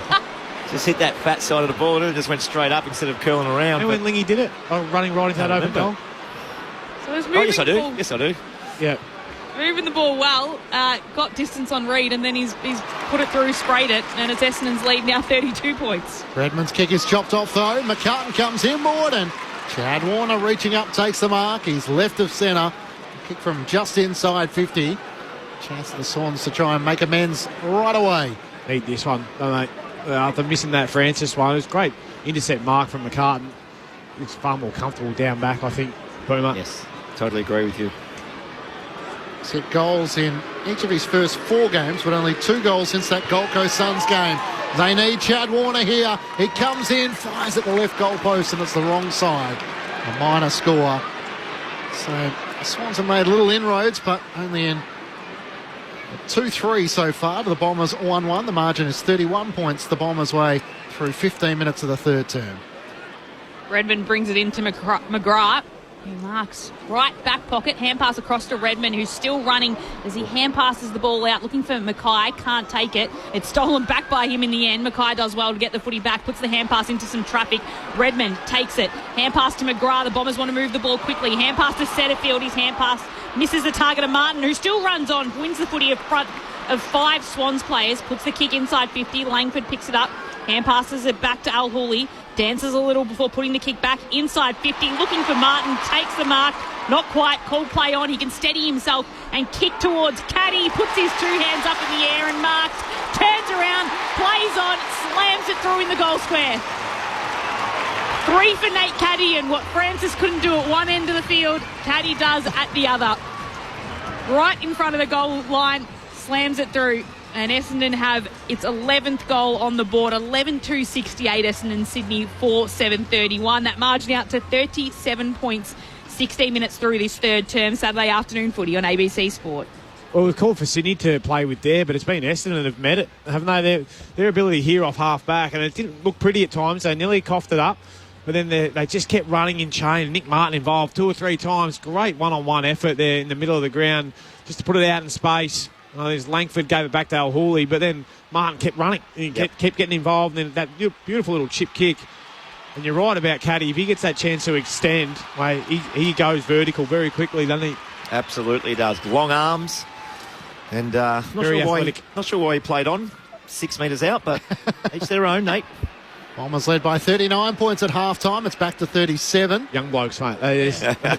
Just hit that fat side of the ball and it just went straight up instead of curling around. And when Lingy did it, running right into that open goal. So it's moving yes, I do. Yes, I do. Yeah. Moving the ball well, got distance on Reid, and then he's put it through, sprayed it, and it's Essendon's lead now 32 points. Redmond's kick is chopped off though. McCartan comes inboard and Chad Warner reaching up takes the mark. He's left of centre. Kick from just inside 50. Chance for the Swans to try and make amends right away. Need this one, don't they? After missing that Francis one, it was great intercept mark from McCartan. It's far more comfortable down back, I think, Boomer. Yes, totally agree with you. Set goals in each of his first 4 games, but only 2 goals since that Gold Coast Suns game. They need Chad Warner here. He comes in, fires at the left goal post, and it's the wrong side. A minor score. So the Swans have made little inroads, but only in 2-3 so far to the Bombers 1-1. The margin is 31 points the Bombers' way through 15 minutes of the third term. Redmond brings it into McGrath. He marks right back pocket. Hand pass across to Redmond, who's still running as he hand passes the ball out, looking for Mackay. Can't take it. It's stolen back by him in the end. Mackay does well to get the footy back, puts the hand pass into some traffic. Redmond takes it. Hand pass to McGrath. The Bombers want to move the ball quickly. Hand pass to Setterfield. His hand pass misses the target of Martin, who still runs on, wins the footy in front of 5 Swans players, puts the kick inside 50. Langford picks it up. Hand passes it back to Al Hooley. Dances a little before putting the kick back inside 50. Looking for Martin. Takes the mark. Not quite. Called play on. He can steady himself and kick towards Caddy. Puts his 2 hands up in the air and marks. Turns around. Plays on. Slams it through in the goal square. 3 for Nate Caddy, and what Francis couldn't do at one end of the field, Caddy does at the other. Right in front of the goal line. Slams it through. And Essendon have its 11th goal on the board. 11-2-68 Essendon Sydney 4-7-31. That margin out to 37 points 16 minutes through this third term. Saturday afternoon footy on ABC Sport. Well, we've called for Sydney to play with there, but it's been Essendon that have met it, haven't they? Their ability here off half back, and it didn't look pretty at times. They nearly coughed it up, but then they just kept running in chain. Nick Martin involved 2 or 3 times. Great one-on-one effort there in the middle of the ground just to put it out in space. There's Langford gave it back to Al Hooley, but then Martin kept running. He kept getting involved, and then that beautiful little chip kick. And you're right about Caddy. If he gets that chance to extend, he goes vertical very quickly, doesn't he? Absolutely does. Long arms. And not sure why he played on 6 metres out, but each their own, Nate. Bombers led by 39 points at half-time. It's back to 37. Young blokes, mate.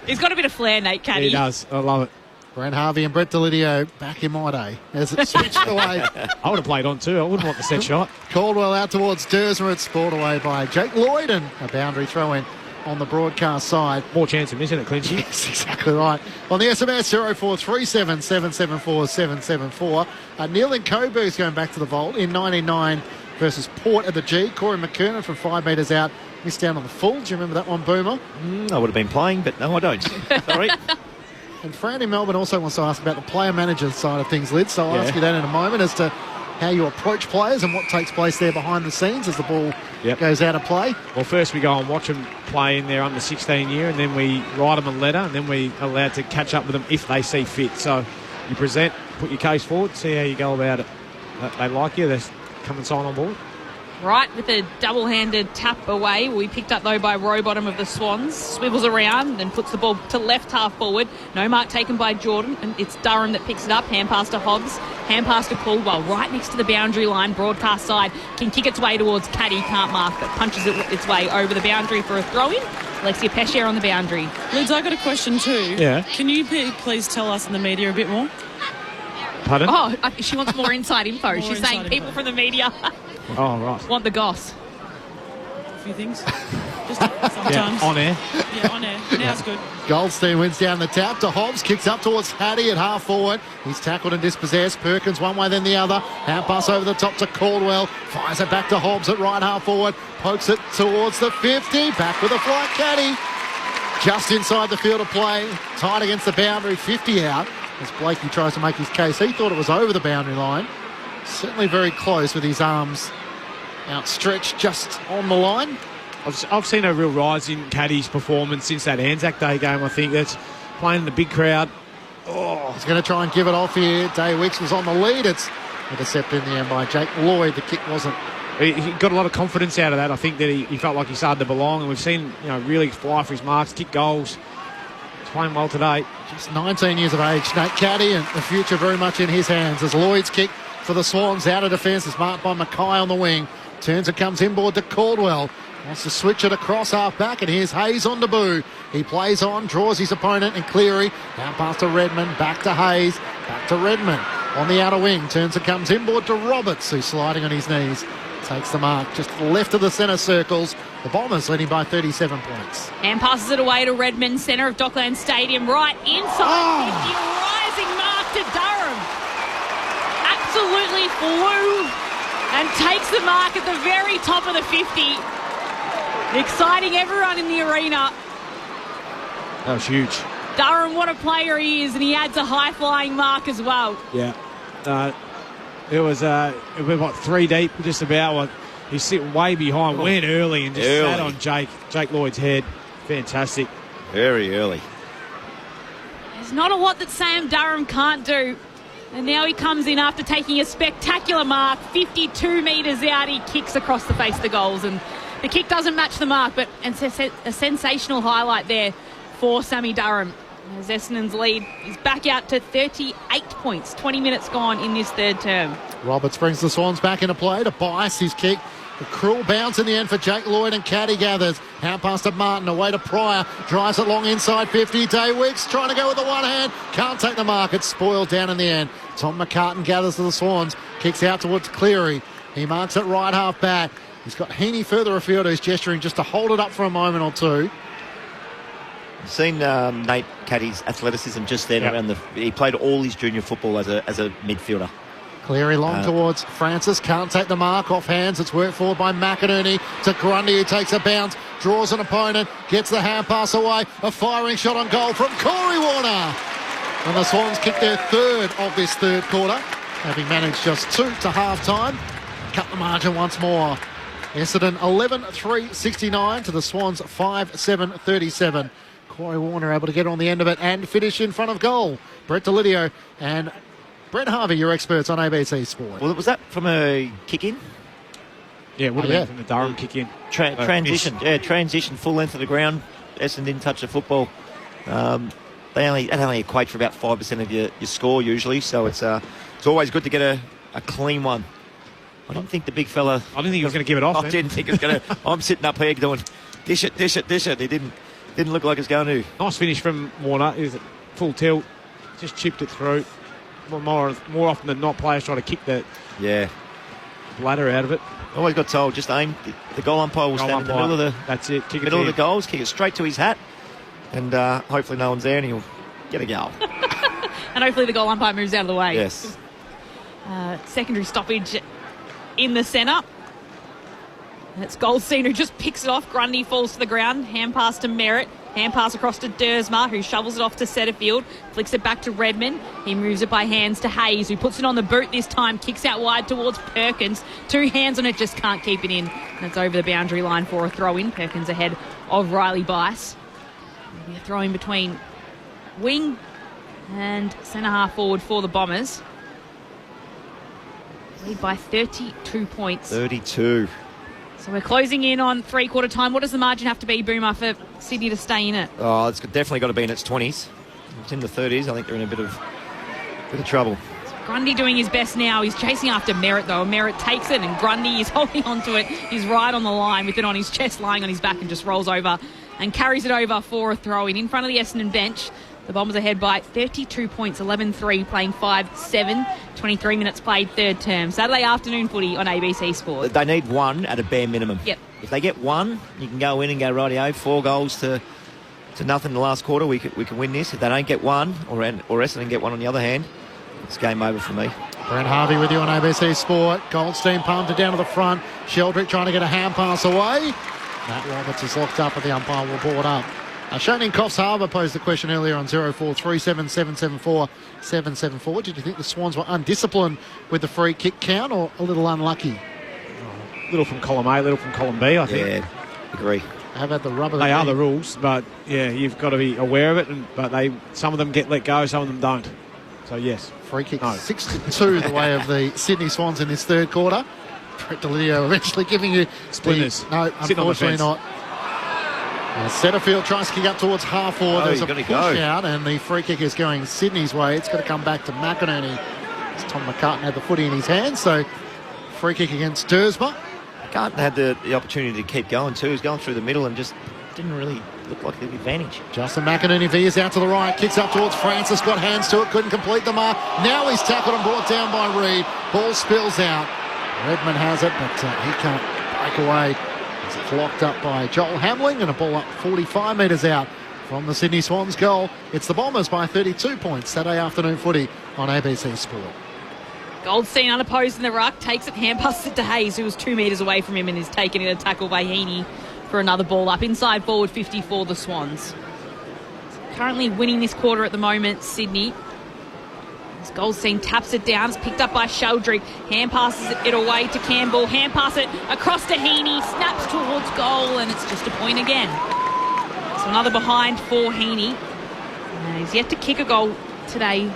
He's got a bit of flair, Nate Caddy. He does. I love it. Brent Harvey and Brett Delidio back in my day as it switched away. I would have played on too. I wouldn't want the set shot. Caldwell out towards Dersmer. It's scored away by Jake Lloyd, and a boundary throw-in on the broadcast side. More chance of missing it, Clinchy. Yes, exactly right. On the SMS, 0437 774 774. Neil and Coburg's going back to the vault in 99 versus Port at the G. Corey McKernan from 5 metres out missed down on the full. Do you remember that one, Boomer? I would have been playing, but no, I don't. Sorry. And Fran in Melbourne also wants to ask about the player-manager side of things, Liz. So I'll ask you that in a moment as to how you approach players and what takes place there behind the scenes as the ball goes out of play. Well, first we go and watch them play in their under 16 year, and then we write them a letter, and then we are allowed to catch up with them if they see fit. So you present, put your case forward, see how you go about it. They like you, they come and sign on board. Right, with a double-handed tap away. We picked up, though, by Rowbottom of the Swans. Swivels around and puts the ball to left half forward. No mark taken by Jordan, and it's Durham that picks it up. Hand pass to Hobbs. Hand pass to Caldwell. Right next to the boundary line. Broadcast side can kick its way towards Caddy. Can't mark, but punches its way over the boundary for a throw-in. Alexia Pescier on the boundary. Liz, I got a question too. Yeah. Can you please tell us in the media a bit more? Pardon? Oh, she wants more inside info. She's saying people from the media Oh, right. want the goss. A few things. Just sometimes. Yeah, on air. Yeah, on air. Now it's good. Goldstein wins down the tap to Hobbs, kicks up towards Hattie at half forward. He's tackled and dispossessed. Perkins one way then the other. Hand pass over the top to Caldwell. Fires it back to Hobbs at right half forward. Pokes it towards the 50. Back with a flight caddy. Just inside the field of play. Tight against the boundary. 50 out as Blakey tries to make his case. He thought it was over the boundary line. Certainly very close with his arms outstretched just on the line. I've seen a real rise in Caddy's performance since that Anzac Day game. I think that's playing in the big crowd. Oh, he's going to try and give it off here. Day Wicks was on the lead. It's intercepted in the end by Jake Lloyd. The kick wasn't. He got a lot of confidence out of that. I think that he felt like he started to belong, and we've seen really fly for his marks, kick goals. He's playing well today. Just 19 years of age, Nate Caddy, and the future very much in his hands as Lloyd's kick for the Swans out of defence is marked by Mackay on the wing. Turns and comes inboard to Caldwell. Wants to switch it across half back, and here's Hayes on Deboo. He plays on, draws his opponent, and Cleary down past to Redmond, back to Hayes, back to Redmond on the outer wing. Turns and comes inboard to Roberts, who's sliding on his knees. Takes the mark just left of the centre circles. The Bombers leading by 37 points. And passes it away to Redmond, centre of Dockland Stadium, right inside 50, rising mark to Durham. Absolutely flew and takes the mark at the very top of the 50. Exciting everyone in the arena. That was huge. Durham, what a player he is, and he adds a high-flying mark as well. Yeah. It was, 3 deep, just about. He's sitting way behind, went early and just sat on Jake Lloyd's head. Fantastic. Very early. There's not a lot that Sam Durham can't do. And now he comes in after taking a spectacular mark. 52 metres out, he kicks across the face of the goals. And the kick doesn't match the mark, but it's a sensational highlight there for Sammy Durham. As Essendon's lead is back out to 38 points. 20 minutes gone in this third term. Roberts brings the Swans back into play to bias his kick. A cruel bounce in the end for Jake Lloyd, and Caddy gathers. Hand pass to Martin, away to Pryor. Drives it long inside 50. Daywicks trying to go with the one hand. Can't take the mark. It's spoiled down in the end. Tom McCartan gathers to the Swans. Kicks out towards Cleary. He marks it right half back. He's got Heaney further afield who's gesturing just to hold it up for a moment or two. I've seen Nate Caddy's athleticism just then around he played all his junior football as a midfielder. Cleary long towards Francis, can't take the mark off hands. It's worked forward by McInerney to Grundy, who takes a bounce, draws an opponent, gets the hand pass away. A firing shot on goal from Corey Warner. And the Swans kick their third of this third quarter, having managed just 2 to half-time. Cut the margin once more. Essendon 11-3-69 to the Swans 5-7-37. Corey Warner able to get on the end of it and finish in front of goal. Brett Delidio and Brett Harvey, your experts on ABC Sport. Well, was that from a kick-in? Yeah, it would have been from the Durham kick-in. Transition, full length of the ground. Essendon didn't touch the football. That only equates for about 5% of your score usually, so it's always good to get a clean one. I didn't think the big fella... I didn't think he was going to give it off. I didn't think he was going to... I'm sitting up here doing dish it. He didn't look like he was going to. Nice finish from Warner. Is full tilt. Just chipped it through. More often than not, players try to kick that bladder out of it. Always got told, just aim. The goal umpire will stand in the middle of the... That's it. Kick middle of the goals, kick it straight to his hat, and hopefully no one's there and he'll get a goal. And hopefully the goal umpire moves out of the way. Yes. Secondary stoppage in the centre. And it's Goldstein who just picks it off. Grundy falls to the ground. Hand pass to Merritt. Hand pass across to Dersma, who shovels it off to Setterfield. Flicks it back to Redmond. He moves it by hands to Hayes, who puts it on the boot this time. Kicks out wide towards Perkins. 2 hands on it, just can't keep it in. And it's over the boundary line for a throw-in. Perkins ahead of Riley Bice. It'll be a throw-in between wing and centre-half forward for the Bombers. Lead by 32 points. 32. So we're closing in on three-quarter time. What does the margin have to be, Boomer, for Sydney to stay in it? Oh, it's definitely got to be in its 20s. It's in the 30s. I think they're in a bit of trouble. Grundy doing his best now. He's chasing after Merritt, though. Merritt takes it, and Grundy is holding onto it. He's right on the line with it on his chest, lying on his back, and just rolls over and carries it over for a throw-in. In front of the Essendon bench, the Bombers ahead by 32 points, 11-3, playing 5-7, 23 minutes played, third term. Saturday afternoon footy on ABC Sport. They need one at a bare minimum. Yep. If they get one, you can go in and go, rightio, 4 goals to nothing in the last quarter. We can win this. If they don't get one, or Essendon get one on the other hand, it's game over for me. Brent Harvey with you on ABC Sport. Goldstein pumped it down to the front. Sheldrick trying to get a hand pass away. Matt Roberts is locked up, and the umpire will board up. Shane in Coffs Harbour posed the question earlier on 0437 774 774. Did you think the Swans were undisciplined with the free kick count, or a little unlucky? Little from column A, little from column B, I think. Yeah, agree. How about the rubber? They are the rules, but yeah, you've got to be aware of it. But some of them get let go, some of them don't. So yes, free kick 6-2 the way of the Sydney Swans in this third quarter. Brett Delidio eventually giving you splinters. No, unfortunately not. Setterfield tries to kick up towards half forward. There's a push out, and the free kick is going Sydney's way. It's going to come back to McInerney. As Tom McCartan had the footy in his hands, so free kick against Dersma. McCartan had the opportunity to keep going too. He was going through the middle and just didn't really look like the advantage. Justin McInerney veers out to the right, kicks up towards Francis, got hands to it, couldn't complete the mark. Now he's tackled and brought down by Reid. Ball spills out. Redmond has it, but he can't break away. It's locked up by Joel Hamling, and a ball up 45 metres out from the Sydney Swans goal. It's the Bombers by 32 points. Saturday afternoon footy on ABC Sport. Goldstein unopposed in the ruck, takes it, hand passes it to Hayes, who was 2 metres away from him, and is taken in a tackle by Heaney for another ball up. Inside forward 50 for the Swans. Currently winning this quarter at the moment, Sydney. Goldstein taps it down. It's picked up by Sheldrick. Hand passes it away to Campbell. Hand pass it across to Heaney. Snaps towards goal, and it's just a point again. So another behind for Heaney. He's yet to kick a goal today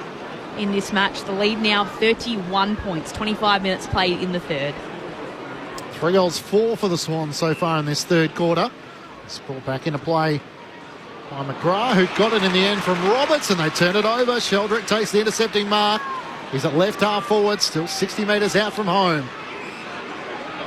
in this match. The lead now 31 points. 25 minutes played in the third. 3 goals, 4 for the Swans so far in this third quarter. It's brought back into play by McGrath, who got it in the end from Roberts, and they turn it over. Sheldrick takes the intercepting mark. He's at left half forward, still 60 metres out from home.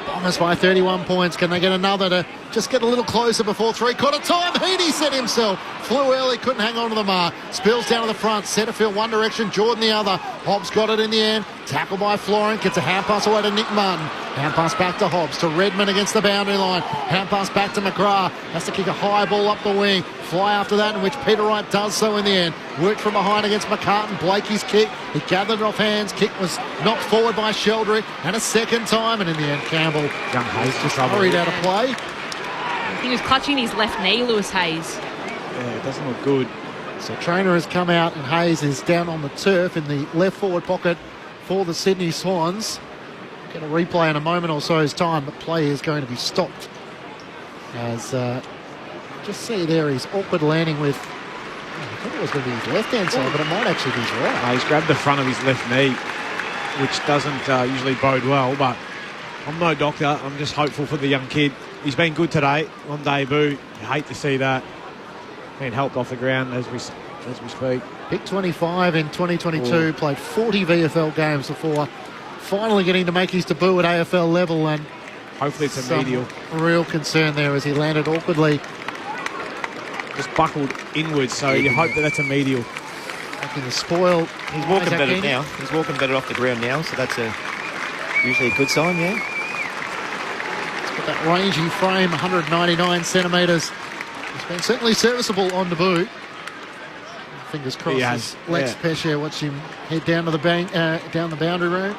Bombers by 31 points. Can they get another to just get a little closer before three-quarter time? Heaney set himself. Flew early, couldn't hang on to the mark. Spills down to the front. Setterfield one direction, Jordan the other. Hobbs got it in the end. Tackle by Florent. Gets a hand pass away to Nick Martin. Hand pass back to Hobbs, to Redmond against the boundary line. Hand pass back to McGrath. Has to kick a high ball up the wing. Fly after that, in which Peter Wright does so in the end. Worked from behind against McCartan. Blakey's kick. He gathered it off hands. Kick was knocked forward by Sheldrick. And a second time. And in the end, Campbell just hurried out of play. I think he was clutching his left knee, Lewis Hayes. Yeah, it doesn't look good. So Trainer has come out and Hayes is down on the turf in the left forward pocket for the Sydney Swans. Get a replay in a moment or so's time, but play is going to be stopped. As just see there, he's awkward landing with, I thought it was going to be his left-hand side, but it might actually be his right. He's grabbed the front of his left knee, which doesn't usually bode well, but I'm no doctor. I'm just hopeful for the young kid. He's been good today on debut. You hate to see that. Being helped off the ground as we speak. Pick 25 in 2022, played 40 VFL games before finally getting to make his debut at AFL level, and hopefully it's a medial. Real concern there as he landed awkwardly. Just buckled inwards, so you hope that that's a medial. Back in the spoil. He's walking better now. He's walking better off the ground now, so that's usually a good sign, yeah. He's got that rangy frame, 199 centimetres. He's been certainly serviceable on debut. Fingers crossed. Lex Pesce, watch him head down to the down the boundary room,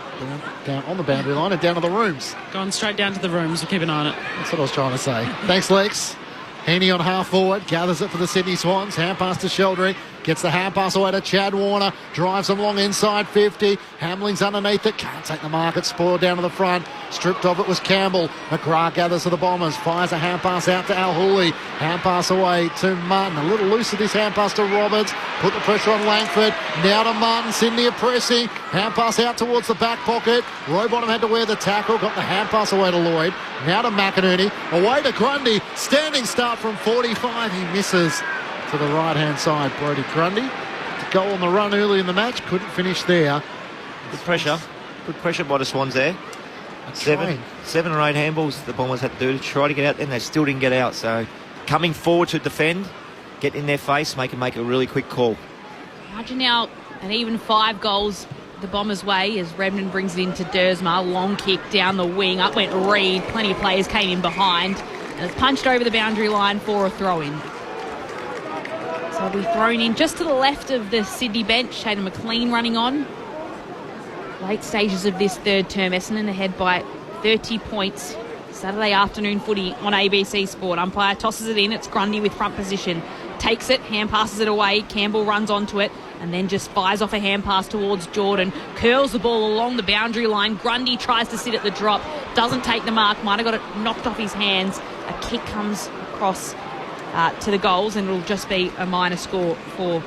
down on the boundary line and down to the rooms. Gone straight down to the rooms. We'll keep an eye on it. That's what I was trying to say. Thanks, Lex. Heaney on half forward, gathers it for the Sydney Swans. Hand pass to Sheldrick, gets the hand pass away to Chad Warner, drives them long inside 50. Hamling's underneath it, can't take the mark. It's spoiled down to the front. Stripped of it was Campbell. McGrath gathers to the Bombers, fires a hand pass out to Al Hooley. Hand pass away to Martin. A little loose of this hand pass to Roberts. Put the pressure on Langford. Now to Martin. Sydney are pressing. Hand pass out towards the back pocket. Rowbottom had to wear the tackle. Got the hand pass away to Lloyd. Now to McInerney. Away to Grundy. Standing start from 45. He misses to the right-hand side. Brodie Grundy. Goal on the run early in the match. Couldn't finish there. Good pressure. Good pressure by the Swans there. Seven or eight handballs the Bombers had to do to try to get out, and they still didn't get out. So coming forward to defend, get in their face, make a really quick call. Margin now an even 5 goals the Bombers' way as Redmond brings it into Dersma. Long kick down the wing. Up went Reid. Plenty of players came in behind. And it's punched over the boundary line for a throw-in. So it'll be thrown in just to the left of the Sydney bench. Shaden McLean running on. Late stages of this third term, Essendon ahead by 30 points. Saturday afternoon footy on ABC Sport. Umpire tosses it in. It's Grundy with front position. Takes it, hand passes it away. Campbell runs onto it and then just fires off a hand pass towards Jordan. Curls the ball along the boundary line. Grundy tries to sit at the drop. Doesn't take the mark. Might have got it knocked off his hands. A kick comes across to the goals and it'll just be a minor score for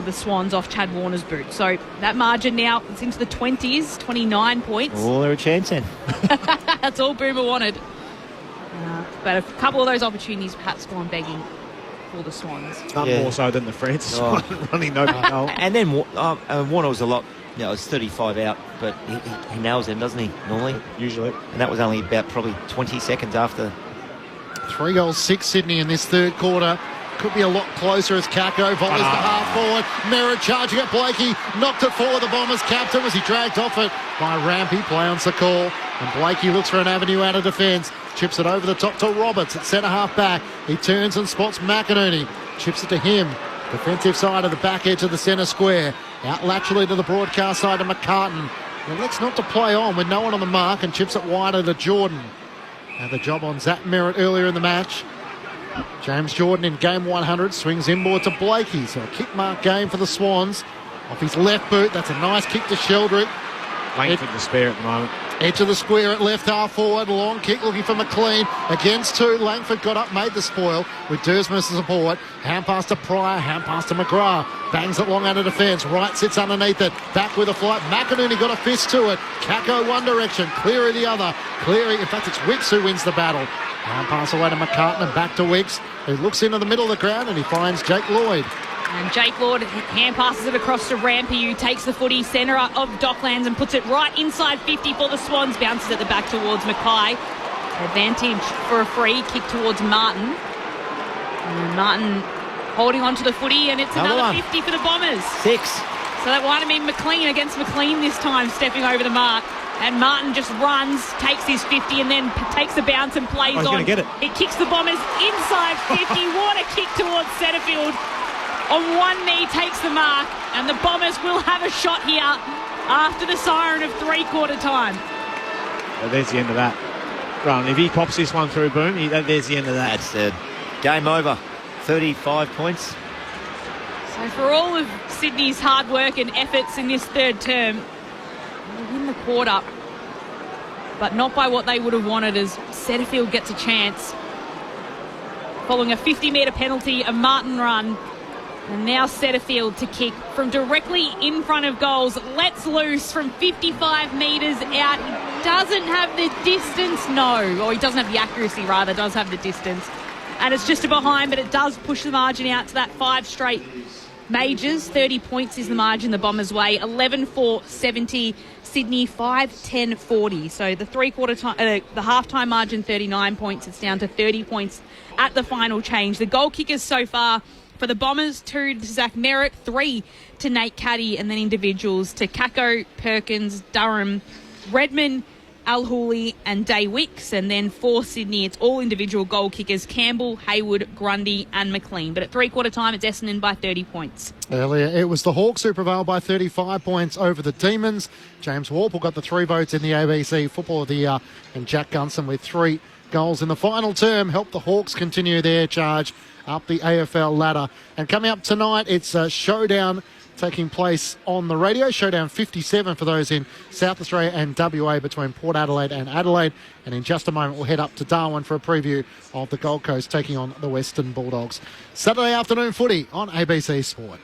the Swans off Chad Warner's boot. So that margin now, it's into the 20s, 29 points. Oh, they're a chance then. That's all Boomer wanted. But a couple of those opportunities perhaps gone begging for the Swans. None more so than the Francis one, running no goal. And then Warner was a lot, it was 35 out, but he nails them, doesn't he, normally? Usually. And that was only about probably 20 seconds after. 3 goals, 6 Sydney in this third quarter. Could be a lot closer as Kako volleys the half forward. Merritt charging at Blakey. Knocked it forward. The Bombers captain was he dragged off it by Rampy. Play on Sakal. And Blakey looks for an avenue out of defence. Chips it over the top to Roberts at centre half back. He turns and spots McInerney. Chips it to him. Defensive side of the back edge of the centre square. Out laterally to the broadcast side to McCartan. Well, that's not to play on with no one on the mark and chips it wider to Jordan. Had the job on Zach Merritt earlier in the match. James Jordan in game 100 swings inboard to Blakey. So a kick mark game for the Swans Off his left boot, that's a nice kick to Sheldrick. Langford to spare at the moment. Edge of the square at left half forward. Long kick looking for McLean. Against two. Langford got up, made the spoil with Dersma as support. Hand pass to Pryor. Hand pass to McGrath. Bangs it long out of defence. Wright sits underneath it. Back with a flight. McInerney got a fist to it. Kako one direction. Cleary the other. Cleary, in fact, it's Wicks who wins the battle. Hand pass away to McCartan. Back to Wicks, who looks into the middle of the ground and he finds Jake Lloyd. And Jake Lord hand passes it across to Rampy, who takes the footy centre of Docklands and puts it right inside 50 for the Swans. Bounces at the back towards Mackay. Advantage for a free kick towards Martin. And Martin holding on to the footy, and it's another 50 for the Bombers. 6. So that might have been McLean against McLean this time, stepping over the mark. And Martin just runs, takes his 50, and then takes the bounce and plays on. He's going to get it. It kicks the Bombers inside 50. What a kick towards Setterfield. On one knee, takes the mark, and the Bombers will have a shot here after the siren of three-quarter time. Well, there's the end of that run. If he pops this one through, boom, there's the end of that. That's it. Game over. 35 points. So for all of Sydney's hard work and efforts in this third term, they win the quarter, but not by what they would have wanted, as Setterfield gets a chance. Following a 50-metre penalty, a Martin run. And now Setterfield to kick from directly in front of goals. Lets loose from 55 metres out. He doesn't have the distance, no. Or he doesn't have the accuracy, rather. Does have the distance. And it's just a behind, but it does push the margin out to that 5 straight majors. 30 points is the margin the Bombers' way. 11-4-70. Sydney 5-10-40. So the the half-time margin, 39 points. It's down to 30 points at the final change. The goal kickers so far for the Bombers, 2 to Zach Merrick, 3 to Nate Caddy, and then individuals to Kako, Perkins, Durham, Redmond, Al Hooley and Day Wicks. And then for Sydney, it's all individual goal kickers, Campbell, Hayward, Grundy and McLean. But at three-quarter time, it's Essendon by 30 points. Earlier, it was the Hawks who prevailed by 35 points over the Demons. James Warple got the 3 votes in the ABC Football of the Year, and Jack Gunson with 3 goals in the final term helped the Hawks continue their charge up the AFL ladder. And coming up tonight, it's a showdown taking place on the radio. Showdown 57 for those in South Australia and WA between Port Adelaide and Adelaide. And in just a moment, we'll head up to Darwin for a preview of the Gold Coast taking on the Western Bulldogs. Saturday afternoon footy on ABC Sport.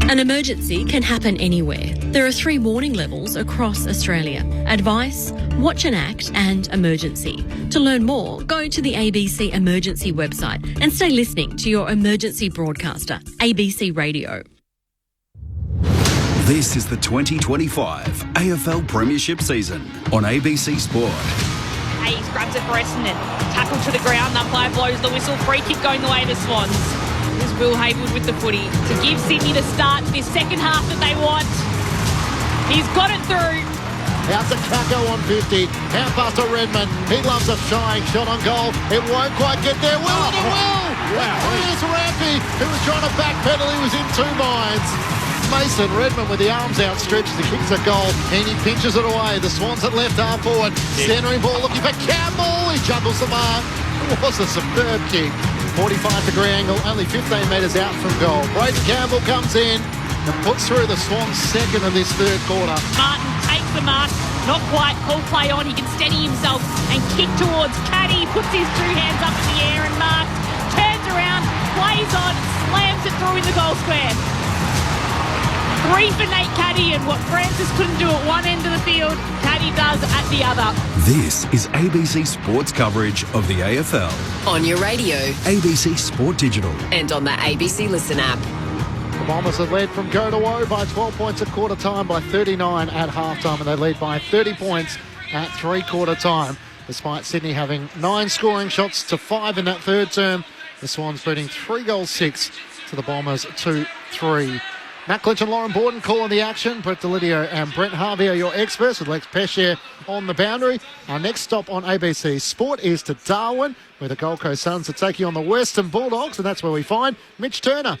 An emergency can happen anywhere. There are 3 warning levels across Australia: advice, watch and act, and emergency. To learn more, go to the ABC Emergency website and stay listening to your emergency broadcaster, ABC Radio. This is the 2025 AFL Premiership season on ABC Sport. Hayes grabs it for Essendon. Tackle to the ground. Umpire blows the whistle. Free kick going the way of the Swans. Here's Will Haywood with the footy to give Sydney the start to this second half that they want. He's got it through. Out to Kako on 50. Hand pass to Redmond. He loves a shying shot on goal. It won't quite get there. Will and it will! Wow. Here's Rampy, who was trying to backpedal. He was in 2 minds. Mason Redmond with the arms outstretched. He kicks a goal and he pinches it away. The Swans at left half forward. Centering ball looking for Campbell. He juggles the mark. It was a superb kick. 45-degree angle, only 15 metres out from goal. Braden Campbell comes in and puts through the Swans' second of this third quarter. Martin takes the mark, not quite, call play on. He can steady himself and kick towards Caddy. Puts his 2 hands up in the air and Mark turns around, plays on, slams it through in the goal square. 3 for Nate Caddy, and what Francis couldn't do at one end of the field, Caddy does at the other. This is ABC Sports coverage of the AFL. On your radio. ABC Sport Digital. And on the ABC Listen app. The Bombers have led from go to woe by 12 points at quarter time, by 39 at half time, and they lead by 30 points at three-quarter time. Despite Sydney having 9 scoring shots to 5 in that third term, the Swans beating 3-6 to the Bombers 2-3. Matt Clinch and Lauren Borden calling the action. Brett Delidio and Brent Harvey are your experts, with Lex Pesce on the boundary. Our next stop on ABC Sport is to Darwin, where the Gold Coast Suns are taking on the Western Bulldogs, and that's where we find Mitch Turner.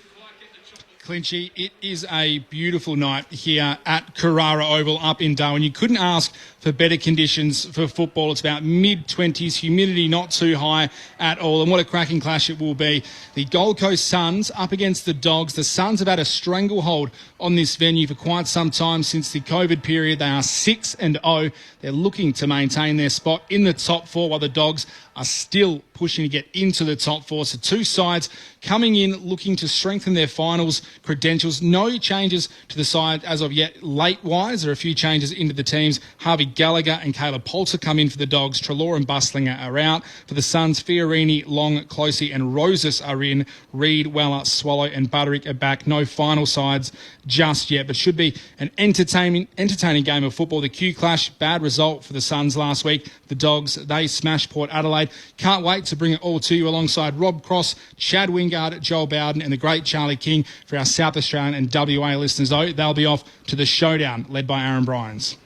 Clinchy, it is a beautiful night here at Carrara Oval up in Darwin. You couldn't ask for better conditions for football. It's about mid-20s, humidity not too high at all, and what a cracking clash it will be. The Gold Coast Suns up against the Dogs. The Suns have had a stranglehold on this venue for quite some time since the COVID period. They are 6-0. They're looking to maintain their spot in the top four, while the Dogs are still pushing to get into the top four. So two sides coming in looking to strengthen their finals credentials. No changes to the side as of yet. Late-wise, there are a few changes into the teams. Harvey Gallagher and Caleb Polter come in for the Dogs. Trelaw and Bustlinger are out. For the Suns, Fiorini, Long, Closey and Rosas are in. Reed, Weller, Swallow and Butterick are back. No final sides just yet, but should be an entertaining game of football. The Q Clash, bad result for the Suns last week. The Dogs, they smashed Port Adelaide. Can't wait to bring it all to you alongside Rob Cross, Chad Wingard, Joel Bowden and the great Charlie King. For our South Australian and WA listeners, though, they'll be off to the showdown led by Aaron Bryans.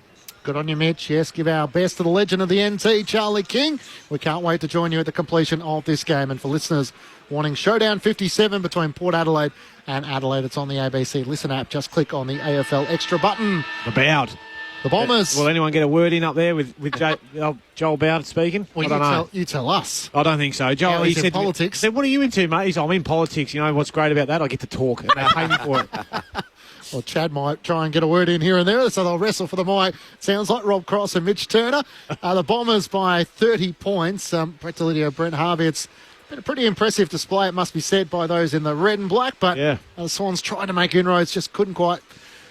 Good on you, Mitch. Yes, give our best to the legend of the NT, Charlie King. We can't wait to join you at the completion of this game. And for listeners wanting Showdown 57 between Port Adelaide and Adelaide, it's on the ABC Listen app. Just click on the AFL Extra button. About. The Bombers. Will anyone get a word in up there with Joel Bowden speaking? Well, I don't know. You tell us. I don't think so. Joel, he said politics. I said, what are you into, mate? He said, I'm in politics. You know what's great about that? I get to talk. And they pay me for it. Well, Chad might try and get a word in here and there, so they'll wrestle for the mic. Sounds like Rob Cross and Mitch Turner. The Bombers by 30 points. Brett Delidio, Brent Harvey. It's been a pretty impressive display, it must be said, by those in the red and black. But the Swans tried to make inroads, just couldn't quite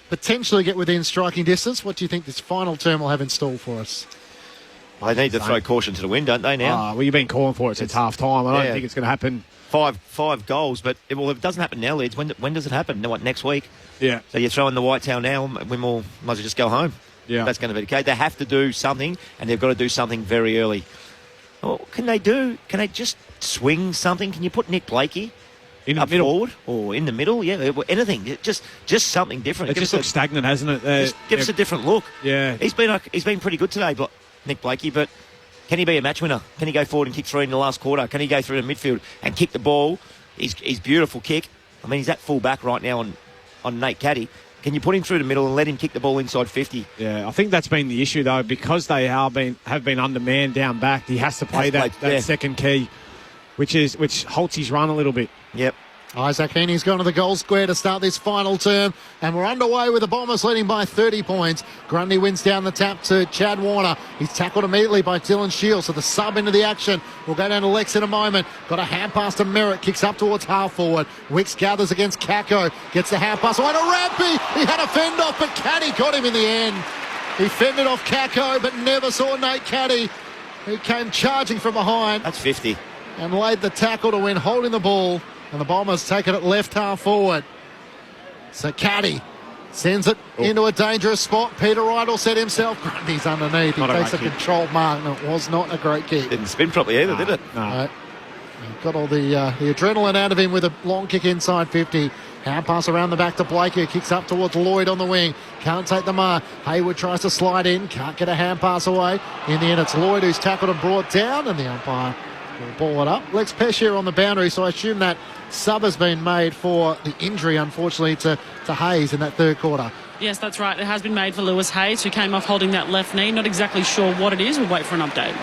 potentially get within striking distance. What do you think this final term will have in store for us? They need to throw caution to the wind, don't they, now? Well, you've been calling for it since half time. I don't think it's going to happen. Five goals, but if it doesn't happen now, Leeds, when does it happen? What, next week? Yeah. So you're throwing the white tail now, we might as well just go home. Yeah. That's going to be the case. They have to do something, and they've got to do something very early. What can they do? Can they just swing something? Can you put Nick Blakey in the up middle forward or in the middle? Yeah, anything. Just something different. It just looks stagnant, hasn't it? Just give us a different look. Yeah. He's been pretty good today, Nick Blakey, but can he be a match winner? Can he go forward and kick three in the last quarter? Can he go through the midfield and kick the ball? His beautiful kick. I mean, he's at full back right now on Nate Caddy. Can you put him through the middle and let him kick the ball inside 50? Yeah, I think that's been the issue, though, because they have been undermanned down back. He has to play that second key, which halts his run a little bit. Yep. Isaac Heaney's gone to the goal square to start this final term, and we're underway with the Bombers leading by 30 points. Grundy wins down the tap to Chad Warner. He's tackled immediately by Dylan Shields, so the sub into the action. We'll go down to Lex in a moment. Got a hand pass to Merritt, kicks up towards half forward. Wicks gathers against Kako, gets the hand pass away to Rampy. He had a fend off, but Caddy got him in the end. He fended off Kako, but never saw Nate Caddy, who came charging from behind. That's 50. And laid the tackle to win, holding the ball. And the Bombers take it at left half forward. So Caddy sends it into a dangerous spot. Peter Idle said himself, Grundy's underneath. He takes a controlled mark, and it was not a great kick. Didn't spin properly either, did it? No. He got all the adrenaline out of him with a long kick inside 50. Hand pass around the back to Blakey, who kicks up towards Lloyd on the wing. Can't take the mark. Hayward tries to slide in. Can't get a hand pass away. In the end, it's Lloyd who's tackled and brought down, and the umpire will ball it up. Lex Peshier on the boundary, so I assume that sub has been made for the injury, unfortunately, to Hayes in that third quarter. Yes, that's right. It has been made for Lewis Hayes, who came off holding that left knee. Not exactly sure what it is. We'll wait for an update.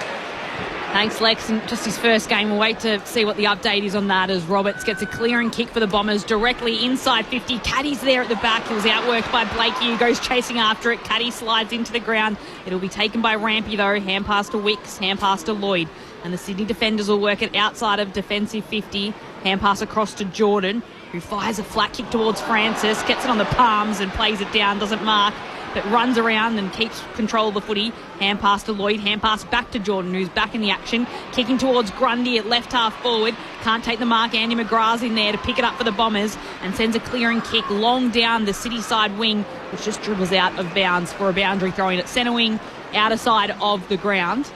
Thanks, Lex. And just his first game, we'll wait to see what the update is on that as Roberts gets a clearing kick for the Bombers directly inside 50. Caddy's there at the back. He was outworked by Blakey, who goes chasing after it. Caddy slides into the ground. It'll be taken by Rampy, though. Hand pass to Wicks, hand pass to Lloyd. And the Sydney defenders will work it outside of defensive 50. Hand pass across to Jordan, who fires a flat kick towards Francis, gets it on the palms and plays it down, doesn't mark, but runs around and keeps control of the footy. Hand pass to Lloyd, hand pass back to Jordan, who's back in the action, kicking towards Grundy at left half forward. Can't take the mark. Andy McGrath's in there to pick it up for the Bombers and sends a clearing kick long down the City side wing, which just dribbles out of bounds for a boundary throw in at centre wing, outer side of the ground.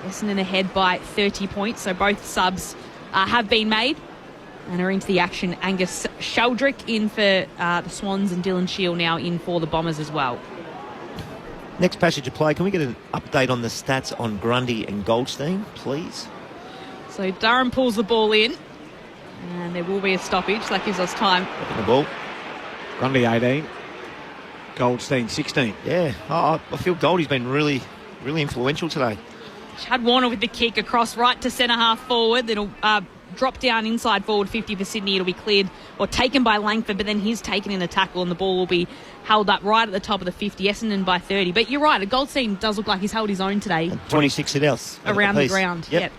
Essendon ahead by 30 points, so both subs have been made and are into the action. Angus Sheldrick in for the Swans and Dylan Shield now in for the Bombers as well. Next passage of play, can we get an update on the stats on Grundy and Goldstein, please? So Durham pulls the ball in, and there will be a stoppage. That gives us time. The ball. Grundy 18. Goldstein 16. Yeah, I feel Goldie's been really, really influential today. Chad Warner with the kick across right to centre half forward. That'll drop down inside forward 50 for Sydney. It'll be cleared or taken by Langford, but then he's taken in a tackle and the ball will be held up right at the top of the 50. Essendon by 30. But you're right, Goldstein does look like he's held his own today. And 26 it else. Around the ground. Yep.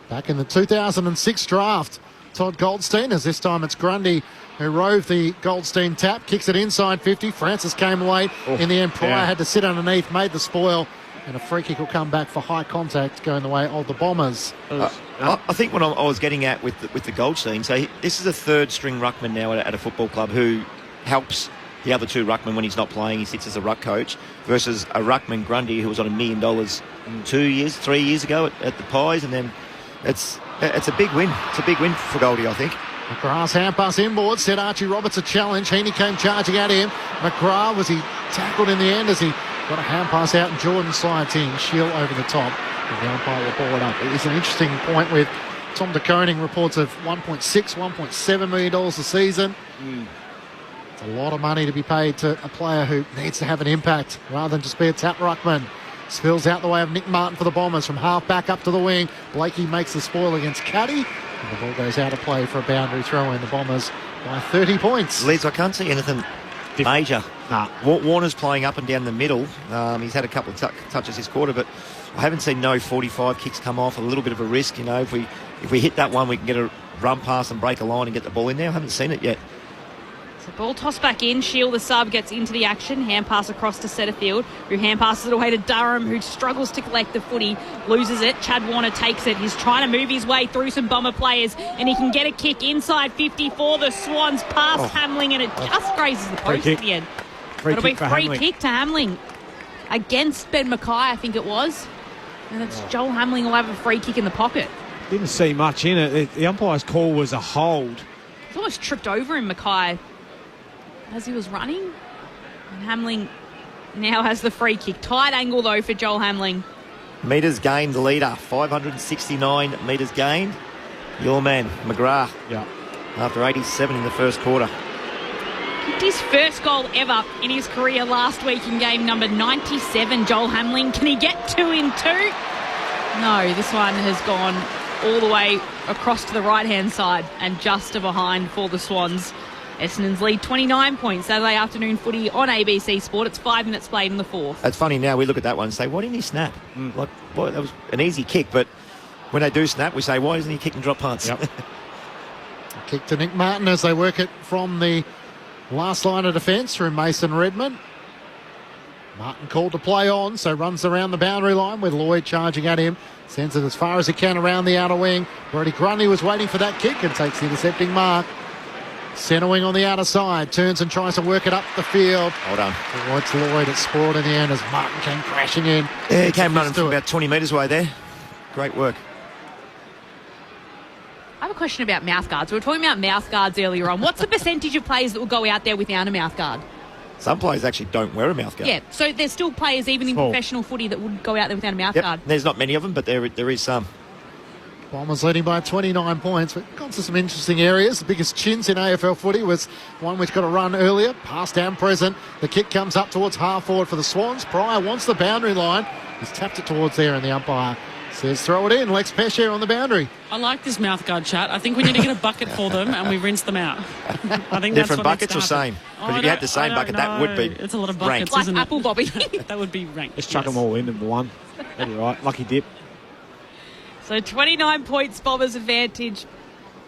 Back in the 2006 draft, Todd Goldstein, as this time it's Grundy who rove the Goldstein tap, kicks it inside 50. Francis came late. In the end, Pryor had to sit underneath, made the spoil. And a free kick will come back for high contact going the way of the Bombers. I think what I was getting at with the Goldstein, so this is a third-string ruckman now at a football club who helps the other two ruckmen when he's not playing. He sits as a ruck coach versus a ruckman, Grundy, who was on $1 million 3 years ago at the Pies. And then it's a big win. It's a big win for Goldie, I think. McGrath's hand pass inboard, set Archie Roberts a challenge. Heaney came charging at him. McGrath, was he tackled in the end as he got a hand pass out and Jordan slides in. Shield over the top. And the umpire will ball it up. It is an interesting point with Tom de Koning reports of $1.7 million a season. It's a lot of money to be paid to a player who needs to have an impact rather than just be a tap ruckman. Spills out the way of Nick Martin for the Bombers from half back up to the wing. Blakey makes the spoil against Caddy. And the ball goes out of play for a boundary throw in. The Bombers by 30 points. Liz, I can't see anything major. Warner's playing up and down the middle. He's had a couple of touches this quarter, but I haven't seen no 45 kicks come off. A little bit of a risk, you know. If we hit that one, we can get a run pass and break a line and get the ball in there. I haven't seen it yet. So ball tossed back in. Shield, the sub, gets into the action. Hand pass across to Setterfield, who hand passes it away to Durham, who struggles to collect the footy, loses it. Chad Warner takes it. He's trying to move his way through some Bomber players, and he can get a kick inside 50 for the Swans past Hamling, and it just grazes the post at the end. It'll be free kick to Hamling against Ben Mackay, I think it was. And it's Joel Hamling will have a free kick in the pocket. Didn't see much in it. The umpire's call was a hold. He's almost tripped over him, Mackay, as he was running. And Hamling now has the free kick. Tight angle, though, for Joel Hamling. Metres gained, the leader. 569 metres gained. Your man, McGrath. Yeah. After 87 in the first quarter. Kicked his first goal ever in his career last week in game number 97. Joel Hamling, can he get 2 in 2? No, this one has gone all the way across to the right-hand side and just to behind for the Swans. Essendon's lead 29 points. Saturday afternoon footy on ABC Sport. It's 5 minutes played in the fourth. It's funny now, we look at that one and say, why didn't he snap? Like, boy, that was an easy kick, but when they do snap, we say, why isn't he kicking drop punts? Yep. Kick to Nick Martin as they work it from the last line of defence through Mason Redmond. Martin called to play on, so runs around the boundary line with Lloyd charging at him. Sends it as far as he can around the outer wing. Brody Grundy was waiting for that kick and takes the intercepting mark. Centre wing on the outer side. Turns and tries to work it up the field. Well done. Towards Lloyd. It spoiled in the end as Martin came crashing in. Yeah, he came running from about 20 metres away there. Great work. I have a question about mouth guards. We were talking about mouth guards earlier on. What's the percentage of players that will go out there without a mouth guard? Some players actually don't wear a mouth guard. Yeah, so there's still players even in professional footy that would go out there without a mouth guard. There's not many of them, but there is some. Bombers leading by 29 points, but got to some interesting areas. The biggest chins in AFL footy was one which got a run earlier, past and present. The kick comes up towards half forward for the Swans. Pryor wants the boundary line. He's tapped it towards there, and the umpire says throw it in. Lex Pesce on the boundary. I like this mouth guard chat. I think we need to get a bucket for them and we rinse them out. I think different that's buckets or same? Because if you had the same bucket, that would be it's a lot of buckets, ranked. isn't like Apple Bobby. That would be ranked. Just chuck them all in one. That'd be right. Lucky dip. So 29 points, Bombers advantage.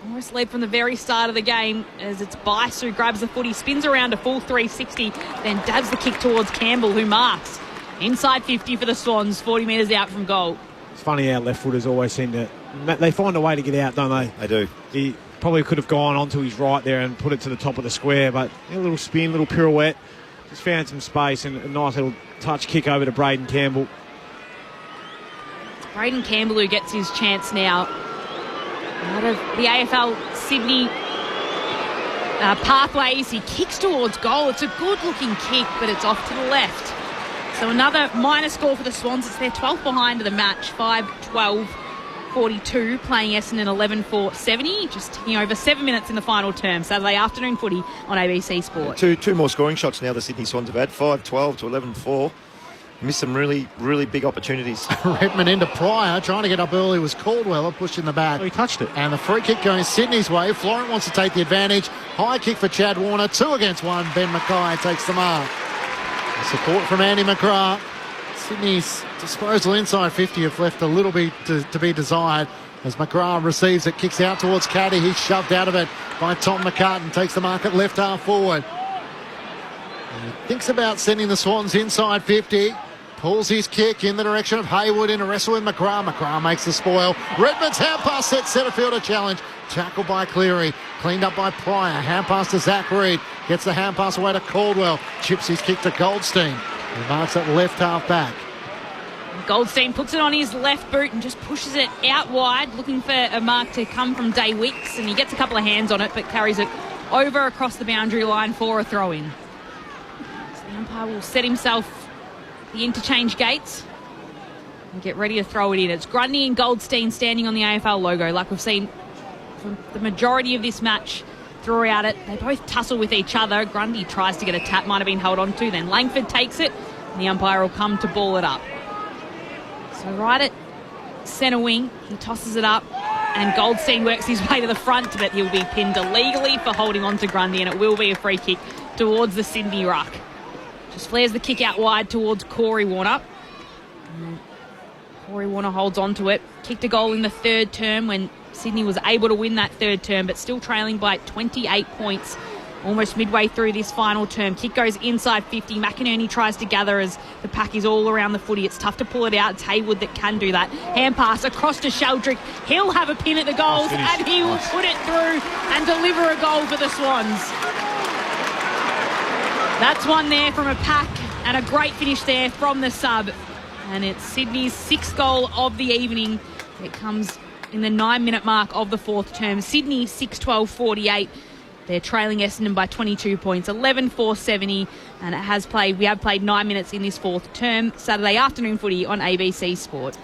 Almost led from the very start of the game as it's Bice who grabs the footy, spins around a full 360, then dabs the kick towards Campbell, who marks. Inside 50 for the Swans, 40 metres out from goal. It's funny how left footers always seem to... They find a way to get out, don't they? They do. He probably could have gone onto his right there and put it to the top of the square, but a little spin, little pirouette. Just found some space and a nice little touch kick over to Braden Campbell. Braden Campbell who gets his chance now. Out of the AFL Sydney pathways, he kicks towards goal. It's a good-looking kick, but it's off to the left. So another minor score for the Swans. It's their 12th behind of the match, 5-12 42, playing Essendon 11-4-70, just ticking over 7 minutes in the final term. Saturday afternoon footy on ABC Sport. Two more scoring shots now the Sydney Swans have had, 5-12 to 11-4. Missed some really, really big opportunities. Redmond into Pryor, trying to get up early was Caldwell, pushed in the back. Oh, he touched it. And the free kick going Sydney's way. Florent wants to take the advantage. High kick for Chad Warner, 2 against 1. Ben Mackay takes the mark. Support from Andy McGrath. Sydney's disposal inside 50 have left a little bit to be desired as McGrath receives it, kicks out towards Caddy. He's shoved out of it by Tom McCartan, takes the mark at left half forward. And he thinks about sending the Swans inside 50. Pulls his kick in the direction of Hayward in a wrestle with McGrath. McGrath makes the spoil. Redmond's hand pass sets Setterfield a challenge. Tackled by Cleary. Cleaned up by Pryor. Hand pass to Zach Reed. Gets the hand pass away to Caldwell. Chips his kick to Goldstein. He marks it left half back. Goldstein puts it on his left boot and just pushes it out wide, looking for a mark to come from Day Wicks, and he gets a couple of hands on it, but carries it over across the boundary line for a throw-in. So the umpire will set himself the interchange gates and get ready to throw it in. It's Grundy and Goldstein standing on the AFL logo, like we've seen for the majority of this match throughout it. They both tussle with each other. Grundy tries to get a tap, might have been held on to. Then Langford takes it, and the umpire will come to ball it up. So right at centre wing, he tosses it up, and Goldstein works his way to the front, but he'll be pinned illegally for holding on to Grundy, and it will be a free kick towards the Sydney ruck. Just flares the kick out wide towards Corey Warner. Corey Warner holds on to it. Kicked a goal in the third term when Sydney was able to win that third term, but still trailing by 28 points almost midway through this final term. Kick goes inside 50. McInerney tries to gather as the pack is all around the footy. It's tough to pull it out. It's Hayward that can do that. Hand pass across to Sheldrick. He'll have a pin at the goals, and he will put it through and deliver a goal for the Swans. That's one there from a pack, and a great finish there from the sub. And it's Sydney's 6th goal of the evening. It comes in the 9-minute mark of the fourth term. Sydney 6-12-48. They're trailing Essendon by 22 points, 11-4-70, and we have played 9 minutes in this fourth term. Saturday afternoon footy on ABC Sport.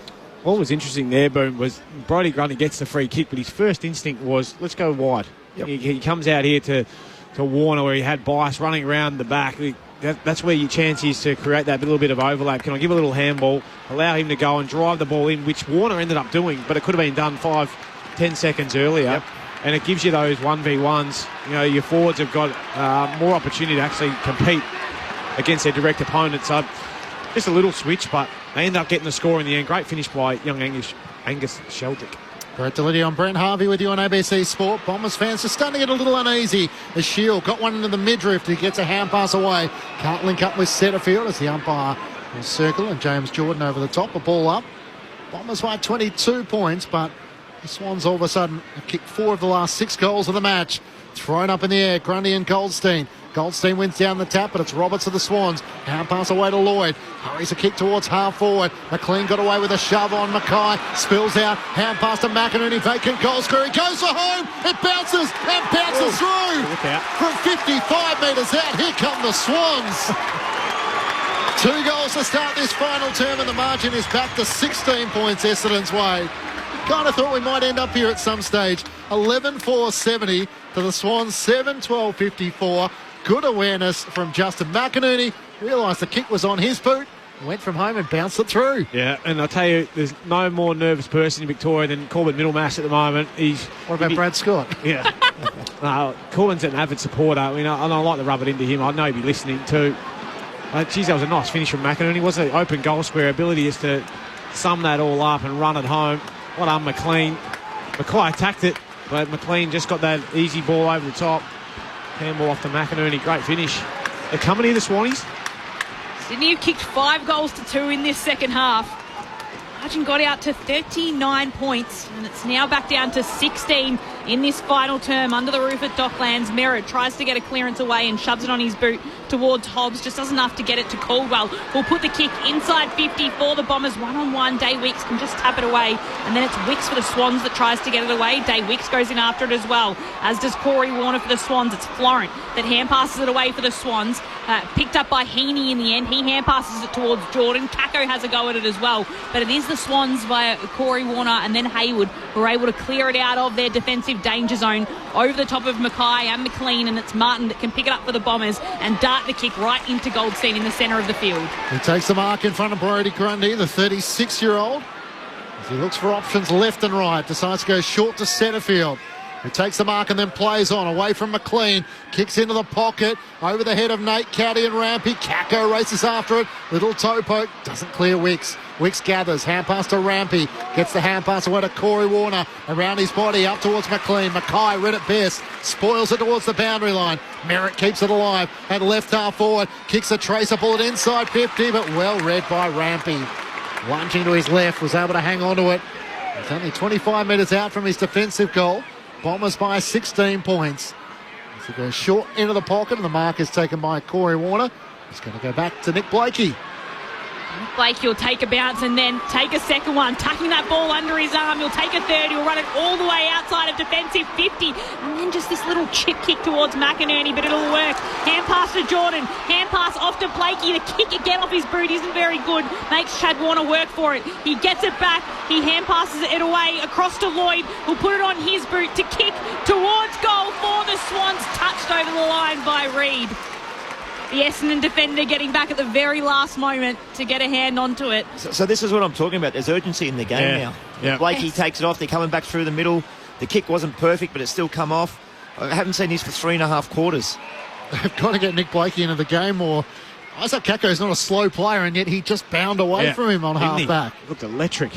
What was interesting there, Boom, was Brodie Grundy gets the free kick, but his first instinct was, let's go wide. Yep. He comes out here to Warner, where he had Bice running around the back. That's where your chance is to create that little bit of overlap. Can I give a little handball, allow him to go and drive the ball in, which Warner ended up doing, but it could have been done 5-10 seconds earlier. Yep. And it gives you those 1v1s. You know, your forwards have got more opportunity to actually compete against their direct opponents. So just a little switch, but they end up getting the score in the end. Great finish by young Angus Sheldrick. Brett Delidio and Brent Harvey with you on ABC Sport. Bombers fans just starting to get a little uneasy as Shield got one into the midriff. He gets a hand pass away. Can't link up with Setterfield as the umpire will circle, and James Jordan over the top. A ball up. Bombers by 22 points, but the Swans all of a sudden have kicked 4 of the last 6 goals of the match. Thrown up in the air, Grundy and Goldstein. Goldstein wins down the tap, but it's Roberts of the Swans. Hand pass away to Lloyd. Hurries a kick towards half forward. McLean got away with a shove on Mackay. Spills out. Hand pass to McInerney. Vacant goal square. He goes for home. It bounces and bounces through. Look out. From 55 metres out, here come the Swans. 2 goals to start this final term, and the margin is back to 16 points Essendon's way. Kind of thought we might end up here at some stage. 11-4-70 to the Swans, 7-12-54. Good awareness from Justin McInerney. Realised the kick was on his boot. Went from home and bounced it through. Yeah, and I'll tell you, there's no more nervous person in Victoria than Corbin Middlemass at the moment. What about Brad Scott? Yeah. Corbin's an avid supporter. I mean, and I like to rub it into him. I know he'd be listening too. Geez, that was a nice finish from McInerney. Was an open goal square ability is to sum that all up and run it home. Well done, McLean. Mackay attacked it, but McLean just got that easy ball over the top. Handball off to McInerney. Great finish. They're coming here, the Swannies. Sydney have kicked 5 goals to 2 in this second half. Margin got out to 39 points, and it's now back down to 16 in this final term under the roof at Docklands. Merritt tries to get a clearance away and shoves it on his boot towards Hobbs. Just does enough to get it to Caldwell, who'll put the kick inside 50 for the Bombers. One-on-one, Day Wicks can just tap it away. And then it's Wicks for the Swans that tries to get it away. Day Wicks goes in after it as well, as does Corey Warner for the Swans. It's Florent that hand passes it away for the Swans. Picked up by Heaney in the end. He hand passes it towards Jordan. Kako has a go at it as well. But it is the Swans via Corey Warner and then Hayward who are able to clear it out of their defensive danger zone over the top of Mackay and McLean, and it's Martin that can pick it up for the Bombers and dart the kick right into Goldstein in the centre of the field. He takes the mark in front of Brodie Grundy, the 36-year-old. As he looks for options left and right, decides to go short to Setterfield, who takes the mark and then plays on, away from McLean, kicks into the pocket, over the head of Nate Caddy and Rampy. Kako races after it, little toe poke, doesn't clear Wicks. Wicks gathers, hand pass to Rampy, gets the hand pass away to Corey Warner, around his body, up towards McLean. Mackay, red at best, spoils it towards the boundary line. Merritt keeps it alive, at left half forward, kicks a tracer bullet inside 50, but well read by Rampy. Lunging to his left, was able to hang on to it. He's only 25 metres out from his defensive goal. Bombers by 16 points. As he goes short into the pocket, and the mark is taken by Corey Warner. He's going to go back to Nick Blakey. Blakey will take a bounce and then take a second one, tucking that ball under his arm. He'll take a third. He'll run it all the way outside of defensive 50. And then just this little chip kick towards McInerney, but it'll work. Hand pass to Jordan. Hand pass off to Blakey. The kick again off his boot isn't very good. Makes Chad Warner work for it. He gets it back. He hand passes it away across to Lloyd, who'll put it on his boot to kick towards goal for the Swans. Touched over the line by Reid. The Essendon defender getting back at the very last moment to get a hand onto it. So this is what I'm talking about. There's urgency in the game now. Yeah. Blakey takes it off. They're coming back through the middle. The kick wasn't perfect, but it's still come off. I haven't seen this for 3.5 quarters. They've got to get Nick Blakey into the game more. Isaac Kako's not a slow player, and yet he just bound away from him on half-back. Looked electric.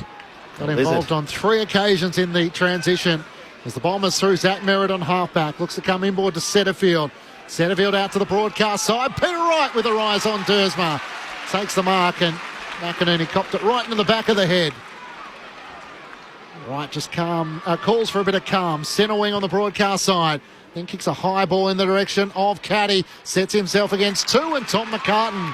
Got involved on 3 occasions in the transition as the Bombers threw Zach Merritt on half-back. Looks to come inboard to Setterfield. Setterfield out to the broadcast side. Peter Wright with a rise on Dersma. Takes the mark, and McInerney copped it right into the back of the head. Wright just calls for a bit of calm. Centre wing on the broadcast side. Then kicks a high ball in the direction of Caddy. Sets himself against 2, and Tom McCartan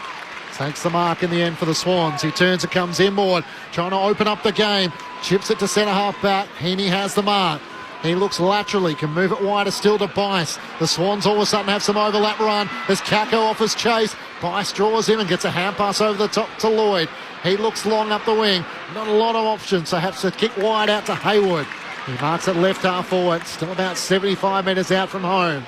takes the mark in the end for the Swans. He turns and comes inboard, trying to open up the game. Chips it to centre half back. Heaney has the mark. He looks laterally, can move it wider still to Bice. The Swans all of a sudden have some overlap run as Kako offers chase. Bice draws him and gets a hand pass over the top to Lloyd. He looks long up the wing. Not a lot of options, so has to kick wide out to Hayward. He marks it left half forward, still about 75 metres out from home.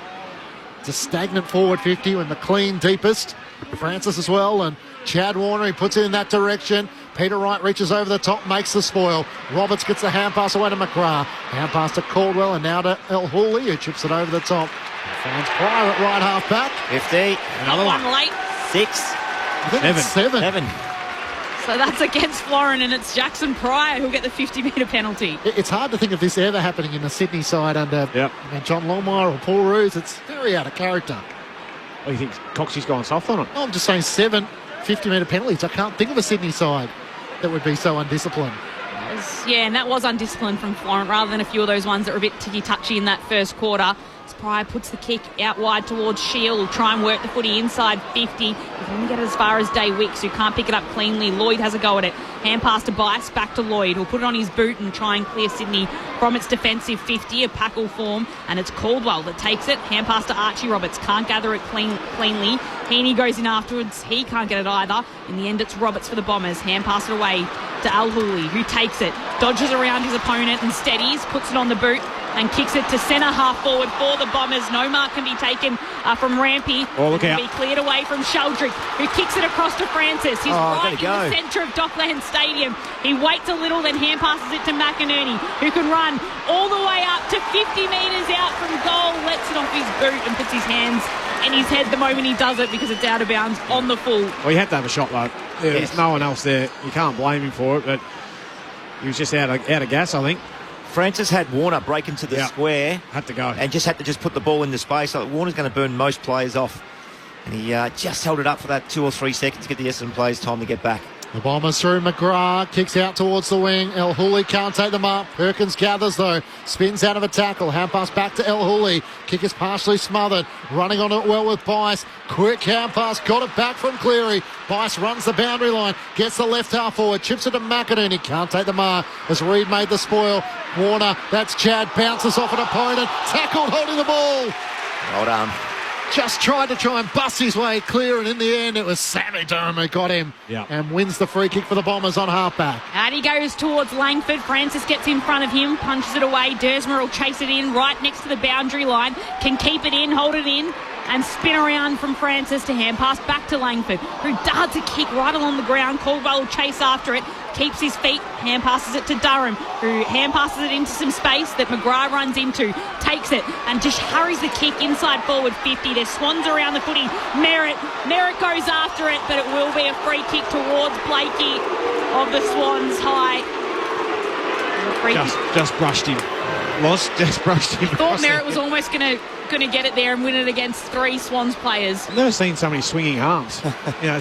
It's a stagnant forward 50 with McLean deepest. Francis as well, and Chad Warner, he puts it in that direction. Peter Wright reaches over the top, makes the spoil. Roberts gets the hand pass away to McGrath. Hand pass to Caldwell and now to El Hooley, who chips it over the top. And finds Pryor at right half back. 50. Another one late. 6. I think it's 7. So that's against Florent, and it's Jackson Pryor who'll get the 50-metre penalty. It's hard to think of this ever happening in the Sydney side under John Longmire or Paul Roos. It's very out of character. Oh, you think Coxie's gone soft on it? No, I'm just saying 7 50-metre penalties. I can't think of a Sydney side that would be so undisciplined. Yeah, and that was undisciplined from Florent rather than a few of those ones that were a bit ticky-touchy in that first quarter. Pryor puts the kick out wide towards Shield. Will try and work the footy inside 50. He can only get it as far as Day Wicks, who can't pick it up cleanly. Lloyd has a go at it. Hand pass to Bice, back to Lloyd. He'll put it on his boot and try and clear Sydney from its defensive 50, a Packle form, and it's Caldwell that takes it. Hand pass to Archie Roberts. Can't gather it cleanly. Heaney goes in afterwards. He can't get it either. In the end, it's Roberts for the Bombers. Hand pass it away to Al Hooley, who takes it, dodges around his opponent and steadies, puts it on the boot and kicks it to centre half forward for the Bombers. No mark can be taken from Rampy. Oh, look out. Be cleared away from Sheldrick, who kicks it across to Francis. He's right in the centre of Dockland Stadium. He waits a little, then hand passes it to McInerney, who can run all the way up to 50 metres out from goal, lets it off his boot and puts his hands in his head the moment he does it because it's out of bounds on the full. Well, he had to have a shot, though. There's no one else there. You can't blame him for it, but he was just out of gas, I think. Francis had Warner break into the square. Had to go. And had to put the ball into space. So Warner's going to burn most players off. And he just held it up for that 2 or 3 seconds to get the Essendon players time to get back. The Bombers through McGrath, kicks out towards the wing. El Hooley can't take them up. Perkins gathers though, spins out of a tackle. Hand pass back to El Hooley. Kick is partially smothered. Running on it well with Bice. Quick hand pass, got it back from Cleary. Bice runs the boundary line, gets the left half forward, chips it to McInerney. Can't take the mark as Reid made the spoil. Warner, that's Chad, bounces off an opponent. Tackled, holding the ball. Well done. Just tried to try and bust his way clear, and in the end it was Sammy Durham who got him and wins the free kick for the Bombers on halfback. And he goes towards Langford. Francis gets in front of him, punches it away. Dersma will chase it in right next to the boundary line, can keep it in, hold it in, and spin around from Francis to hand pass back to Langford, who darts a kick right along the ground. Caldwell will chase after it, keeps his feet, hand passes it to Durham, who hand passes it into some space that McGrath runs into, takes it and just hurries the kick inside forward 50. There's Swans around the footy. Merritt goes after it, but it will be a free kick towards Blakey of the Swans high. Just brushed him. Just brushed him. Thought Merritt was almost going to get it there and win it against three Swans players. I've never seen so many swinging arms.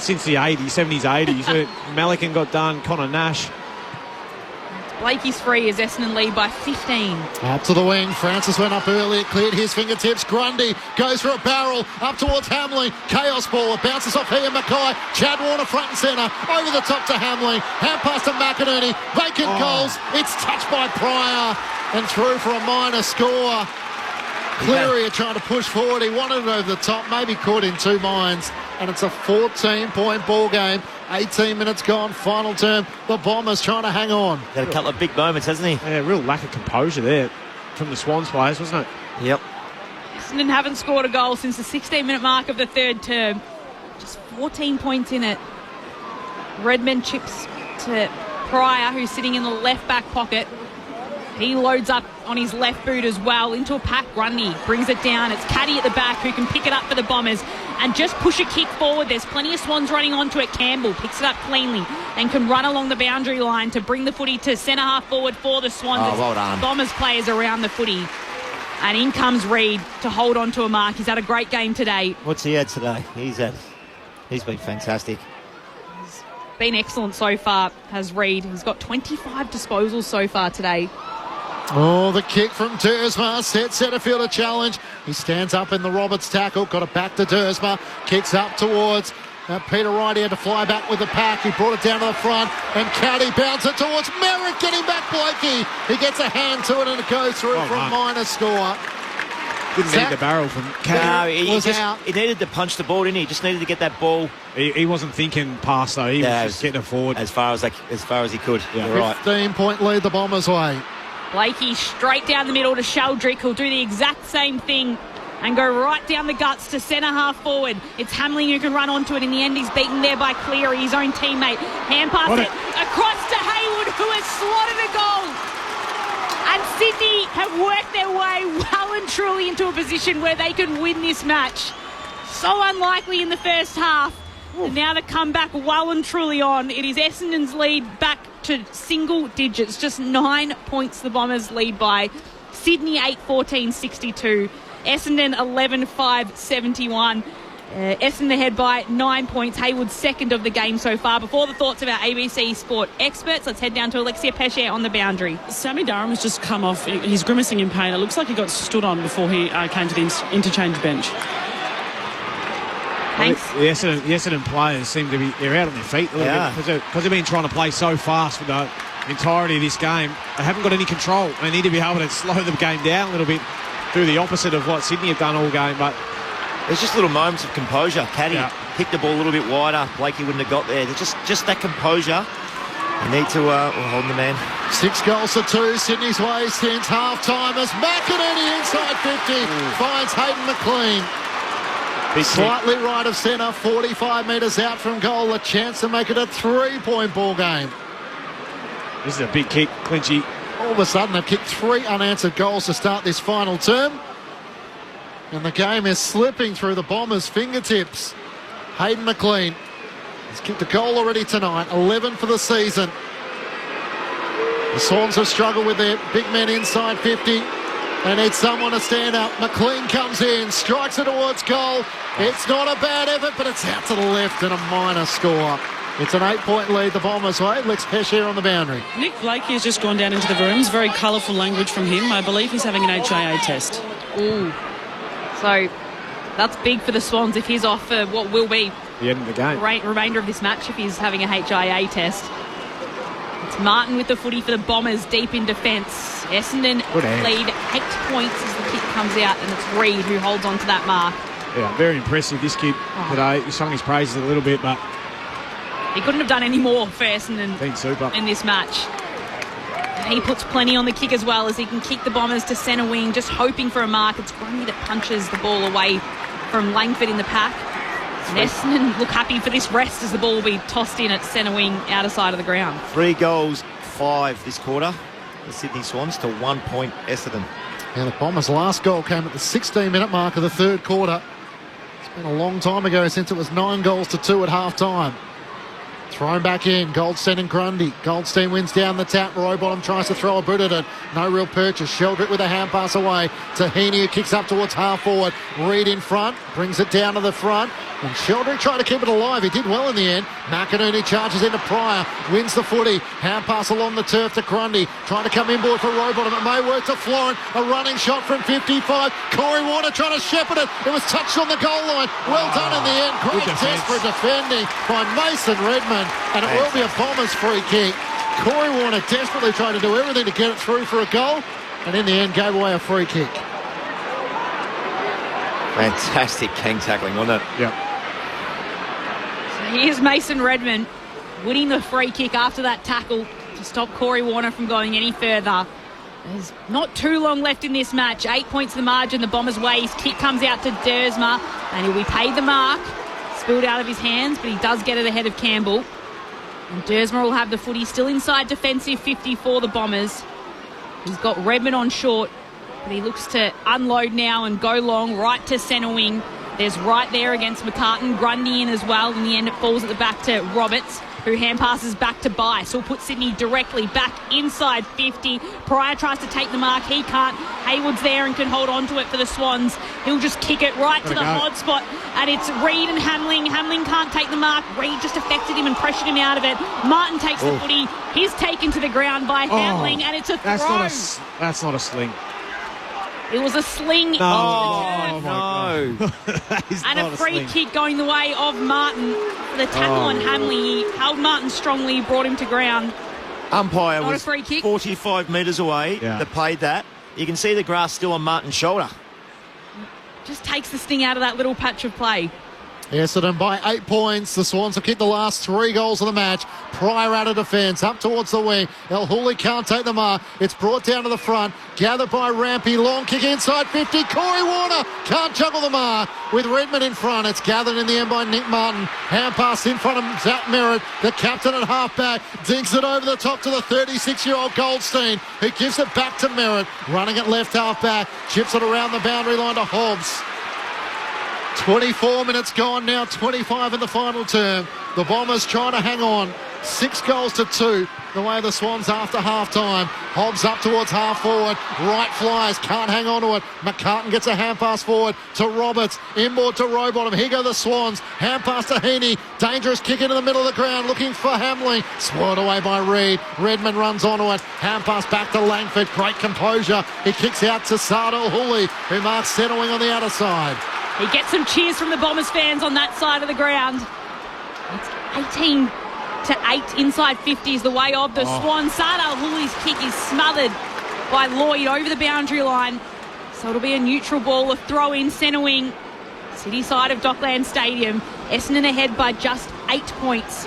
Since the 80s, 70s, 80s. Malikan got done, Connor Nash. Blakey's free as Essendon lead by 15. Up to the wing. Francis went up early. It cleared his fingertips. Grundy goes for a barrel. Up towards Hamley. Chaos ball. It bounces off here. Mackay. Chad Warner front and centre. Over the top to Hamley. Hand pass to McInerney. Vacant goals. It's touched by Pryor. And through for a minor score. Cleary trying to push forward. He wanted it over the top. Maybe caught in two minds. And it's a 14-point ball game. 18 minutes gone, final term. The Bombers trying to hang on. Had a couple of big moments, hasn't he? Yeah, real lack of composure there from the Swans players, wasn't it? Yep. Essendon haven't scored a goal since the 16-minute mark of the third term. Just 14 points in it. Redmond chips to Pryor, who's sitting in the left back pocket. He loads up on his left boot as well into a pack. Grundy brings it down. It's Caddy at the back who can pick it up for the Bombers and just push a kick forward. There's plenty of Swans running onto it. Campbell picks it up cleanly and can run along the boundary line to bring the footy to centre half forward for the Swans. Well done. Bombers players around the footy. And in comes Reid to hold on to a mark. He's had a great game today. What's he had today? He's been fantastic. He's been excellent so far, has Reid. He's got 25 disposals so far today. Oh, the kick from Dersma. Setterfield a challenge. He stands up in the Roberts tackle. Got it back to Dersma. Kicks up towards Peter Wright. He had to fly back with the pack. He brought it down to the front. And Caddy bounces it towards Merritt. Getting back Blakey. He gets a hand to it and it goes through for a minor score. Didn't need the barrel from Caddy. No, he needed to punch the ball, didn't he? He just needed to get that ball. He wasn't thinking pass, though. He was just getting it forward. As far as he could. Yeah. You're right. 15-point lead the Bombers' way. Blakey straight down the middle to Sheldrick, who'll do the exact same thing and go right down the guts to centre half forward. It's Hamlin who can run onto it. In the end, he's beaten there by Cleary, his own teammate. Hand pass it across to Hayward, who has slotted a goal. And Sydney have worked their way well and truly into a position where they can win this match. So unlikely in the first half. And now the comeback well and truly on. It is Essendon's lead back to single digits. Just 9 points the Bombers lead by. Sydney 8-14-62. Essendon 11-5-71. Essendon ahead by 9 points. Hayward second of the game so far. Before the thoughts of our ABC Sport experts, let's head down to Alexia Pesce on the boundary. Sammy Durham has just come off. He's grimacing in pain. It looks like he got stood on before he came to the interchange bench. Thanks. The Essendon players seem to be, they're out on their feet a little bit because they've been trying to play so fast for the entirety of this game. They haven't got any control. They need to be able to slow the game down a little bit, do the opposite of what Sydney have done all game. But there's just little moments of composure. Caddy picked the ball a little bit wider. Blakey wouldn't have got there. There's just that composure. You need to hold the man. 6 goals to 2. Sydney's way since half-time as McInerney inside 50 finds Hayden McLean. Slightly right of centre, 45 metres out from goal. A chance to make it a 3-point ball game. This is a big kick, Clinchy. All of a sudden, they've kicked 3 unanswered goals to start this final term. And the game is slipping through the Bombers' fingertips. Hayden McLean has kicked a goal already tonight, 11 for the season. The Swans have struggled with their big men inside 50. They need someone to stand up. McLean comes in, strikes it towards goal. It's not a bad effort, but it's out to the left and a minor score. It's an 8-point lead, the Bombers way. Lex Pesh here on the boundary. Nick Blakey has just gone down into the rooms. Very colourful language from him. I believe he's having an HIA test. Ooh. So that's big for the Swans if he's off for what will be the end of the game. Remainder of this match if he's having a HIA test. It's Martin with the footy for the Bombers deep in defence. Essendon lead 8 points as the kick comes out, and it's Reid who holds on to that mark. Yeah, very impressive, this kid today. He sung his praises a little bit, but he couldn't have done any more for Essendon been super in this match. And he puts plenty on the kick as well as he can kick the Bombers to centre wing, just hoping for a mark. It's Grundy that punches the ball away from Langford in the pack. And Essendon look happy for this rest as the ball will be tossed in at centre wing, outer side of the ground. 3 goals, 5 this quarter. The Sydney Swans to 1 point Essendon. Yeah, the Bombers' last goal came at the 16-minute mark of the third quarter. It's been a long time ago since it was 9 goals to 2 at half-time. Thrown back in, Goldstein and Grundy. Goldstein wins down the tap. Rowbottom tries to throw a boot at it. No real purchase. Sheldrick with a hand pass away to Heaney, who kicks up towards half-forward. Reid in front, brings it down to the front. And Sheldrick tried to keep it alive. He did well in the end. McInerney charges into Pryor, wins the footy. Hand pass along the turf to Grundy. Trying to come inboard for Rowbottom. It may work to Florent. A running shot from 55. Corey Warner trying to shepherd it. It was touched on the goal line. Well done in the end. Great desperate defending by Mason Redmond. And it will be a Bombers free kick. Corey Warner desperately tried to do everything to get it through for a goal. And in the end gave away a free kick. Fantastic King tackling, wasn't it? Yep. Here's Mason Redmond winning the free kick after that tackle to stop Corey Warner from going any further. There's not too long left in this match. 8 points the margin, the Bombers' way. His kick comes out to Dersma, and he'll be paid the mark. Spilled out of his hands, but he does get it ahead of Campbell. And Dersma will have the footy still inside defensive 50 for the Bombers. He's got Redmond on short, but he looks to unload now and go long right to centre wing. There's right there against McCartan. Grundy in as well. In the end, it falls at the back to Roberts, who hand passes back to Bice. He'll put Sydney directly back inside 50. Pryor tries to take the mark. He can't. Hayward's there and can hold on to it for the Swans. He'll just kick it right to the hot spot. And it's Reid and Hamling. Hamling can't take the mark. Reid just affected him and pressured him out of it. Martin takes the footy. He's taken to the ground by Hamling, and it's a throw. That's not a sling. It was a sling. No. And a free kick going the way of Martin. The tackle on Hamley. He held Martin strongly, brought him to ground. Umpire Not was a free kick. 45 metres away that paid that. You can see the grass still on Martin's shoulder. Just takes the sting out of that little patch of play. Essendon by 8 points. The Swans have kicked the last 3 goals of the match. Pryor out of defence, up towards the wing. El Hooley can't take the mark. It's brought down to the front. Gathered by Rampy. Long kick inside 50. Corey Warner can't juggle the mark with Redmond in front. It's gathered in the end by Nick Martin. Hand pass in front of Zach Merritt, the captain at half-back. Dinks it over the top to the 36-year-old Goldstein, who gives it back to Merritt. Running at left half-back. Chips it around the boundary line to Hobbs. 24 minutes gone now, 25 in the final term. The Bombers trying to hang on. 6 goals to 2, the way the Swans after half-time. Hobbs up towards half-forward. Right flies, can't hang on to it. McCartan gets a hand pass forward to Roberts. Inboard to Rowbottom. Here go the Swans. Hand pass to Heaney. Dangerous kick into the middle of the ground, looking for Hamley. Swirled away by Reid. Redmond runs onto it. Hand pass back to Langford. Great composure. He kicks out to Sardal Hooley, who marks centre wing on the outer side. He gets some cheers from the Bombers fans on that side of the ground. It's 18 to 8 inside 50 is the way of the Swans. Sardal Hooley's kick is smothered by Lloyd over the boundary line. So it'll be a neutral ball, a throw in centre wing. City side of Dockland Stadium. Essendon ahead by just 8 points.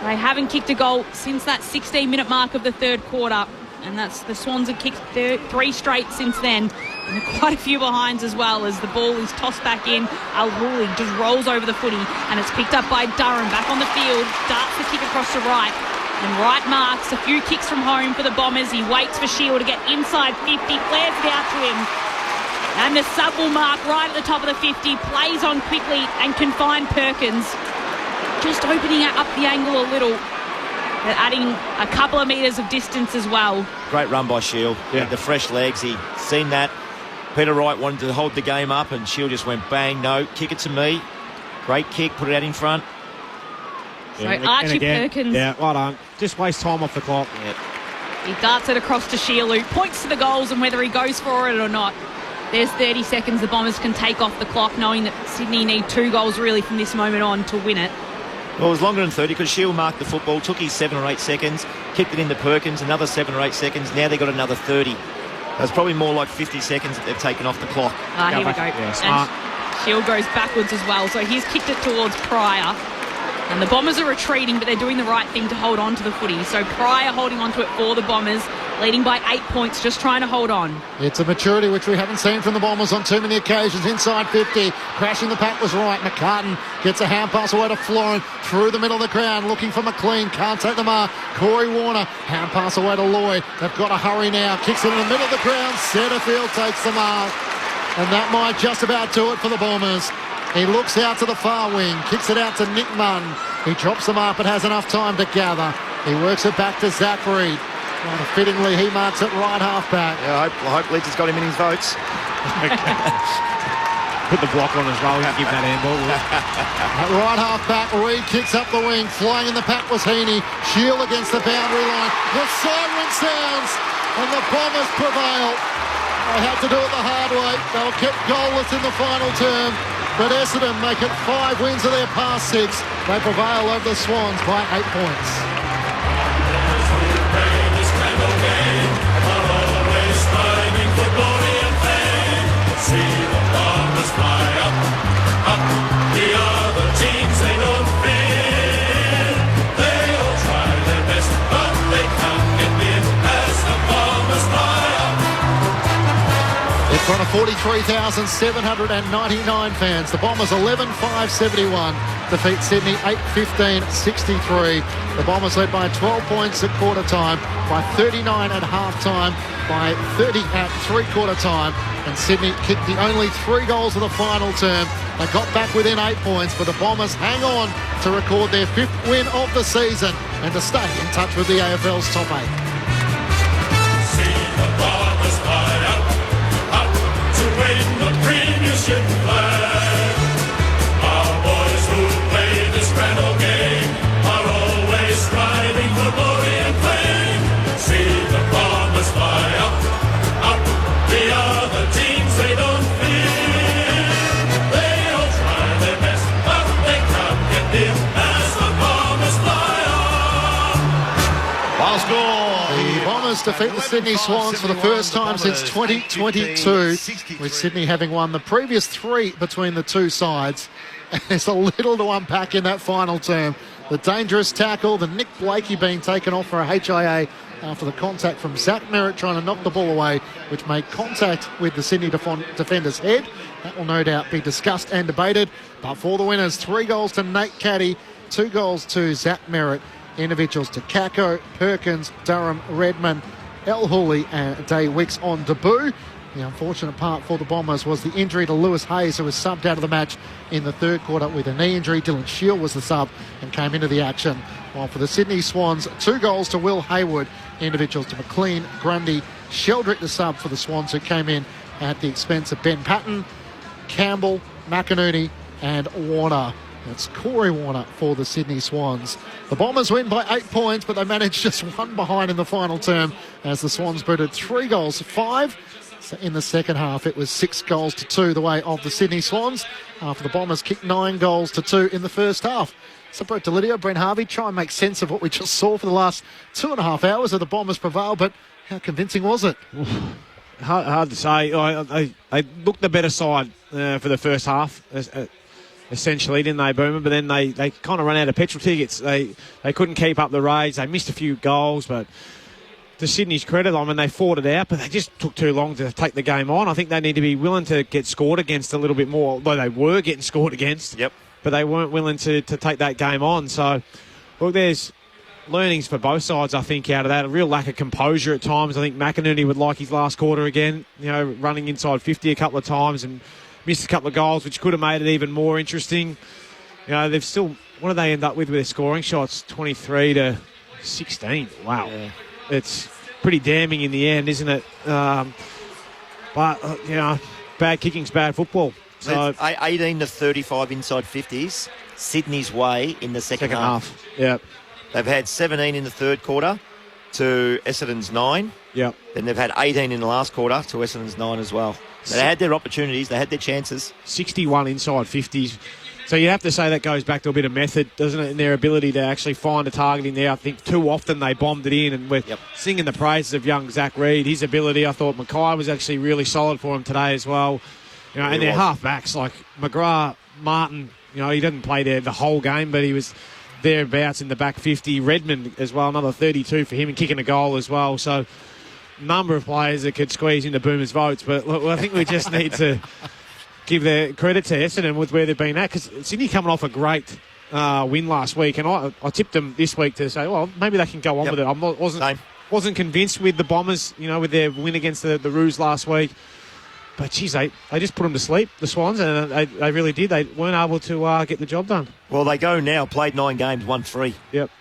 They haven't kicked a goal since that 16-minute mark of the third quarter. And that's the Swans have kicked 3 straight since then. And quite a few behinds as well as the ball is tossed back in. Al Hooley just rolls over the footy and it's picked up by Durham back on the field. Darts the kick across to Wright. And Wright marks a few kicks from home for the Bombers. He waits for Shield to get inside 50, flares it out to him. And the sub will mark right at the top of the 50, plays on quickly and can find Perkins. Just opening up the angle a little. Adding a couple of metres of distance as well. Great run by Shield. Yeah. The fresh legs. He seen that. Peter Wright wanted to hold the game up and Shield just went bang, no, kick it to me. Great kick, put it out in front. So Archie Perkins. Yeah, well done. Just waste time off the clock. Yeah. He darts it across to Shield, who points to the goals, and whether he goes for it or not, there's 30 seconds the Bombers can take off the clock, knowing that Sydney need 2 goals really from this moment on to win it. Well, it was longer than 30 because Shield marked the football, took his 7 or 8 seconds, kicked it into Perkins, another 7 or 8 seconds. Now they got another 30. That's probably more like 50 seconds that they've taken off the clock. Here we go. Yeah, smart. And Shield goes backwards as well, so he's kicked it towards Pryor. And the Bombers are retreating, but they're doing the right thing to hold on to the footy. So Pryor holding on to it for the Bombers, leading by 8 points, just trying to hold on. It's a maturity which we haven't seen from the Bombers on too many occasions. Inside 50, crashing the pack was right. McCartan gets a hand pass away to Florin, through the middle of the ground, looking for McLean, can't take the mark. Corey Warner, hand pass away to Lloyd. They've got to hurry now, kicks it in the middle of the ground. Setterfield takes the mark, and that might just about do it for the Bombers. He looks out to the far wing, kicks it out to Nick Munn. He drops them up but has enough time to gather. He works it back to Zach Reed. Rather fittingly, he marks it right half back. Yeah, I hope Leeds has got him in his votes. Put the block on as well, give that handball. At right half back, Reed kicks up the wing. Flying in the pack was Heaney. Shield against the boundary line. The siren sounds, and the Bombers prevail. They had to do it the hard way. They were kept goalless in the final term. But Essendon make it 5 wins of their past 6. They prevail over the Swans by 8 points. In front of 43,799 fans, the Bombers 11,571 defeat Sydney 8-15-63. The Bombers led by 12 points at quarter time, by 39 at half time, by 30 at three-quarter time, and Sydney kicked the only 3 goals of the final term. They got back within 8 points, but the Bombers hang on to record their 5th win of the season and to stay in touch with the AFL's top 8. Win the premiership flag. Our boys who play this grand old game are always striving for glory and fame. See the Bombers fly up, up. The other teams they don't fear. They all try their best, but they can't get near as the Bombers fly up. Final score. The Bombers defeat the Sydney Swans for the first time since 2022, with Sydney having won the previous 3 between the two sides. And there's a little to unpack in that final term. The dangerous tackle, the Nick Blakey being taken off for a HIA after the contact from Zach Merritt trying to knock the ball away, which made contact with the Sydney defender's head. That will no doubt be discussed and debated. But for the winners, 3 goals to Nate Caddy, 2 goals to Zach Merritt. Individuals to Kako, Perkins, Durham, Redmond, El Hooley and Day Wicks on debut. The unfortunate part for the Bombers was the injury to Lewis Hayes, who was subbed out of the match in the third quarter with a knee injury. Dylan Shield was the sub and came into the action. While for the Sydney Swans, 2 goals to Will Hayward, individuals to McLean, Grundy, Sheldrick the sub for the Swans, who came in at the expense of Ben Patton, Campbell, McInerney and Warner. That's Corey Warner for the Sydney Swans. The Bombers win by 8 points, but they managed just 1 behind in the final term as the Swans booted 3 goals to 5. So in the second half, it was 6 goals to 2 the way of the Sydney Swans, after the Bombers kicked 9 goals to 2 in the first half. So Brett Delidio, Brent Harvey, try and make sense of what we just saw for the last 2.5 hours of the Bombers prevail, but how convincing was it? Hard to say. They looked the better side for the first half. Essentially, didn't they, Boomer? But then they kind of ran out of petrol tickets. They couldn't keep up the raids. They missed a few goals, but to Sydney's credit, I mean, they fought it out, but they just took too long to take the game on. I think they need to be willing to get scored against a little bit more, although they were getting scored against. Yep. But they weren't willing to take that game on. So, look, there's learnings for both sides, I think, out of that. A real lack of composure at times. I think McInerney would like his last quarter again, running inside 50 a couple of times and missed a couple of goals, which could have made it even more interesting. They've still... What do they end up with their scoring shots? 23-16. Wow. Yeah. It's pretty damning in the end, isn't it? But bad kicking's bad football. So 18-35 inside 50s. Sydney's way in the second half. Yep. They've had 17 in the third quarter to Essendon's 9. Yep. Then they've had 18 in the last quarter to Essendon's 9 as well. So they had their opportunities, they had their chances. 61 inside 50s. So you have to say that goes back to a bit of method, doesn't it, in their ability to actually find a target in there. I think too often they bombed it in, and we're singing the praises of young Zach Reid. His ability, I thought Mackay was actually really solid for him today as well. You know, and their half-backs, like McGrath, Martin, you know, he didn't play there the whole game, but he was thereabouts in the back 50. Redmond as well, another 32 for him, and kicking a goal as well. So number of players that could squeeze into Boomers' votes. But look, I think we just need to give their credit to Essendon with where they've been at, because Sydney coming off a great win last week, and I tipped them this week to say, well, maybe they can go on with it. I wasn't convinced with the Bombers, you know, with their win against the Roos last week. But, geez, they just put them to sleep, the Swans, and they really did. They weren't able to get the job done. Well, they go now, played 9 games, won 3. Yep.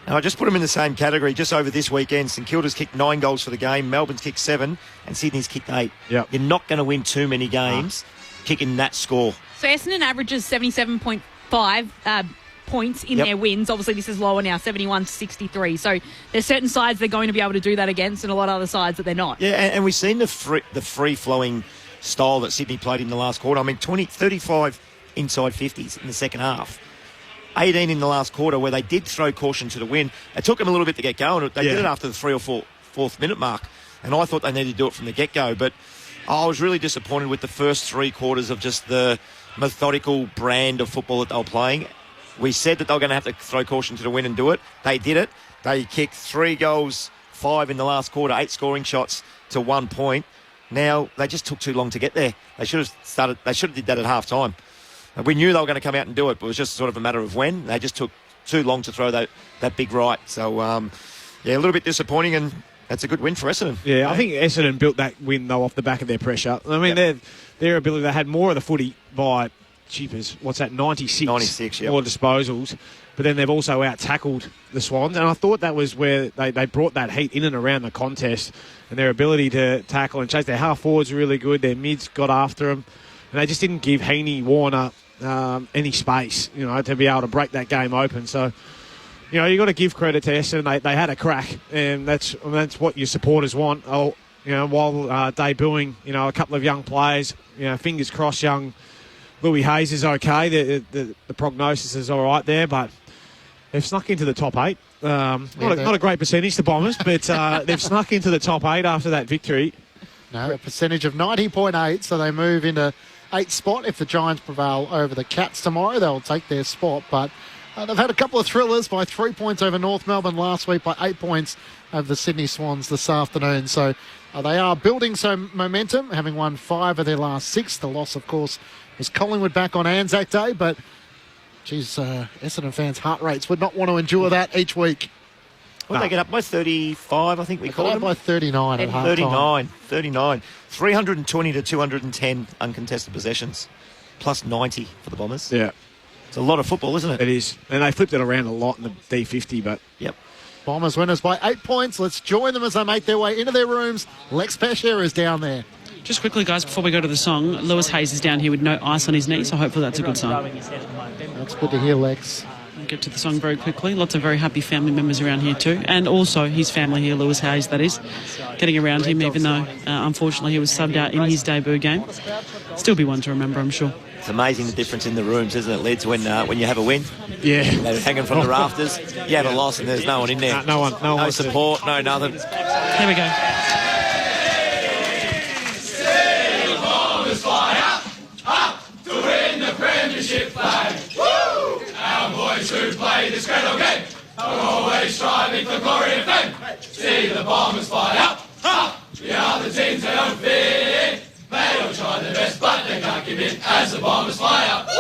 And I just put them in the same category. Just over this weekend, St Kilda's kicked 9 goals for the game, Melbourne's kicked 7, and Sydney's kicked 8. Yep. You're not going to win too many games kicking that score. So Essendon averages 77.5 points in their wins. Obviously, this is lower now, 71 to 63. So there's certain sides they're going to be able to do that against, and a lot of other sides that they're not. Yeah, and we've seen the free-flowing style that Sydney played in the last quarter. I mean, 35 inside 50s in the second half. 18 in the last quarter, where they did throw caution to the wind. It took them a little bit to get going. They did it after the 3 or 4th minute mark, and I thought they needed to do it from the get-go. But I was really disappointed with the first 3 quarters of just the methodical brand of football that they were playing. We said that they were going to have to throw caution to the wind and do it. They did it. They kicked 3 goals, 5 in the last quarter, 8 scoring shots to 1 point. Now, they just took too long to get there. They should have did that at half time. We knew they were going to come out and do it, but it was just sort of a matter of when. They just took too long to throw that big right. So, a little bit disappointing, and that's a good win for Essendon. Yeah, I think Essendon built that win, though, off the back of their pressure. I mean, their ability, they had more of the footy by, 96? 96, yeah. More disposals. But then they've also out-tackled the Swans, and I thought that was where they brought that heat in and around the contest, and their ability to tackle and chase. Their half-forwards were really good. Their mids got after them, and they just didn't give Heaney, Warner, any space, you know, to be able to break that game open. So, you know, you've got to give credit to Essendon. They had a crack, and that's what your supporters want. While debuting, you know, a couple of young players, you know, fingers crossed young Louis Hayes is okay. The prognosis is all right there, but they've snuck into the top 8. Not a great percentage, the Bombers, but they've snuck into the top 8 after that victory. No, a percentage of 90.8, so they move into 8th spot. If the Giants prevail over the Cats tomorrow, they'll take their spot. But they've had a couple of thrillers by 3 points over North Melbourne last week, by 8 points over the Sydney Swans this afternoon. So they are building some momentum, having won 5 of their last 6. The loss, of course, was Collingwood back on Anzac Day, but geez, Essendon fans' heart rates would not want to endure that each week. Well, they get up by 35, I think we called them. by 39 at half time. 39. 320 to 210 uncontested possessions, plus 90 for the Bombers. Yeah. It's a lot of football, isn't it? It is. And they flipped it around a lot in the D50, but... Yep. Bombers winners by 8 points. Let's join them as they make their way into their rooms. Lex Pesher is down there. Just quickly, guys, before we go to the song, Lewis Hayes is down here with no ice on his knee, so hopefully that's a good sign. That's good to hear, Lex. We'll get to the song very quickly. Lots of very happy family members around here too, and also his family here, Lewis Hayes, that is, getting around him, even though, unfortunately, he was subbed out in his debut game. Still be one to remember, I'm sure. It's amazing the difference in the rooms, isn't it, Lids, when you have a win? Yeah. They're hanging from the rafters. You have a loss and there's no one in there. No one. No support, no nothing. Here we go. To win the premiership flag. Woo! Our boys who play this great old game are always striving for glory and fame. See the Bombers fly up. The other teams they don't fit. They all try their best, but they can't give in as the Bombers fly up. Woo!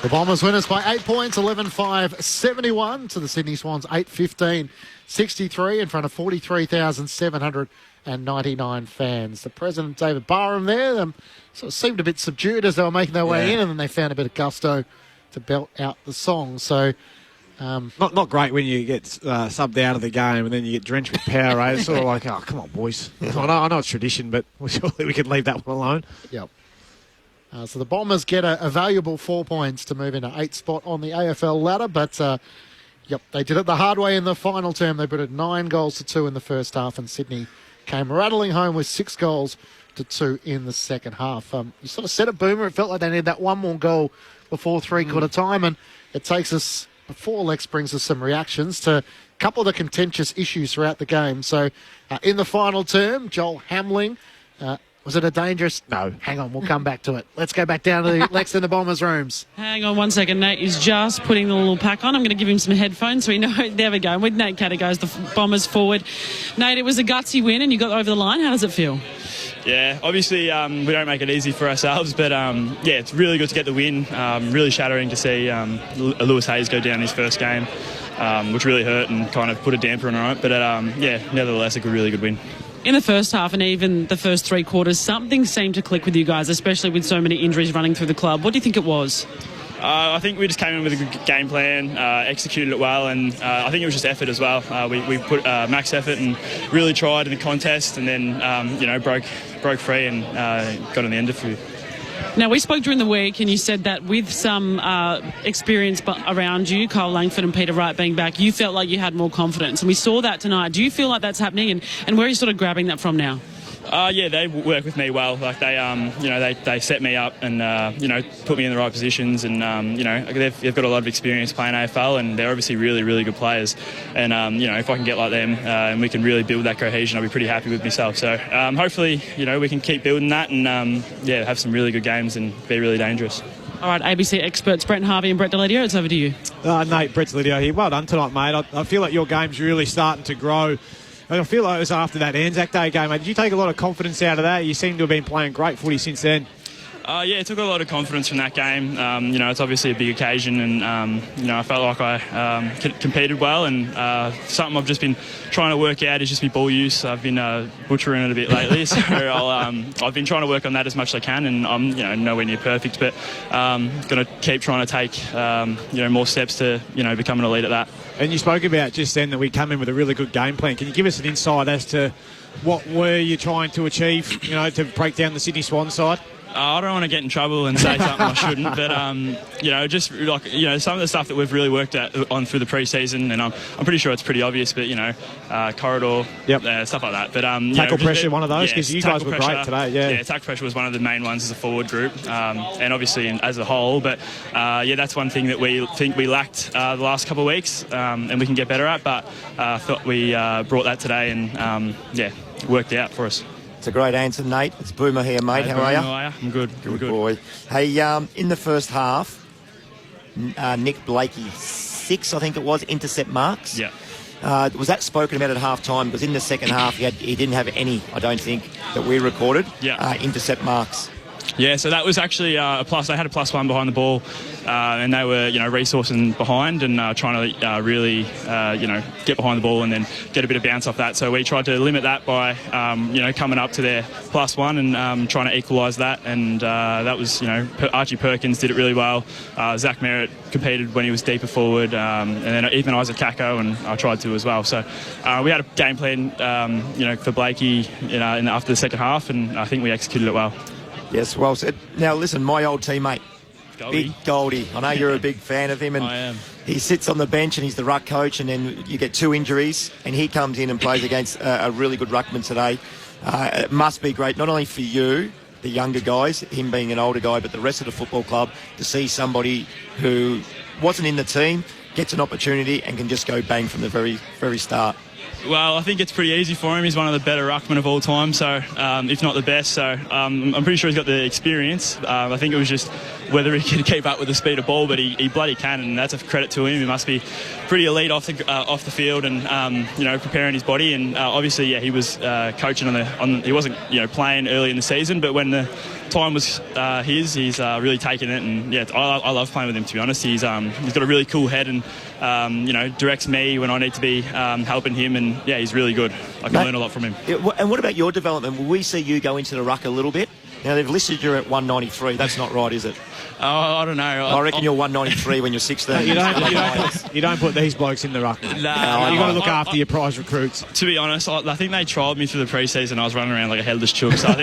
The Bombers winners by 8 points, 11-5, 71 to the Sydney Swans, 8-15, 63 in front of 43,799 fans. The President, David Barham there, sort of seemed a bit subdued as they were making their way in, and then they found a bit of gusto to belt out the song. So, not great when you get subbed out of the game and then you get drenched with Powerade. It's sort of like, oh, come on, boys. I know it's tradition, but surely we could leave that one alone. Yep. So the Bombers get a valuable 4 points to move into 8th spot on the AFL ladder. But, they did it the hard way in the final term. They put it 9-2 in the first half, and Sydney came rattling home with 6-2 in the second half. You sort of said it, Boomer. It felt like they needed that one more goal before three-quarter time, and it takes us, before Lex brings us some reactions to a couple of the contentious issues throughout the game. So in the final term, Joel Hamling, was it a dangerous... No, hang on, we'll come back to it. Let's go back down to the Lex in the Bombers' rooms. Hang on 1 second. Nate is just putting the little pack on. I'm going to give him some headphones so we know. There we go. With Nate Catter goes the Bombers forward. Nate, it was a gutsy win and you got over the line. How does it feel? Yeah, obviously we don't make it easy for ourselves, but it's really good to get the win. Really shattering to see Lewis Hayes go down his first game, which really hurt and kind of put a damper on it. But nevertheless, a really good win. In the first half and even the first 3 quarters, something seemed to click with you guys, especially with so many injuries running through the club. What do you think it was? I think we just came in with a good game plan, executed it well, and I think it was just effort as well. We put max effort and really tried in the contest, and then broke free and got on the end of it. Now, we spoke during the week and you said that with some experience around you, Kyle Langford and Peter Wright being back, you felt like you had more confidence. And we saw that tonight. Do you feel like that's happening? And where are you sort of grabbing that from now? They work with me well. Like they set me up and put me in the right positions, and they've got a lot of experience playing AFL, and they're obviously really, really good players. And if I can get like them and we can really build that cohesion, I'll be pretty happy with myself. So hopefully we can keep building that and have some really good games and be really dangerous. All right, ABC experts Brett Harvey and Brett Deledio, it's over to you. Nate, Brett Deledio here. Well done tonight, mate. I feel like your game's really starting to grow. And I feel like it was after that Anzac Day game, mate. Did you take a lot of confidence out of that? You seem to have been playing great footy since then. It took a lot of confidence from that game. It's obviously a big occasion, and I felt like I competed well. And something I've just been trying to work out is just my ball use. I've been butchering it a bit lately, so I've been trying to work on that as much as I can. And I'm nowhere near perfect, but going to keep trying to take more steps to become an elite at that. And you spoke about just then that we come in with a really good game plan. Can you give us an insight as to what were you trying to achieve, to break down the Sydney Swans side? I don't want to get in trouble and say something I shouldn't, but some of the stuff that we've really worked on through the pre-season, and I'm pretty sure it's pretty obvious, but corridor, stuff like that. But tackle pressure, one of those, because you guys were great today. Yeah, tackle pressure was one of the main ones as a forward group, and obviously as a whole. But that's one thing that we think we lacked the last couple of weeks, and we can get better at. But I thought we brought that today, and it worked out for us. It's a great answer, Nate. It's Boomer here, mate. Hey, How are you? How are you? I'm good. Good boy. Hey, in the first half, Nick Blakey, 6, I think it was, intercept marks. Yeah. Was that spoken about at half time? Because in the second half, he didn't have any, I don't think, that we recorded, intercept marks. Yeah, so that was actually a plus. They had a +1 behind the ball, and they were, resourcing behind and trying to really, get behind the ball and then get a bit of bounce off that. So we tried to limit that by, coming up to their +1 and trying to equalise that. And that was, Archie Perkins did it really well. Zach Merritt competed when he was deeper forward, and then even Isaac Kako, and I tried to as well. So we had a game plan, for Blakey, after the second half, and I think we executed it well. Yes, well said. Now, listen, my old teammate, Goldie. Big Goldie. I know you're a big fan of him. And I am. He sits on the bench and he's the ruck coach, and then you get 2 injuries, and he comes in and plays against a really good ruckman today. It must be great, not only for you, the younger guys, him being an older guy, but the rest of the football club, to see somebody who wasn't in the team, gets an opportunity and can just go bang from the very, very start. Well, I think it's pretty easy for him. He's one of the better ruckmen of all time, so if not the best. So I'm pretty sure he's got the experience. I think it was just whether he could keep up with the speed of ball, but he bloody can, and that's a credit to him. He must be pretty elite off the field and preparing his body. And obviously, he was coaching he wasn't playing early in the season, but when the time was he's really taken it. And I love playing with him, to be honest. He's got a really cool head and directs me when I need to be helping him, and he's really good. I can learn a lot from him. And what about your development? Will we see you go into the ruck a little bit? Now, they've listed you at 193. That's not right, is it? Oh, I don't know. I reckon you're 193 when you're 16. You don't put these blokes in the ruckman. Nah, You've got to look after your prize recruits. To be honest, I think they trialled me through the pre-season. I was running around like a headless chook, so I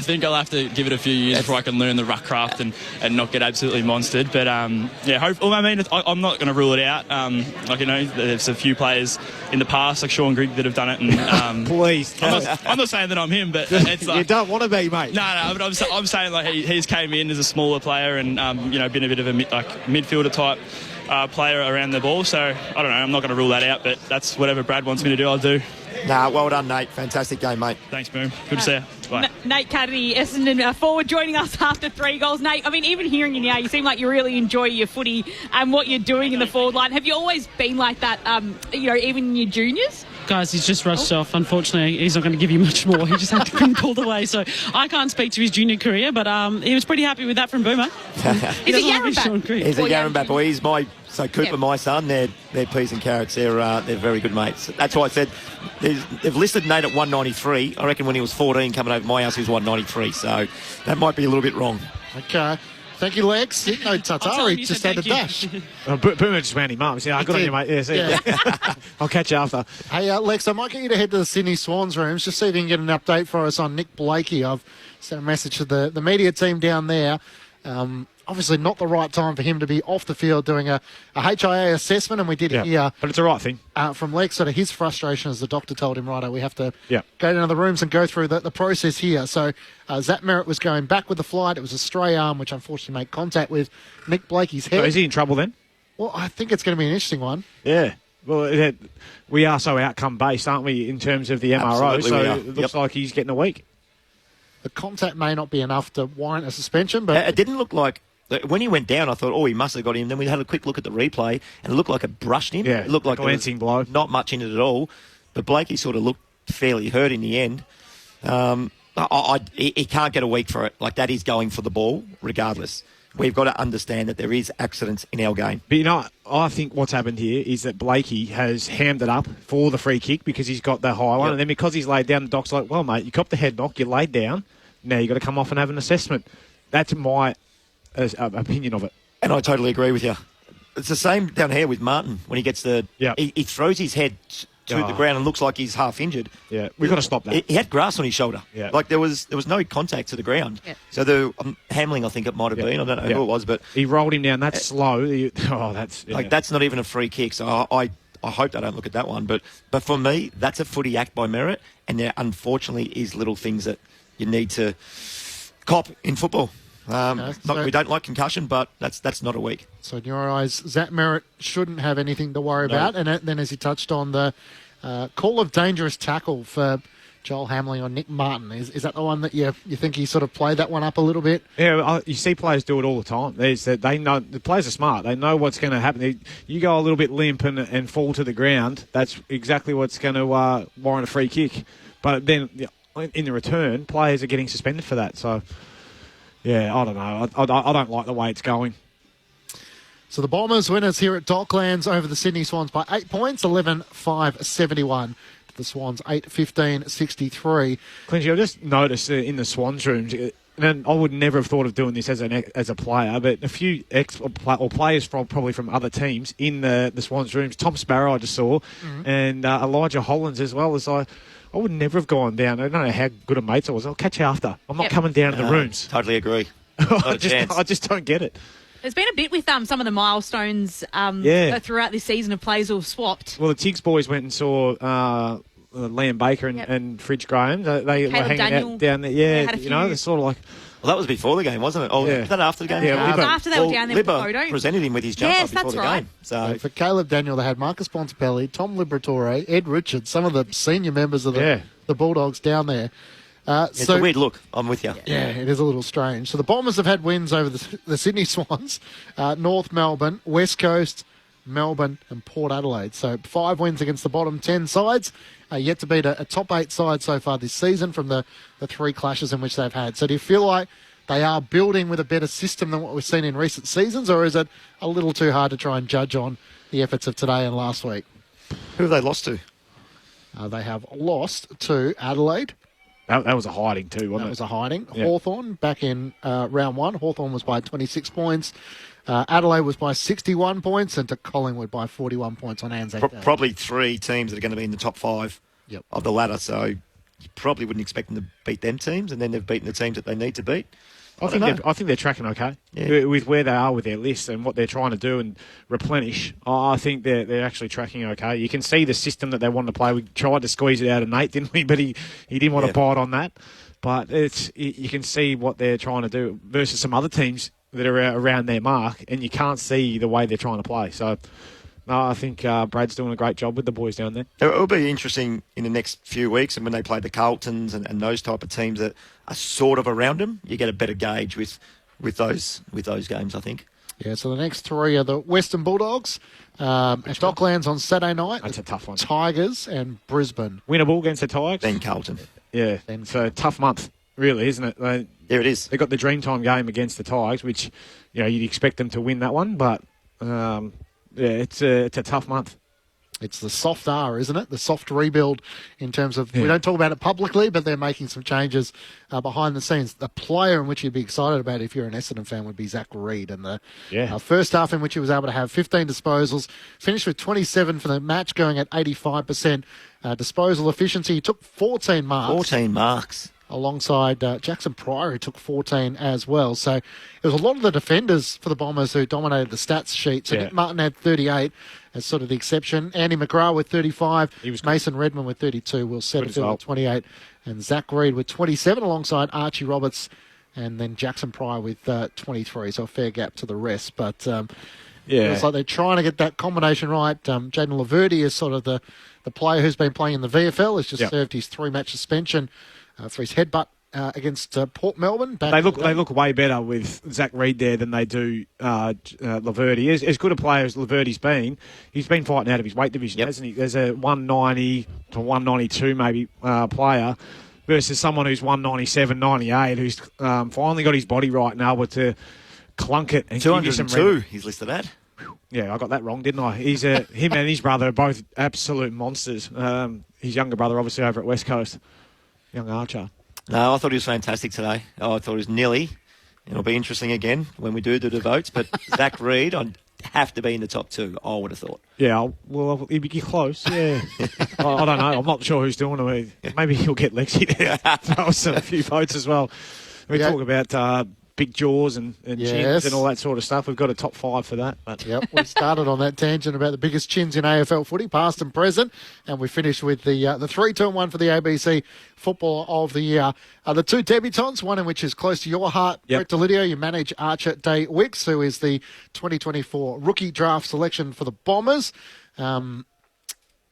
think I'll have to give it a few years before I can learn the ruck craft and not get absolutely monstered. But I'm not going to rule it out. There's a few players in the past, like Sean Grigg, that have done it. And please, I'm not saying that I'm him, but it's like, you don't want to be, mate. No, but I'm saying like he's came in as a smaller player and been a bit of a midfielder type player around the ball. So I don't know. I'm not going to rule that out, but that's whatever Brad wants me to do, I'll do. Nah, well done, Nate. Fantastic game, mate. Thanks, Boom. Good to see you. Bye. Nate Kennedy, Essendon forward, joining us after 3 goals. Nate, I mean, even hearing you now, you seem like you really enjoy your footy and what you're doing in the forward line. Have you always been like that, even in your juniors? Guys, he's just rushed off. Unfortunately, he's not going to give you much more. He just had to be pulled away. So I can't speak to his junior career, but he was pretty happy with that from Boomer. He's a Yarrambat. He's a Yarrambat boy. He's Cooper, my son, they're peas and carrots. They're very good mates. That's why I said they've listed Nate at 193. I reckon when he was 14 coming over my house, he was 193. So that might be a little bit wrong. Okay. Thank you, Lex. No Tatari just had a dash. Boomer just wound him up. Yeah, good on you, mate. Yeah, see you. I'll catch you after. Hey, Lex, I might get you to head to the Sydney Swans rooms, just see if you can get an update for us on Nick Blakey. I've sent a message to the media team down there. Obviously not the right time for him to be off the field doing a HIA assessment, and we did hear... But it's the right thing. From Lex, sort of his frustration as the doctor told him, we have to go down to the rooms and go through the process here. So Zach Merritt was going back with the flight. It was a stray arm, which unfortunately made contact with Nick Blakey's head. So is he in trouble then? Well, I think it's going to be an interesting one. Yeah. Well, we are so outcome-based, aren't we, in terms of the MRO? Absolutely so it looks like he's getting a week. The contact may not be enough to warrant a suspension, but... It didn't look like... When he went down, I thought, he must have got him. Then we had a quick look at the replay, and it looked like it brushed him. Yeah, it looked like glancing blow. Not much in it at all. But Blakey sort of looked fairly hurt in the end. He can't get a week for it. Like, that is going for the ball, regardless. We've got to understand that there is accidents in our game. But, I think what's happened here is that Blakey has hammed it up for the free kick because he's got the high one. And then because he's laid down, the doc's like, well, mate, you copped the head knock, you laid down. Now you've got to come off and have an assessment. That's my opinion of it. And I totally agree with you. It's the same down here with Martin when he gets he throws his head to the ground and looks like he's half injured. Yeah, we've got to stop that. He had grass on his shoulder. Yeah. Like there was no contact to the ground. Yeah. So the Hamling, I think it might have been. I don't know who it was, but he rolled him down. That's slow. That's not even a free kick. So I hope they don't look at that one. But for me, that's a footy act by Merritt, and there unfortunately is little things that you need to cop in football. We don't like concussion, but that's not a week. So in your eyes, Zach Merritt shouldn't have anything to worry about. And then as he touched on the call of dangerous tackle for Joel Hamling on Nick Martin, is that the one that you think he sort of played that one up a little bit? Yeah, you see players do it all the time. They know the players are smart. They know what's going to happen. You go a little bit limp and fall to the ground. That's exactly what's going to warrant a free kick. But then in the return, players are getting suspended for that. So. Yeah, I don't know. I don't like the way it's going. So the Bombers winners here at Docklands over the Sydney Swans by 8 points, 11-5-71. The Swans 8-15-63. Clingy, I just noticed in the Swans rooms, and I would never have thought of doing this as a player, but a few players probably from other teams in the Swans rooms. Tom Sparrow I just saw, and Elijah Hollins as well. As I would never have gone down. I don't know how good a mates I was. I'll catch you after. I'm not coming down to the rooms. Totally agree. I just don't get it. There's been a bit with some of the milestones throughout this season of players who have swapped. Well, the Tiggs boys went and saw Liam Baker and Fridge Graham. They were hanging out down there. Yeah, they're sort of like... Well, that was before the game, wasn't it? Oh, was that after the game? Yeah, after they were down there with the photo. Presented him with his jumper before the game. So for Caleb Daniel, they had Marcus Bontempelli, Tom Liberatore, Ed Richards, some of the senior members of the Bulldogs down there. It's a weird look. I'm with you. Yeah, it is a little strange. So the Bombers have had wins over the Sydney Swans, North Melbourne, West Coast, Melbourne and Port Adelaide. So 5 wins against the bottom 10 sides. Yet to beat a top 8 side so far this season from the 3 clashes in which they've had. So do you feel like they are building with a better system than what we've seen in recent seasons, or is it a little too hard to try and judge on the efforts of today and last week? Who have they lost to? They have lost to Adelaide, That was a hiding too, wasn't it? That was a hiding. Yeah. Hawthorn back in round 1. Hawthorn was by 26 points. Adelaide was by 61 points, and to Collingwood by 41 points on Anzac Day. Probably 3 teams that are going to be in the top 5 of the ladder, so you probably wouldn't expect them to beat them teams, and then they've beaten the teams that they need to beat. I think they're tracking okay with where they are with their list and what they're trying to do and replenish. I think they're actually tracking okay. You can see the system that they want to play. We tried to squeeze it out of Nate, didn't we? But he didn't want to bite on that. But you can see what they're trying to do versus some other teams that are around their mark, and you can't see the way they're trying to play. So, no, I think Brad's doing a great job with the boys down there. It'll be interesting in the next few weeks, and when they play the Carltons and those type of teams that are sort of around them, you get a better gauge with those games, I think. Yeah, so the next 3 are the Western Bulldogs at Docklands on Saturday night. That's a tough one. Tigers and Brisbane. Winnable against the Tigers. Then Carlton. Yeah, so tough month, really, isn't it? Yeah, it is. They got the Dreamtime game against the Tigers, which you'd expect them to win that one, but it's a tough month. It's the soft R, isn't it? The soft rebuild in terms of, we don't talk about it publicly, but they're making some changes behind the scenes. The player in which you'd be excited about if you're an Essendon fan would be Zach Reid. And the first half in which he was able to have 15 disposals, finished with 27 for the match, going at 85% disposal efficiency. He took 14 marks. 14 marks. Alongside Jackson Pryor, who took 14 as well. So it was a lot of the defenders for the Bombers who dominated the stats sheet. So Nick Martin had 38 as sort of the exception. Andy McGrath with 35. Mason Redmond with 32. Will Setterfield with 28. And Zach Reid with 27 alongside Archie Roberts. And then Jackson Pryor with 23. So a fair gap to the rest. But it's like they're trying to get that combination right. Jaden Laverty is sort of the player who's been playing in the VFL. Has just served his 3-match suspension for his headbutt against Port Melbourne. They look way better with Zach Reid there than they do Laverty. As good a player as Laverty's been, he's been fighting out of his weight division, hasn't he? There's a 190 to 192 maybe player versus someone who's 197, 98, who's finally got his body right now, but to clunk it and 202 he's listed at. Yeah, I got that wrong, didn't I? He's him and his brother are both absolute monsters. His younger brother, obviously, over at West Coast. Young Archer. No, I thought he was fantastic today. I thought he was nearly. It'll be interesting again when we do the votes. But Zach Reid, I'd have to be in the top 2, I would have thought. Yeah, well, he'd be close, yeah. I don't know. I'm not sure who's doing it. Maybe he'll get Lexi to throw us a few votes as well. We talk about big jaws and chins and all that sort of stuff. We've got a top 5 for that. But. Yep, we started on that tangent about the biggest chins in AFL footy, past and present, and we finished with the 3-2-1 for the ABC Footballer of the Year. The 2 debutants, one in which is close to your heart, Brett Delidio. You manage Archer Day Wicks, who is the 2024 rookie draft selection for the Bombers.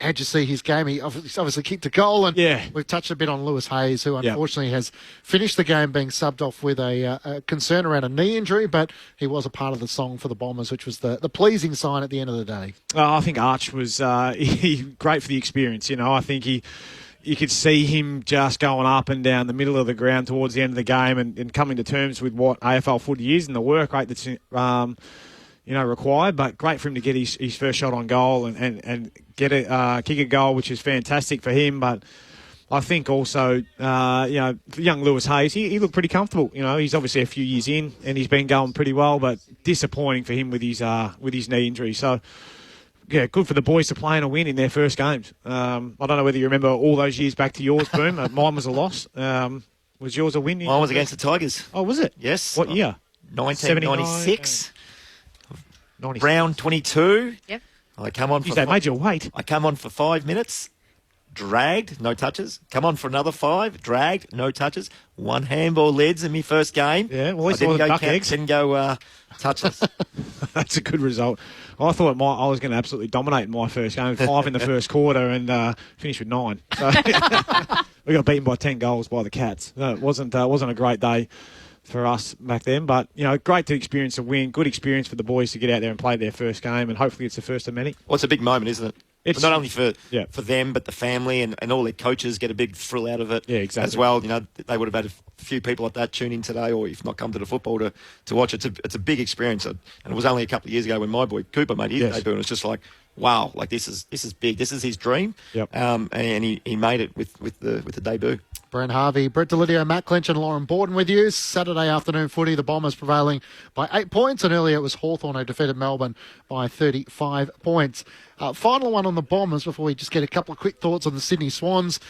How'd you see his game? He obviously kicked a goal, and we've touched a bit on Lewis Hayes, who unfortunately has finished the game being subbed off with a concern around a knee injury, but he was a part of the song for the Bombers, which was the pleasing sign at the end of the day. I think Arch was great for the experience. I think you could see him just going up and down the middle of the ground towards the end of the game and coming to terms with what AFL footy is and the work rate that's required, but great for him to get his first shot on goal and get kick a goal, which is fantastic for him. But I think also, young Lewis Hayes, he looked pretty comfortable. He's obviously a few years in and he's been going pretty well, but disappointing for him with his knee injury. So, yeah, good for the boys to play and a win in their first games. I don't know whether you remember all those years back to yours, Boom. Mine was a loss. Was yours a win? Mine was against the Tigers. Oh, was it? Yes. What year? 1996. Round 22. Yep. I come on for they made you wait. I come on for 5 minutes, dragged, no touches. Come on for another 5, dragged, no touches. 1 handball leads in my first game. Yeah, well, I didn't go touches. That's a good result. I thought I was going to absolutely dominate in my first game. 5 in the first quarter and finished with 9. So we got beaten by 10 goals by the Cats. No, it wasn't a great day for us back then, but great to experience a win. Good experience for the boys to get out there and play their first game, and hopefully it's the first of many. Well, it's a big moment, isn't it? It's not only for them, but the family and all their coaches get a big thrill out of it. Yeah, exactly. As well, they would have had a few people like that tune in today, or if not come to the football to watch. It's a big experience, and it was only a couple of years ago when my boy Cooper made his debut, and it's just like wow, like this is big. This is his dream. Yep. And he made it with the debut. Brent Harvey, Brett Delidio, Matt Clinch and Lauren Borden with you. Saturday afternoon footy, the Bombers prevailing by 8 points, and earlier it was Hawthorn who defeated Melbourne by 35 points. Final one on the Bombers before we just get a couple of quick thoughts on the Sydney Swans.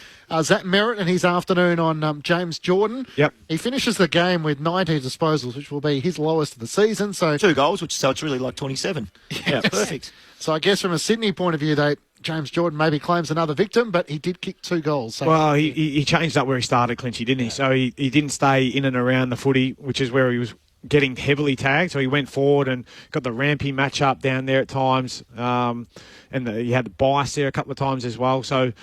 Zach Merritt and his afternoon on James Jordan. Yep. He finishes the game with 19 disposals, which will be his lowest of the season. So 2 goals, so it's really like 27. Yeah, perfect. So I guess from a Sydney point of view, James Jordan maybe claims another victim, but he did kick 2 goals. So well, he changed up where he started, Clinchy, didn't he? So he didn't stay in and around the footy, which is where he was getting heavily tagged. So he went forward and got the Rampy match-up down there at times. And he had the bias there a couple of times as well. So,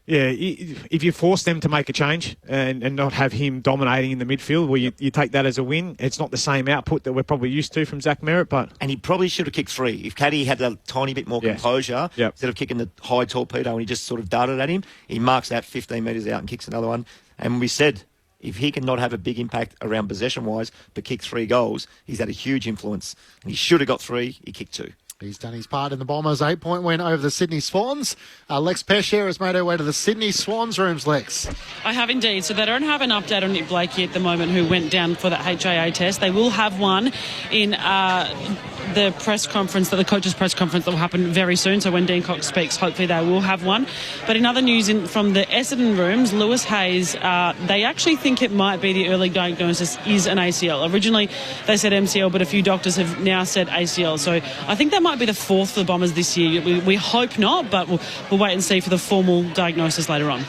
yeah, if you force them to make a change and not have him dominating in the midfield, well, you take that as a win. It's not the same output that we're probably used to from Zach Merritt, but... And he probably should have kicked 3. If Caddy had a tiny bit more composure, instead of kicking the high torpedo and he just sort of darted at him, he marks that 15 metres out and kicks another one. And we said, if he can not have a big impact around possession-wise, but kick 3 goals, he's had a huge influence. And he should have got 3, he kicked 2. He's done his part in the Bombers' 8-point win over the Sydney Swans. Lex Pesher has made her way to the Sydney Swans rooms, Lex. I have indeed. So they don't have an update on Nick Blakey at the moment, who went down for that HIA test. They will have one in the press conference, the coaches' press conference that will happen very soon. So when Dean Cox speaks, hopefully they will have one. But in other news from the Essendon rooms, Lewis Hayes, they actually think it might be the early diagnosis is an ACL. Originally they said MCL, but a few doctors have now said ACL. So I think that might be the 4th for the Bombers this year. We hope not, but we'll wait and see for the formal diagnosis later on.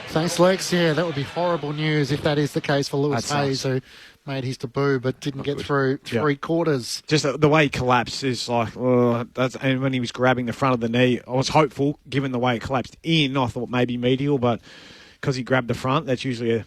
Thanks, Lex. Yeah, that would be horrible news if that is the case for Lewis Hayes, who made his debut but didn't get through 3 quarters. Just the way he collapsed is like, and when he was grabbing the front of the knee, I was hopeful, given the way it collapsed in, I thought maybe medial, but because he grabbed the front, that's usually a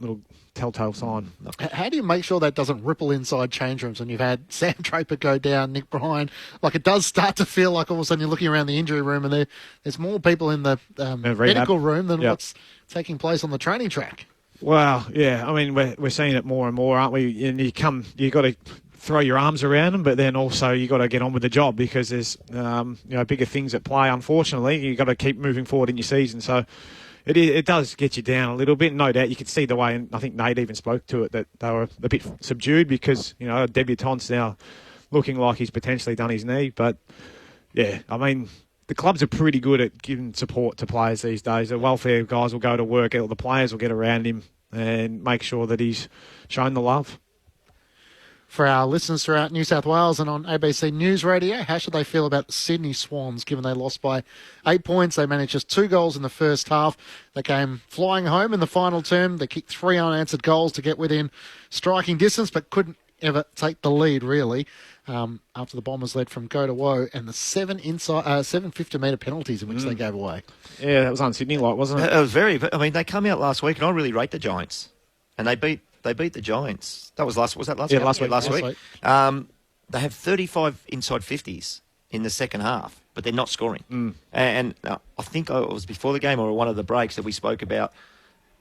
little telltale sign. How do you make sure that doesn't ripple inside change rooms when you've had Sam Draper go down, Nick Bryan? Like, it does start to feel like all of a sudden you're looking around the injury room and there's more people in the medical room than what's taking place on the training track. Well, yeah, I mean, we're seeing it more and more, aren't we? And you got to throw your arms around them, but then also you got to get on with the job because there's bigger things at play. Unfortunately, you got to keep moving forward in your season. So it does get you down a little bit. No doubt, you could see the way, and I think Nate even spoke to it, that they were a bit subdued because debutante's now looking like he's potentially done his knee. But yeah, I mean, the clubs are pretty good at giving support to players these days. The welfare guys will go to work, the players will get around him and make sure that he's shown the love. For our listeners throughout New South Wales and on ABC News Radio, how should they feel about the Sydney Swans, given they lost by 8 points? They managed just 2 goals in the first half. They came flying home in the final term. They kicked 3 unanswered goals to get within striking distance, but couldn't ever take the lead, really, after the Bombers led from go to woe and the 7 50-metre penalties in which they gave away. Yeah, that was un-Sydney-like, wasn't it? It was very... I mean, they come out last week, and I really rate the Giants. And they beat the Giants. Was that last week? Yeah, last week. They have 35 inside 50s in the second half, but they're not scoring. And I think it was before the game or one of the breaks that we spoke about,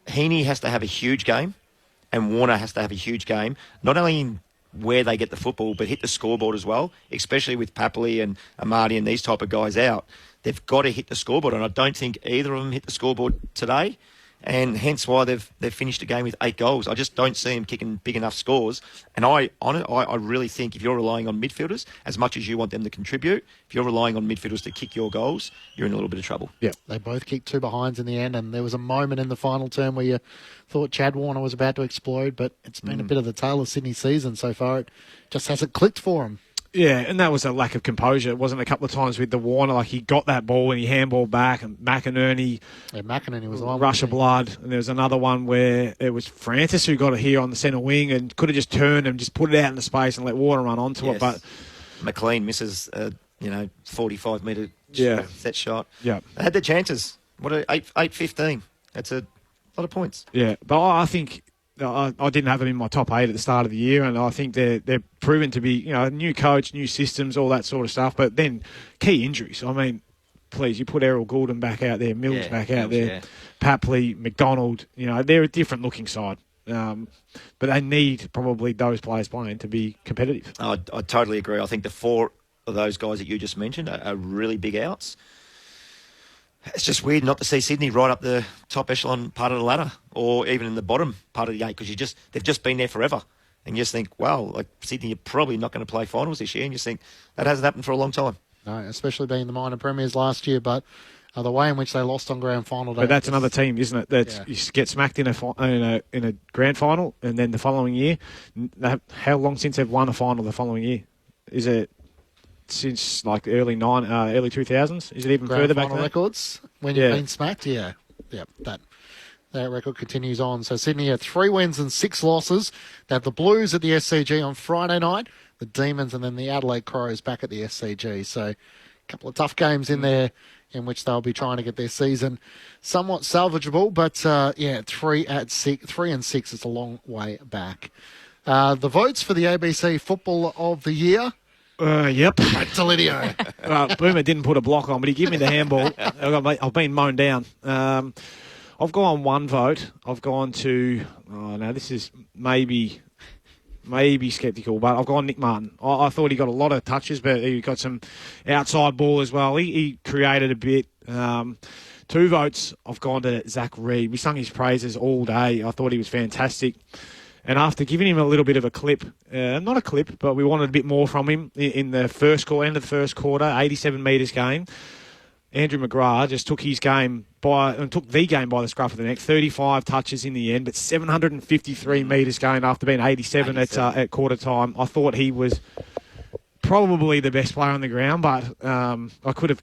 Heaney has to have a huge game and Warner has to have a huge game, not only in where they get the football, but hit the scoreboard as well, especially with Papley and Amadi and these type of guys out. They've got to hit the scoreboard, and I don't think either of them hit the scoreboard today, and hence why they've finished the game with 8 goals. I just don't see them kicking big enough scores, and I really think if you're relying on midfielders, as much as you want them to contribute, if you're relying on midfielders to kick your goals, you're in a little bit of trouble. Yeah, they both kicked 2 behinds in the end, and there was a moment in the final term where you thought Chad Warner was about to explode, but it's been a bit of the tale of Sydney's season so far. It just hasn't clicked for him. Yeah, and that was a lack of composure. It wasn't a couple of times with the Warner, like he got that ball and he handballed back, and McInerney was on. Rush of blood. And there was another one where it was Francis who got it here on the centre wing and could have just turned and just put it out into space and let Warner run onto it. But McLean misses 45-metre set shot. Yeah. They had their chances. What 8-15. That's a lot of points. Yeah, but I think I didn't have them in my top 8 at the start of the year, and I think they're proven to be, new coach, new systems, all that sort of stuff. But then key injuries. I mean, please, you put Errol Goulden back out there, Mills back out there, Papley, McDonald. They're a different looking side. But they need probably those players playing to be competitive. I totally agree. I think the 4 of those guys that you just mentioned are really big outs. It's just weird not to see Sydney right up the top echelon part of the ladder, or even in the bottom part of the eight, because they've just been there forever. And you just think, wow, like Sydney are probably not going to play finals this year, and you just think that hasn't happened for a long time. No, especially being the minor premiers last year, but the way in which they lost on grand final day. But that's another team, isn't it? You get smacked in a grand final, and then the following year. How long since they've won a final the following year? Is it since like early 2000s? Is it even grand further back final than records when you've been smacked? Yeah. That record continues on. So Sydney had 3 wins and 6 losses. They have the Blues at the SCG on Friday night, the Demons, and then the Adelaide Crows back at the SCG. So a couple of tough games in there in which they'll be trying to get their season somewhat salvageable. But 3 and 6 is a long way back. The votes for the ABC Footballer of the Year. Yep. Brett Delidio. Boomer didn't put a block on, but he gave me the handball. I've been mown down. I've gone one vote. I've gone to... Oh, no, this is maybe sceptical, but I've gone Nick Martin. I thought he got a lot of touches, but he got some outside ball as well. He created a bit. 2 votes, I've gone to Zach Reid. We sung his praises all day. I thought he was fantastic. And after giving him a little bit of a clip, not a clip, but we wanted a bit more from him in the end of the first quarter, 87 metres game. Andrew McGrath just took the game by the scruff of the neck. 35 touches in the end, but 753 metres gained after being 87. At quarter time. I thought he was probably the best player on the ground, but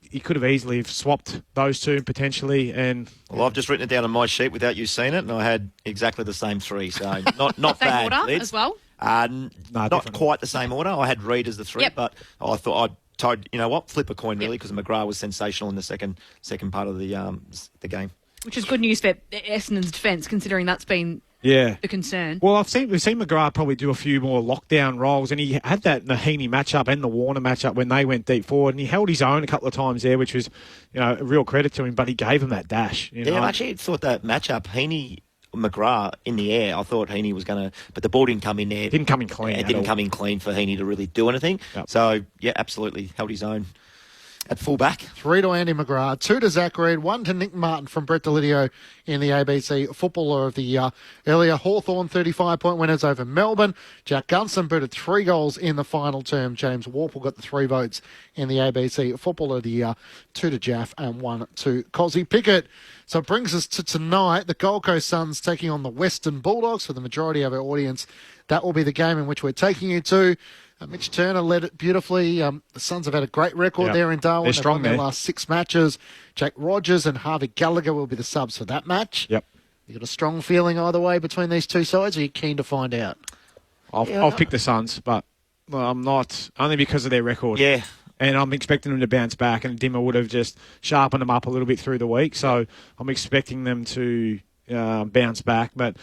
he could have easily swapped those two potentially. And well, I've just written it down on my sheet without you seeing it, and I had exactly the same 3. So not same bad. order as well. Not quite the same order. I had Reid as the 3, but I thought I'd. You know what? Flip a coin, really, because McGrath was sensational in the second part of the game. Which is good news for Essendon's defence, considering that's been the concern. Well, we've seen McGrath probably do a few more lockdown roles, and he had that Nahini matchup and the Warner matchup when they went deep forward, and he held his own a couple of times there, which was a real credit to him. But he gave him that dash. I actually thought that matchup, Heaney-McGrath in the air, I thought Heaney was going to... But the ball didn't come in there. Didn't come in clean. It didn't come in clean for Heaney to really do anything. Yep. So, absolutely held his own at full-back. 3 to Andy McGrath, 2 to Zach Reid, 1 to Nick Martin from Brett Delidio in the ABC Footballer of the Year. Earlier, Hawthorn 35-point winners over Melbourne. Jack Gunson booted 3 goals in the final term. James Warple got the 3 votes in the ABC Footballer of the Year. 2 to Jaff and 1 to Cozzy Pickett. So it brings us to tonight. The Gold Coast Suns taking on the Western Bulldogs for the majority of our audience. That will be the game in which we're taking you to. Mitch Turner led it beautifully. The Suns have had a great record there in Darwin. They're strong They've won their last 6 matches. Jack Rogers and Harvey Gallagher will be the subs for that match. Yep. You got a strong feeling either way between these two sides, or are you keen to find out? I'll pick the Suns, but I'm not, only because of their record. Yeah. And I'm expecting them to bounce back, and Dimmer would have just sharpened them up a little bit through the week. So I'm expecting them to bounce back. But,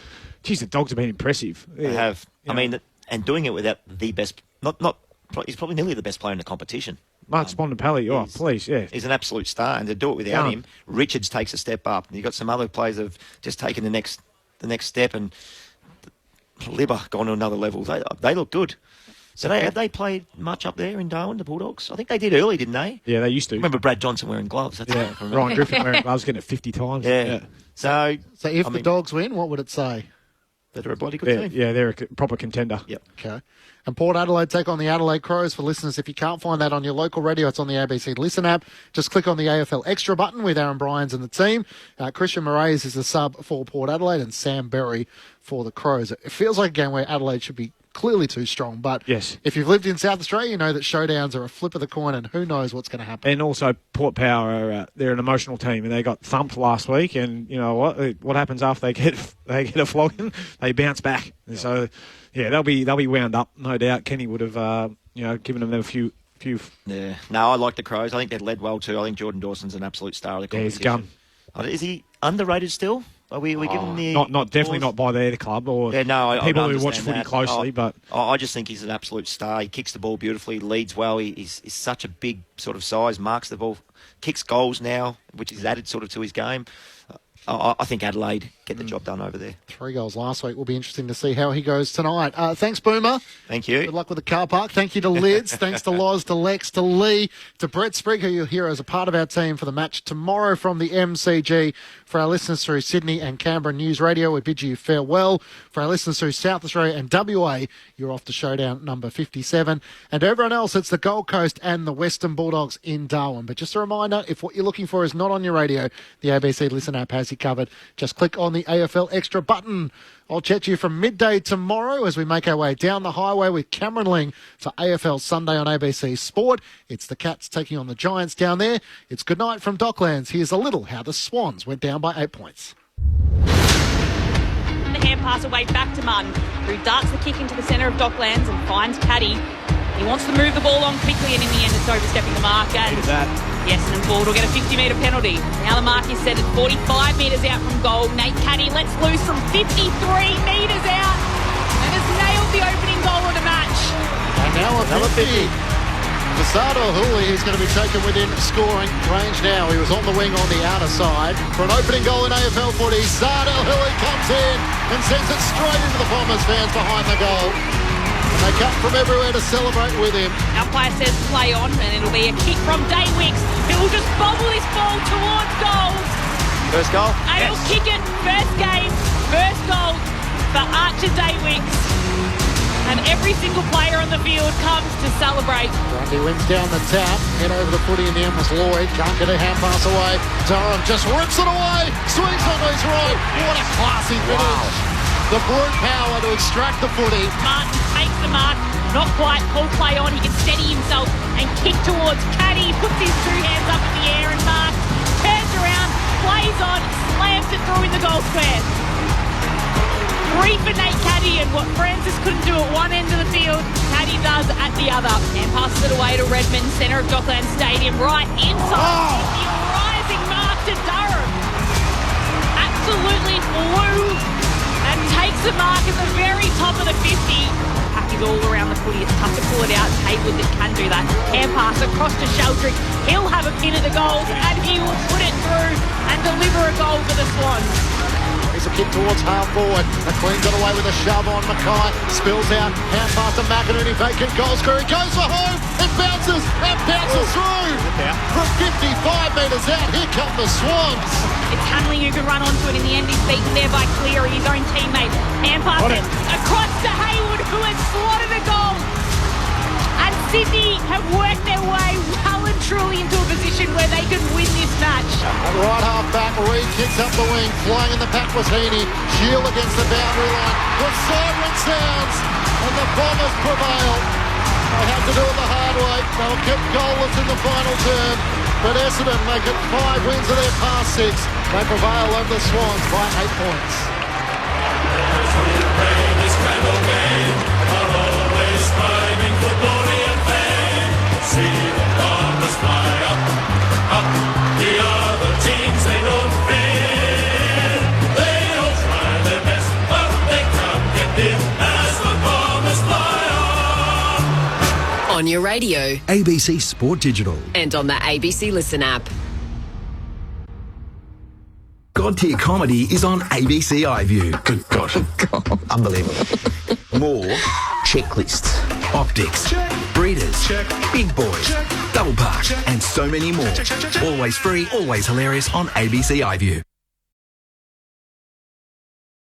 geez, the Dogs have been impressive. They have. I mean, and doing it without the best... He's probably nearly the best player in the competition. Mark Spondapelli, please, yeah. He's an absolute star, and to do it without him, Richards takes a step up. And you've got some other players that have just taken the next step, and Libba gone to another level. They look good. So have they played much up there in Darwin, the Bulldogs? I think they did early, didn't they? Yeah, they used to. Remember Brad Johnson wearing gloves? That's Ryan Griffin wearing gloves, getting it 50 times. Yeah. So if the Dogs win, what would it say? That they're a bloody good team. Yeah, they're a proper contender. Yep. Okay. And Port Adelaide take on the Adelaide Crows. For listeners, if you can't find that on your local radio, it's on the ABC Listen app. Just click on the AFL Extra button with Aaron Bryans and the team. Christian Moraes is the sub for Port Adelaide and Sam Berry for the Crows. It feels like a game where Adelaide should be clearly too strong, but if you've lived in South Australia, you know that showdowns are a flip of the coin, and who knows what's going to happen. And also, Port Power, they're an emotional team, and they got thumped last week. And you know what happens after they get a flogging? They bounce back. And so, they'll be wound up, no doubt. Kenny would have given them a few. Yeah, no, I like the Crows. I think they've led well too. I think Jordan Dawson's an absolute star of the competition. Yeah, he's a gun. Is he underrated still? Are we giving the definitely not by their club or people who watch footy closely, but I just think he's an absolute star. He kicks the ball beautifully, leads well. He's such a big sort of size, marks the ball, kicks goals now, which is added sort of to his game. I think Adelaide get the job done over there. 3 goals last week. Will be interesting to see how he goes tonight. Thanks, Boomer. Thank you. Good luck with the car park. Thank you to Lids. Thanks to Loz, to Lex, to Lee, to Brett Sprigg, who you'll hear as a part of our team for the match tomorrow from the MCG. For our listeners through Sydney and Canberra News Radio, we bid you farewell. For our listeners through South Australia and WA, you're off to showdown number 57. And to everyone else, it's the Gold Coast and the Western Bulldogs in Darwin. But just a reminder, if what you're looking for is not on your radio, the ABC Listen app has you covered. Just click on the AFL Extra button. I'll chat to you from midday tomorrow as we make our way down the highway with Cameron Ling for AFL Sunday on ABC Sport. It's the Cats taking on the Giants down there. It's good night from Docklands. Here's a little how the Swans went down by 8 points. The hand pass away back to Martin, who darts the kick into the centre of Docklands and finds Caddy. He wants to move the ball on quickly, and in the end it's overstepping the mark. And Essendon Ford will get a 50-metre penalty. Now the mark is set at 45 metres out from goal. Nate Caddy lets loose from 53 metres out and has nailed the opening goal of the match. And now a 50. Fasado Huli is going to be taken within scoring range now. He was on the wing on the outer side. For an opening goal in AFL footy, Sardell Huli comes in and sends it straight into the Bombers fans behind the goal. And they come from everywhere to celebrate with him. Umpire says play on, and it'll be a kick from Daywicks, who will just bobble this ball towards goal. First goal? And he'll kick it. First game, first goal for Archer Daywicks. And every single player on the field comes to celebrate. Grundy wins down the tap. Head over the footy in the end was Lloyd. Can't get a hand pass away. Durham just rips it away. Swings on his right. What a classy finish. Wow. The brute power to extract the footy. Martin takes the mark. Not quite. Full play on. He can steady himself and kick towards Caddy. Puts his 2 hands up in the air and Mark turns around, plays on, slams it through in the goal square. 3 for Nate Caddy, and what Francis couldn't do at one end of the field, Caddy does at the other. And passes it away to Redmond, centre of Docklands Stadium, right inside. The rising mark to Durham. Absolutely flew and takes the mark at the very top of the 50. Pack is all around the footy. It's tough to pull it out. Haywood that can do that. Hand pass across to Sheldrick. He'll have a pin at the goals, and he will put it through and deliver a goal for the Swans. Here's a kick towards half forward. McLean got away with a shove on Mackay. Spills out. Hand pass to McInerney. Vacant goal scorer. He goes for home. It bounces through. From 55 metres out. Here come the Swans. It's Hanley who can run onto it. In the end, he's beaten there by Cleary, his own teammate. Hand pass it across to Haywood, who has slotted a goal. And Sydney have worked their way well and truly into a position where they can win this match. At right half back, Reid kicks up the wing. Flying in the pack was Heaney. Shield against the boundary line. The siren sounds, and the Bombers prevail. They had to do it the hard way. They were kept goalless in the final term. But Essendon make it 5 wins of their past 6. They prevail over the Swans by 8 points. See the Bombers fly up, the other teams they don't fear. They all try their best, but they can't get near as the Bombers fly up. On your radio, ABC Sport Digital, and on the ABC Listen app. God Tier Comedy is on ABC iView. Good God. Unbelievable. More checklists, optics, breeders, big boys, double park, and so many more. Always free, always hilarious on ABC iView.